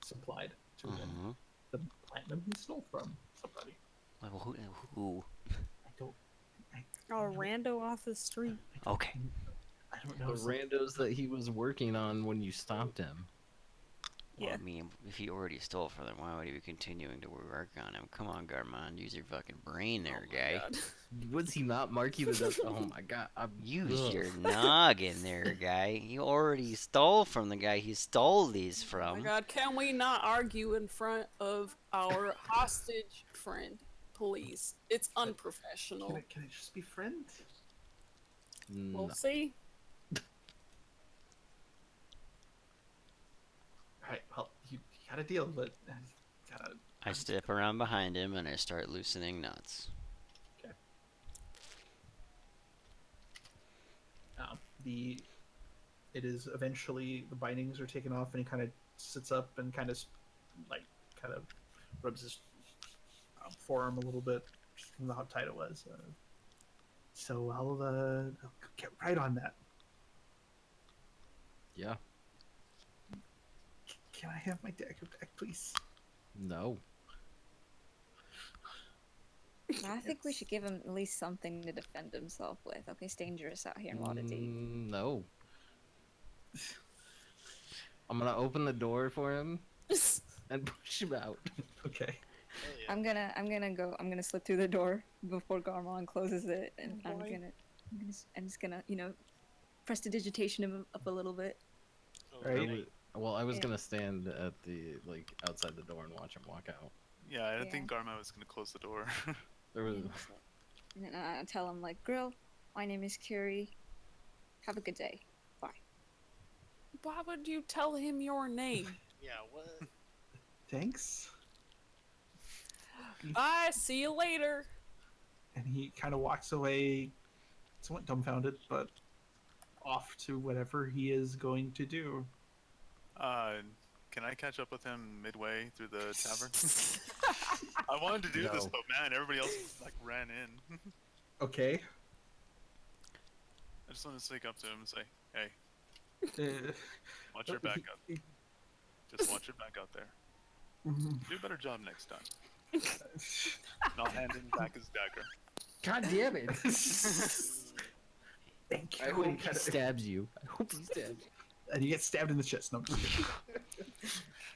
supplied to him. The platinum he stole from somebody. Well, who? I don't. A rando off the street. Okay. I don't know. The randos that he was working on when you stopped him. Well, Yeah. I mean, if he already stole from them, why would he be continuing to work on him? Come on, Garmon, use your fucking brain there, Oh my guy. God. Was he not Marky the Dust? Oh my god. Use Ugh. your noggin there, guy. You already stole from the guy he stole these Oh my from. God, can we not argue in front of our hostage friend, please? It's unprofessional. Can it just be friend? We'll No. see. Alright, well, you got a deal, but gotta. I step around behind him and I start loosening nuts. Okay. It is eventually the bindings are taken off, and he kind of sits up and kind of rubs his forearm a little bit just from how tight it was. So I'll get right on that. Yeah. Can I have my dagger back, please? No. I think we should give him at least something to defend himself with. Okay, it's dangerous out here in Waterdeep. No. I'm gonna open the door for him and push him out. Okay. Hell yeah. I'm gonna slip through the door before Garmon closes it, and Oh, I'm boy. just gonna, prestidigitation him up a little bit. Right. Well, I was Yeah. gonna stand at the outside the door and watch him walk out. Yeah, I Yeah. think Garma was gonna close the door. There was And then I tell him like, "Grill, my name is Curie. Have a good day. Bye." Why would you tell him your name? Yeah, what? Thanks. Bye, see you later. And he kind of walks away, somewhat dumbfounded, but off to whatever he is going to do. Can I catch up with him midway through the tavern? I wanted to do this, No. but man, everybody else ran in. Okay. I just want to sneak up to him and say, "Hey, Uh, watch your back up. Just watch your back out there. Do a better job next time." And I'll hand him back his dagger. God damn it! Thank you. I And hope he he kinda- stabs you. I hope he stabs you. and you get stabbed in the chest. No, I'm just kidding.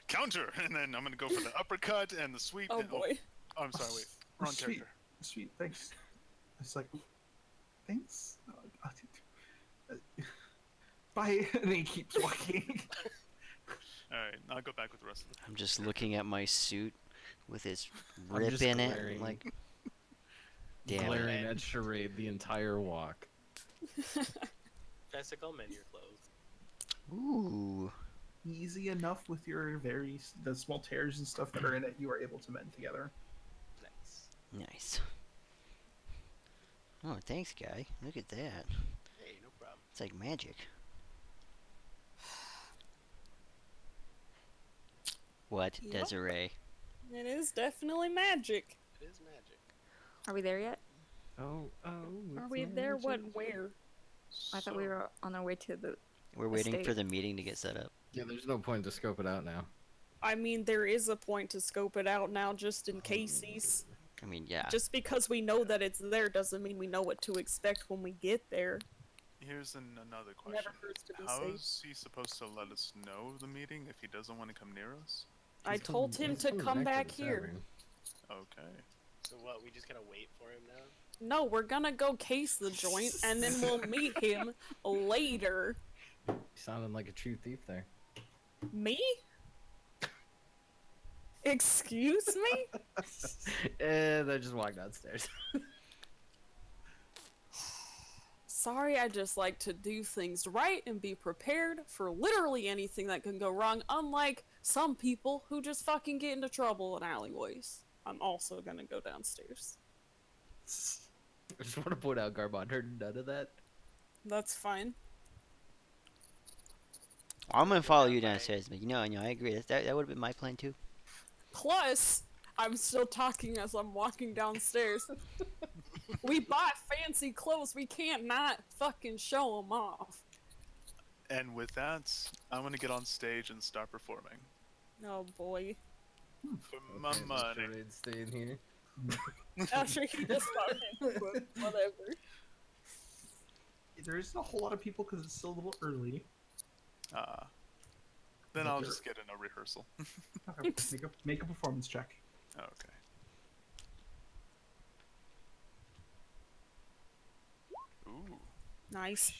Counter, and then I'm gonna go for the uppercut and the sweep. Oh and, boy. Oh, I'm sorry. Wait, wrong Sweet. character. Sweet, thanks. It's like, thanks. Bye. And then he keeps walking. All right, I'll go back with the rest of the. I'm just looking at my suit with its I'm rip just in it. glaring. Like, damn it. Glaring at Charade the entire walk. Fessik, I'll mend your clothes. Ooh. Easy enough with your the small tears and stuff that are in it. You are able to mend together. Nice. Nice. Oh, thanks, guy. Look at that. Hey, no problem. It's like magic. What, Yep. Desiree? It is definitely magic. It is magic. Are we there yet? Oh. Are we there? What? Where? I thought we were on our way to the. We're waiting for Estate. the meeting to get set up. Yeah, there's no point to scope it out now. I mean, there is a point to scope it out now, just in case. I mean, yeah. Just because we know that it's there doesn't mean we know what to expect when we get there. Here's another question. Never hurts to be How safe. is he supposed to let us know the meeting if he doesn't want to come near us? I told him to come back here. Okay. So what? We just gotta wait for him now? No, we're gonna go case the joint, and then we'll meet him later. You sounded like a true thief there. Me? Excuse me? And I just walked downstairs. Sorry, I just like to do things right and be prepared for literally anything that can go wrong, unlike some people who just fucking get into trouble in alleyways. I'm also gonna go downstairs. I just want to point out Garbon heard none of that. That's fine. I'm gonna follow you downstairs, but I agree. That would have been my plan too. Plus, I'm still talking as I'm walking downstairs. We bought fancy clothes. We can't not fucking show them off. And with that, I'm gonna get on stage and start performing. Oh boy. For my money. Charade staying here. After he just bought him, but whatever. There isn't a whole lot of people because it's still a little early. Then I'll just get in a rehearsal. Okay. Make a performance check. Okay. Ooh. Nice.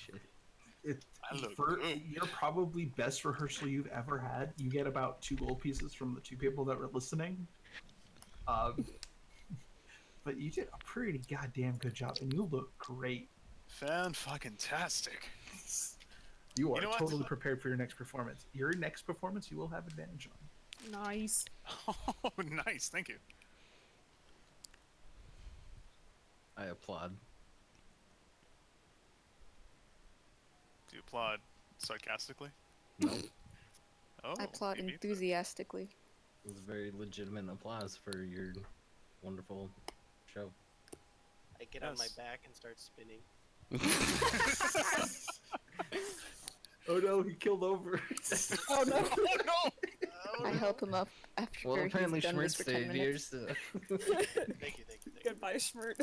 I look good. Your probably best rehearsal you've ever had. You get about 2 gold pieces from the 2 people that were listening. But you did a pretty goddamn good job, and you look great. Fan-fucking-tastic. You are totally prepared for your next performance. Your next performance, you will have advantage on. Nice. Oh, nice. Thank you. I applaud. Do you applaud sarcastically? No. Oh, I applaud maybe. enthusiastically. It was very legitimate applause for your wonderful show. I get on my back and start spinning. Oh no, he killed over. Oh no! Oh no! Oh, I no. help him up after Well, apparently he's done this Schmertz for 10 stayed here, minutes. so... Thank you. Goodbye, Schmert.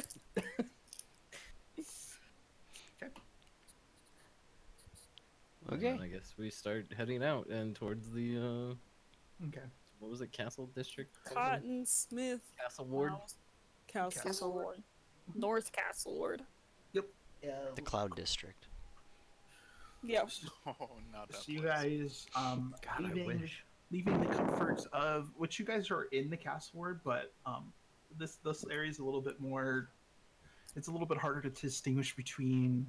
Okay. And then I guess we start heading out and towards the, Okay. what was it, Castle District? Cotton Smith. Castle Ward? Castle Ward. North Castle Ward. Yep. The Cloud District. Yep. Oh, not that So you place. guys, God, I wish. leaving the comforts of which you guys are in the castle ward, but this area is a little bit more. It's a little bit harder to distinguish between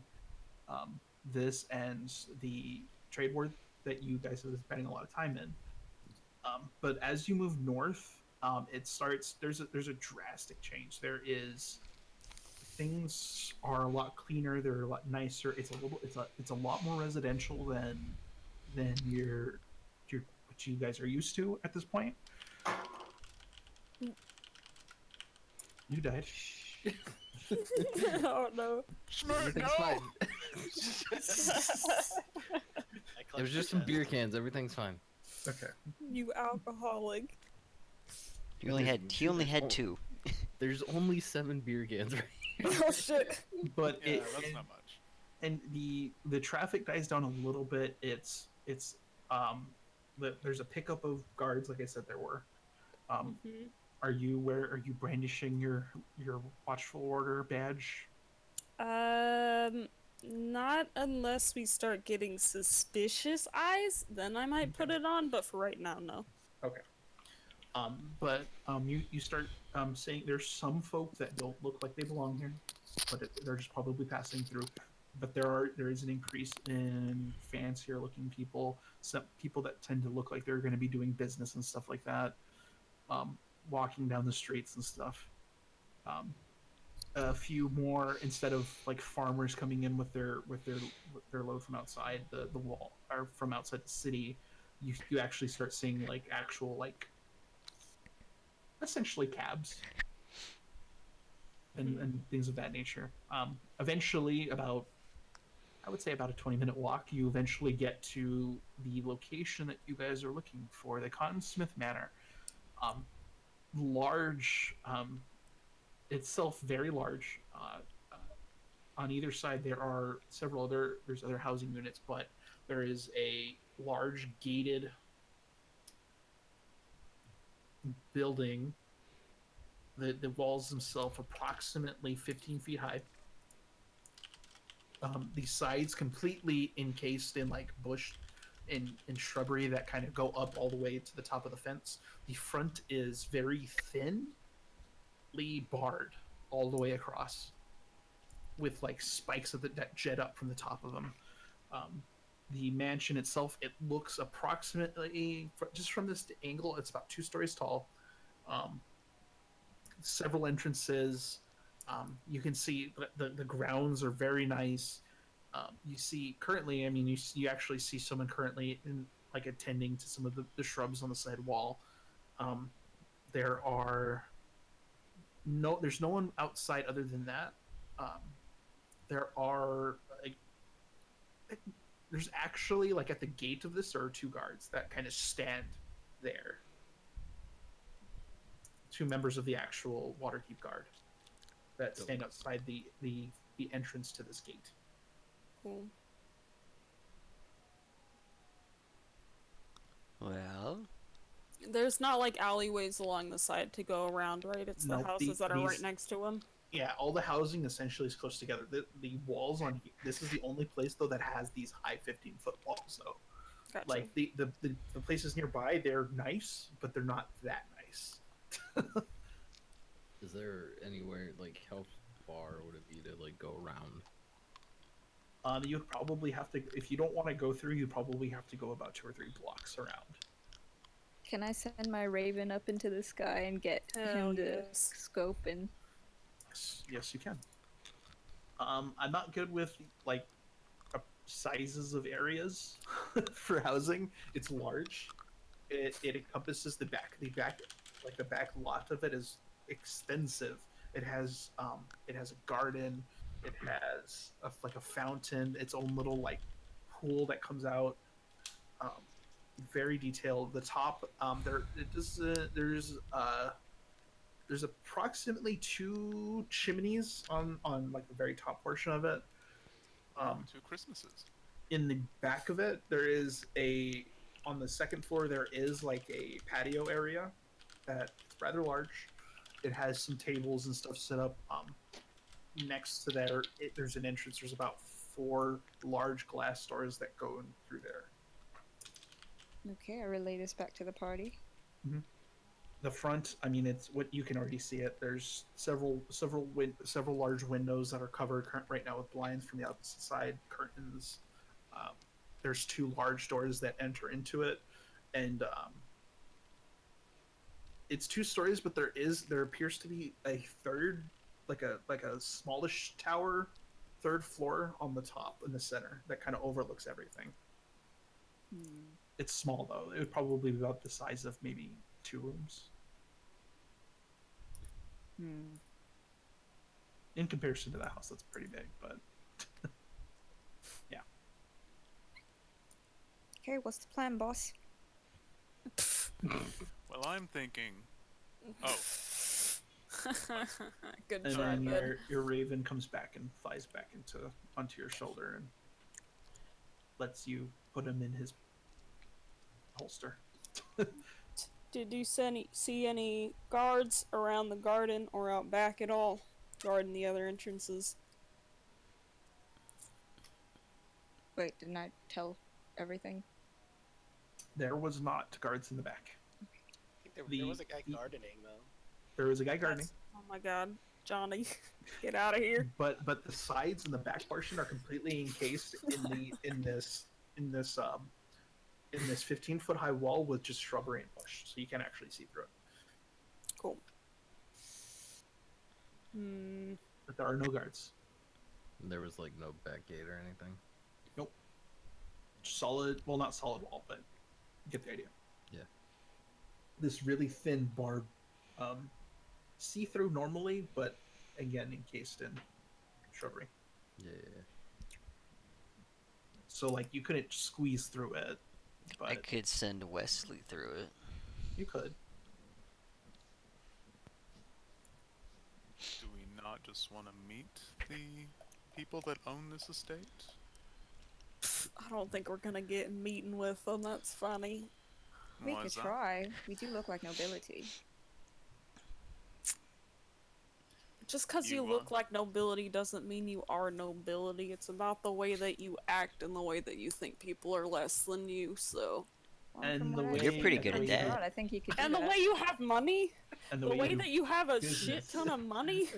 this and the trade ward that you guys have been spending a lot of time in. But as you move north, it starts. There's a drastic change. Things are a lot cleaner. They're a lot nicer. It's a lot more residential than your what you guys are used to at this point. You died. Oh no. Everything's fine. It was just some beer cans. Everything's fine. Okay. You alcoholic. He only had 2. There's only 7 beer cans right Oh shit. But Yeah, that's not much. and the traffic dies down a little bit. There's a pickup of guards, like I said there were. Are you brandishing your watchful order badge? Not unless we start getting suspicious eyes, then I might put it on, but for right now, no. Okay. You start saying there's some folk that don't look like they belong here, but they're just probably passing through. But there is an increase in fancier looking people, some people that tend to look like they're going to be doing business and stuff like that, walking down the streets and stuff. A few more, instead of like farmers coming in with their load from outside the wall or from outside the city, you actually start seeing like actual like essentially cabs and things of that nature. Eventually, I would say about a 20-minute walk, you eventually get to the location that you guys are looking for, the Cottonsmith Manor. Large, itself very large. On either side, there's other housing units, but there is a large gated building. The walls themselves approximately 15 feet high. The sides completely encased in like bush and shrubbery that kind of go up all the way to the top of the fence. The front is very thinly barred all the way across, with like spikes that jet up from the top of them. The mansion itself, it looks approximately, just from this angle, it's about 2 stories tall. Several entrances. You can see the grounds are very nice. You see currently, I mean, you actually see someone currently in like attending to some of the shrubs on the side wall. There's no one outside other than that. There's actually, like, at the gate of this, there are 2 guards that kind of stand there. 2 members of the actual Waterkeep Guard that stand outside the entrance to this gate. Cool. Well, There's not like alleyways along the side to go around, right? It's the Nope, houses that are right these- next to them. Yeah, all the housing essentially is close together. The walls on this is the only place though that has these high 15-foot walls though. Gotcha. Like the places nearby, they're nice, but they're not that nice. Is there anywhere, like, how far would it be to, like, go around? You probably have to, if you don't want to go through, you probably have to go about 2 or 3 blocks around. Can I send my raven up into the sky and get Hell him to yes. scope and... Yes, you can. I'm not good with like sizes of areas for housing. It's large. It encompasses the back. The back lot of it is extensive. It has a garden. It has like a fountain. Its own little like pool that comes out. Very detailed. The top there's approximately 2 chimneys on like the very top portion of it. 2 Christmases. In the back of it, there is on the second floor there is like a patio area that's rather large. It has some tables and stuff set up. Next to there, there's an entrance. There's about 4 large glass doors that go in through there. Okay, I relay this back to the party. Mm-hmm. The front, I mean, it's what you can already see it. There's several large windows that are covered right now with blinds from the opposite side, curtains. There's 2 large doors that enter into it, and it's 2 stories, but there appears to be a third, like a smallish tower, 3rd floor on the top in the center that kind of overlooks everything. It's small though. It would probably be about the size of maybe 2 rooms. In comparison to the house, that's pretty big, but yeah. Okay, what's the plan, boss? Well, I'm thinking. Oh, Good And job, then bud. your raven comes back and flies back onto your shoulder and lets you put him in his holster. Did you see any guards around the garden or out back at all? Guarding the other entrances? Wait, didn't I tell everything? There was not guards in the back. I think there was a guy gardening though. There was a guy gardening, Oh my god, Johnny, get out of here. but the sides and the back portion are completely encased in this 15-foot high wall with just shrubbery and bush, so you can't actually see through it. Cool. But there are no guards. There was, like, no back gate or anything? Nope. Solid, well, not solid wall, but you get the idea. Yeah. This really thin barb, see-through normally, but again encased in shrubbery. Yeah. So like you couldn't squeeze through it, but I could send Wesley through it. you could. do we not just want to meet the people that own this estate? I don't think we're gonna get meeting with them, that's funny. We Why could is that? try. We do look like nobility. Just because you You, look like nobility doesn't mean you are nobility. It's about the way that you act and the way that you think people are less than you, so... Well, And from the what way- I You're pretty see, good at that's that. right, I think you could do And the that. way you have money? And The way you- that you have a business. shit ton of money?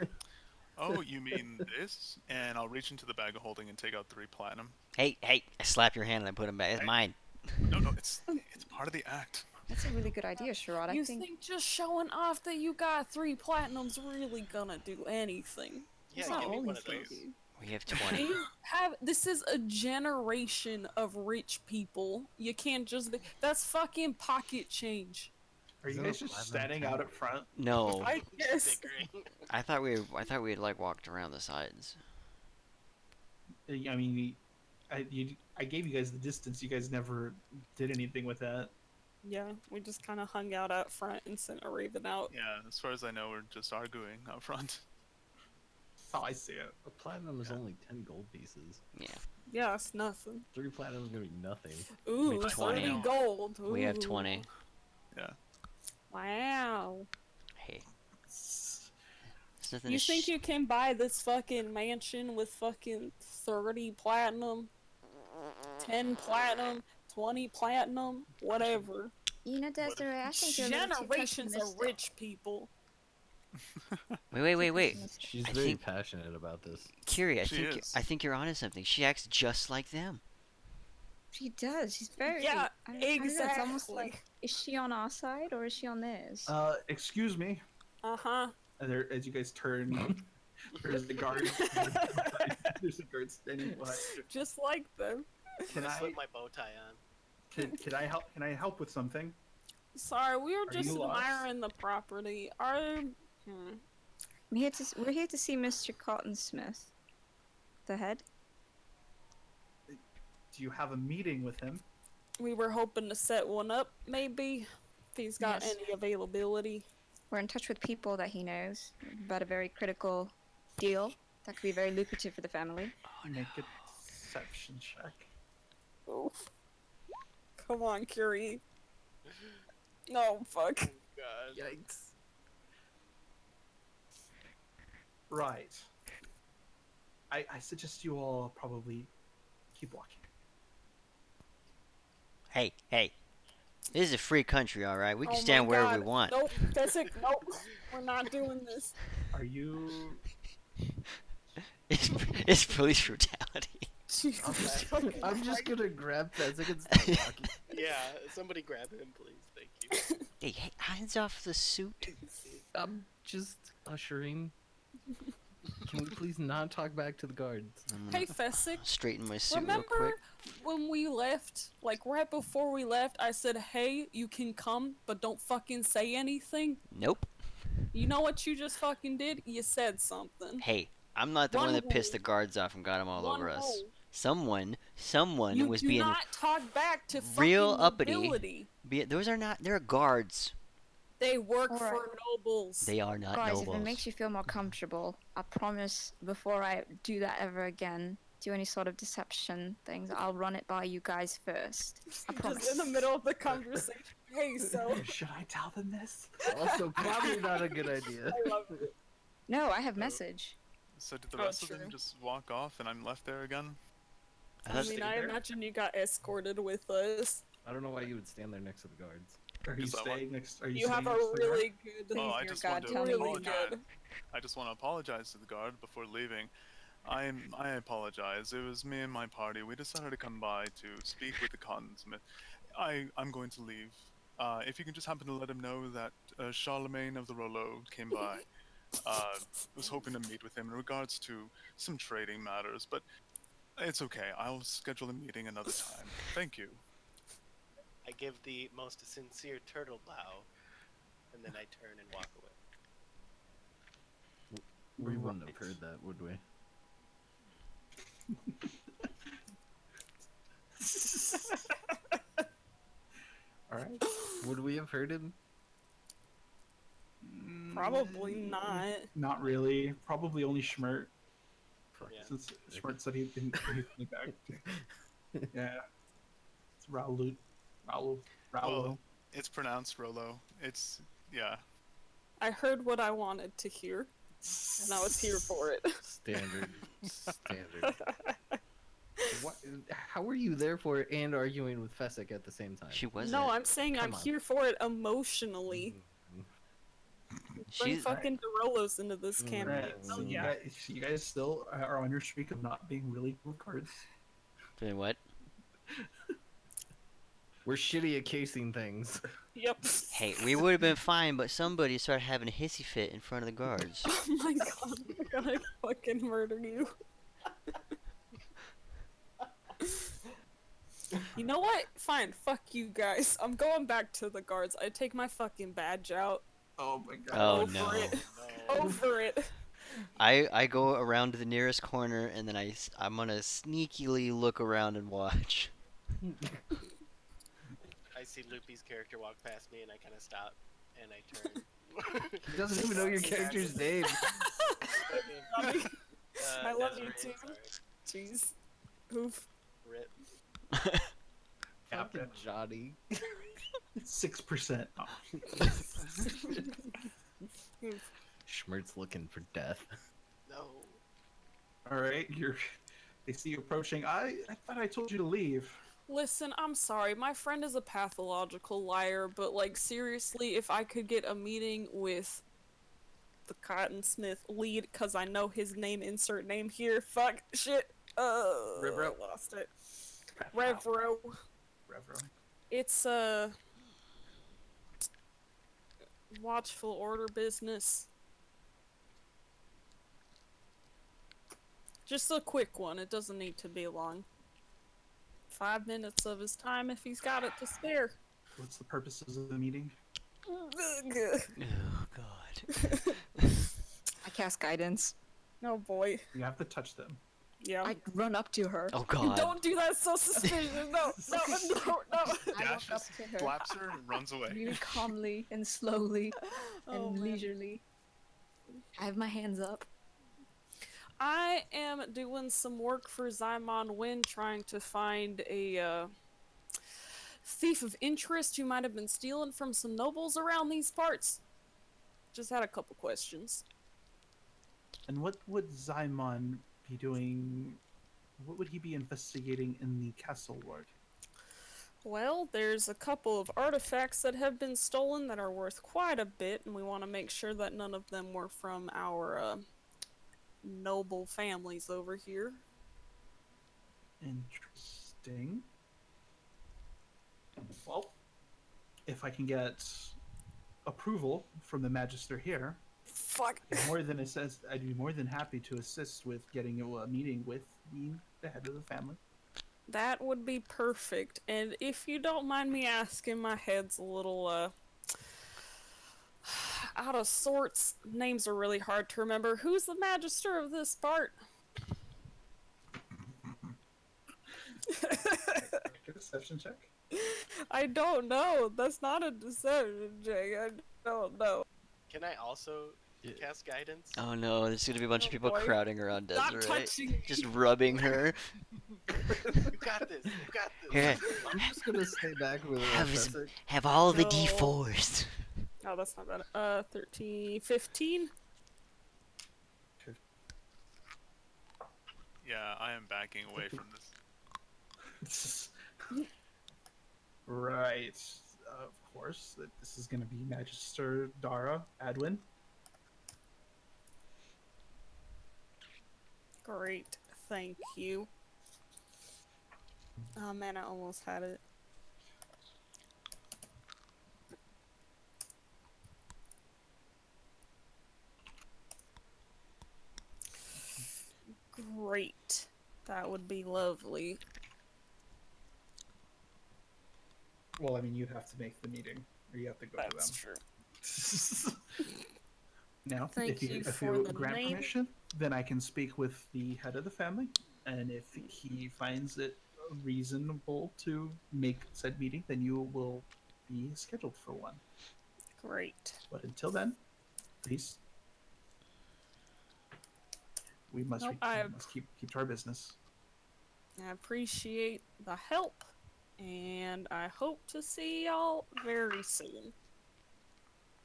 Oh, you mean this? And I'll reach into the bag of holding and take out 3 platinum. Hey, I slap your hand and I put him back. It's Hey. mine. No, it's part of the act. That's a really good idea, Sherrod. I You think... think just showing off that you got 3 platinum's really gonna do anything? Yeah, It's give not me only one of for those. you. We have 20. You have this is a generation of rich people. You can't just that's fucking pocket change. Are you Isn't guys it just 11, standing 10? out up front? No, I guess. Bickering. I thought we had like walked around the sides. I mean, I gave you guys the distance. You guys never did anything with that. Yeah, we just kind of hung out out front and sent a raven out. Yeah, as far as I know, we're just arguing up front. That's how I see it. A platinum is only 10 gold pieces. Yeah. Yeah, it's nothing. 3 platinum is gonna be nothing. Ooh, have 20. 30 gold. Ooh. We have 20. Yeah. Wow. Hey. There's nothing You to think you can buy this fucking mansion with fucking 30 platinum, 10 platinum, 20 platinum, whatever? You know, Desiree, I think you're a little too Generations of pessimistic. rich people. Wait. She's I very think- passionate about this. Curie, She is. I think you're onto something. She acts just like them. She does. She's very. Yeah, I don't know, it's almost exactly. like, is she on our side or is she on theirs? Excuse me. Uh-huh. And there, as you guys turn, there's the guard. There's a guard standing by. Just like them. Can I I? slip my bow tie on. Can I help? Can I help with something? Sorry, we were Are just you lost? admiring the property. We're here to see Mr. Cottonsmith. The head. Do you have a meeting with him? We were hoping to set one up, maybe, if he's got Yes. any availability. We're in touch with people that he knows about a very critical deal that could be very lucrative for the family. Make a deception check. Oh. Come on, Curie. No, fuck. God. Yikes. Right. I suggest you all probably keep walking. Hey. This is a free country, alright? We can Oh stand my wherever we God. want. Nope, Fessik, nope. We're not doing this. Are you? It's police brutality. Jesus fucking I'm just Christ. gonna grab Fessik and start walking. Yeah, somebody grab him, please. Thank you. Hey, hands off the suit. I'm just ushering. Can we please not talk back to the guards? I'm gonna Hey, Fessik. straighten my suit real Remember quick. when we left, like right before we left, I said, hey, you can come, but don't fucking say anything? Nope. You know what you just fucking did? You said something. Hey, I'm not the one One that pissed the rule. guards off and got them all One over us. rule. Someone You was do being not talk back to real fucking uppity. nobility. Those are not. They're guards. They work Alright. for nobles. They are not Guys, nobles. if it makes you feel more comfortable, I promise before I do that ever again, do any sort of deception things, I'll run it by you guys first. I promise. Just in the middle of the conversation. Hey, so Should I tell them this? Also, probably not a good idea. I love it. No, I have message. So did the Oh, rest of true. them just walk off and I'm left there again? I I thought- mean, I imagine you got escorted with us. I don't know why you would stand there next to the guards. Are you Is that what- staying next? Are you? You have staying a next to the guard? really good. Oh, I dear just God, wanted to tell me really apologize. good. I just want to apologize to the guard before leaving. I apologize. It was me and my party. We decided to come by to speak with the Cottonsmith. I'm going to leave. If you can just happen to let him know that Charlemagne of the Rollo came by. Was hoping to meet with him in regards to some trading matters, but it's okay. I'll schedule a meeting another time. Thank you. I give the most sincere turtle bow, and then I turn and walk away. We wouldn't have Right. heard that, would we? All right. Would we have heard him? Probably not. Not really. Probably only Schmert, Yeah. since Schmert said he didn't he'd back. Yeah. It's Raoul. Well, it's pronounced Rollo. Yeah. I heard what I wanted to hear, and I was here for it. Standard. What? How were you there for it and arguing with Fessik at the same time? She wasn't. No, I'm saying I'm Come on. here for it emotionally. Bring She's fucking Derolos into this campaign. Right. So you guys still are on your streak of not being really good cards. doing what? We're shitty at casing things. Yep. Hey, we would have been fine, but somebody started having a hissy fit in front of the guards. Oh my god, we're gonna fucking murder you. You know what? Fine, fuck you guys. I'm going back to the guards. I take my fucking badge out. Oh my god. Oh Over no. it. No. Over it. I go around to the nearest corner and then I'm gonna sneakily look around and watch. I see Loopy's character walk past me, and I kind of stop, and I turn. He doesn't even know your character's name. I love you Desiree, too. sorry. Jeez. Oof. Rip. Yeah, Fucking Johnny. 6%. Oh. Oof. Schmert's looking for death. No. All right, they see you approaching. I thought I told you to leave. Listen, I'm sorry. My friend is a pathological liar, but like seriously, if I could get a meeting with the Cottonsmith lead, cause I know his name. Insert name here. Fuck shit. Revro. Lost it. Revro. Revro. It's watchful order business. Just a quick one. It doesn't need to be long. 5 minutes of his time if he's got it to spare. What's the purposes of the meeting? Oh God. I cast guidance. Oh boy. You have to touch them. Yeah. I run up to her. Oh God. Don't do that. So suspicious. No. I walk Dashes, up to her slaps her, and runs away. Really calmly and slowly Oh, and man. leisurely. I have my hands up. I am doing some work for Zymon Wynn, trying to find a thief of interest who might have been stealing from some nobles around these parts. Just had a couple questions. And what would Zymon be doing? What would he be investigating in the castle ward? Well, there's a couple of artifacts that have been stolen that are worth quite a bit, and we want to make sure that none of them were from our noble families over here. Interesting. Well, if I can get approval from the Magister here, Fuck. I'd be more than happy to assist with getting you a meeting with the head of the family. That would be perfect. And if you don't mind me asking, my head's a little out of sorts. Names are really hard to remember. Who's the Magister of this part? Get a deception check. I don't know. That's not a deception check. I don't know. Can I also Yeah. cast guidance? Oh no, there's gonna be a bunch of Oh, people boy. crowding around Not Desiree. touching me. Just rubbing her. You got this. You got this. Here, I'm just gonna stay back with Fessik. have all the No. D4s. Oh, that's not bad. 13, 15? Yeah, I am backing away from this. Right. Of course. This is going to be Magister Dara Adwin. Great. Thank you. Oh man, I almost had it. Great. That would be lovely. Well, I mean, you have to make the meeting, or you have to go That's to true. them. Now, Thank you if for you the grant name. permission, then I can speak with the head of the family, and if he finds it reasonable to make said meeting, then you will be scheduled for one. Great. But until then, please, we must, Nope, we must keep to our business. I appreciate the help, and I hope to see y'all very soon.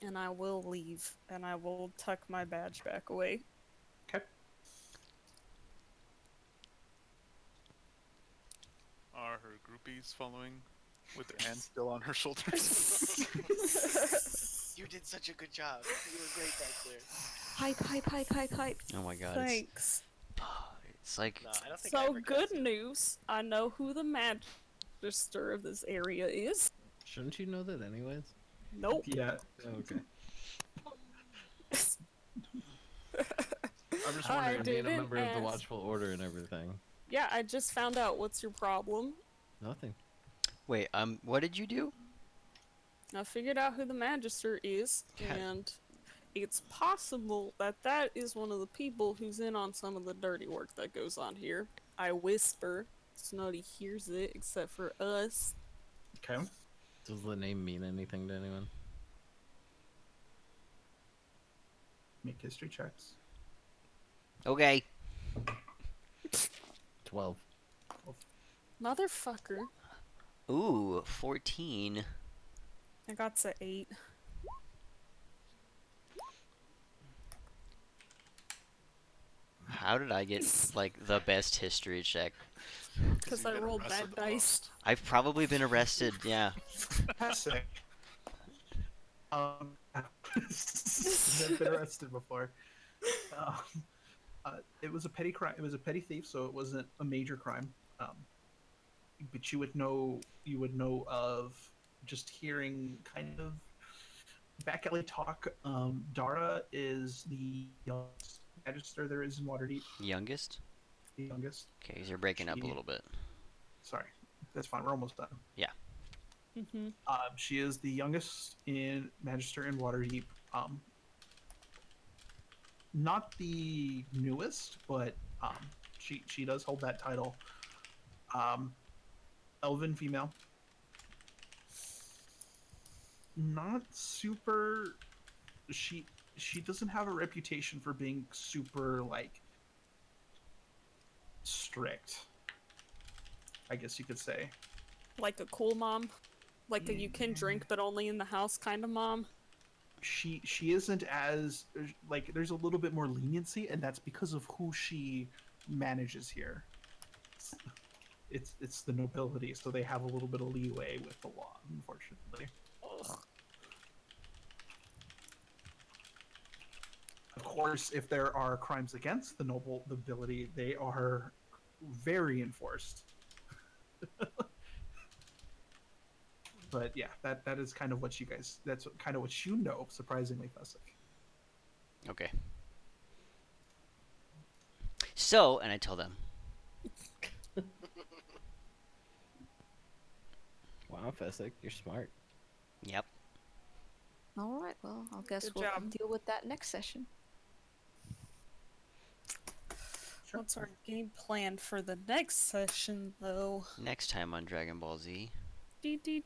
And I will leave, and I will tuck my badge back away. Okay. Are her groupies following with their hands still on her shoulders? You did such a good job. You were great back there. Hype, hype, hype, hype, hype. Oh my god. Thanks. It's like No, I don't think I So ever good cast it. news. I know who the magister of this area is. Shouldn't you know that anyways? Nope. Yeah. Oh, okay. I'm just I wondering, being a didn't member of the ask. Watchful Order and everything. Yeah, I just found out. What's your problem? Nothing. wait, what did you do? I figured out who the magister is, Okay. and it's possible that that is one of the people who's in on some of the dirty work that goes on here. I whisper, so nobody hears it except for us. Okay. Does the name mean anything to anyone? Make history checks. Okay. 12. Motherfucker. Ooh, 14. I got to 8. How did I get, like, the best history check? Because you've I been rolled arrested bad the dice. most. I've probably been arrested, yeah. Fessik. I've been arrested before. It was a petty crime. It was a petty thief, so it wasn't a major crime. But you would know of just hearing kind of back alley talk. Dara is the youngest magister there is in Waterdeep. Youngest? The youngest. Okay, you're breaking up a little bit. Sorry, that's fine. We're almost done. Yeah. She is the youngest in magister in Waterdeep. Not the newest, but she does hold that title. Elven female. Not super. She doesn't have a reputation for being super like strict. I guess you could say. Like a cool mom. Like a you can drink but only in the house kind of mom. She isn't as like there's a little bit more leniency, and that's because of who she manages here. It's the nobility, so they have a little bit of leeway with the law, unfortunately. Ugh. Of course, if there are crimes against the nobility, they are very enforced. But yeah, that is kind of what you guys. That's kind of what you know. Surprisingly, Fessik. Okay. So, and I tell them. Wow, Fessik, you're smart. Yep. All right, well, I guess Good we'll job. deal with that next session. Sure. What's our game plan for the next session, though? Next time on Dragon Ball Z. D.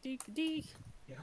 Yeah.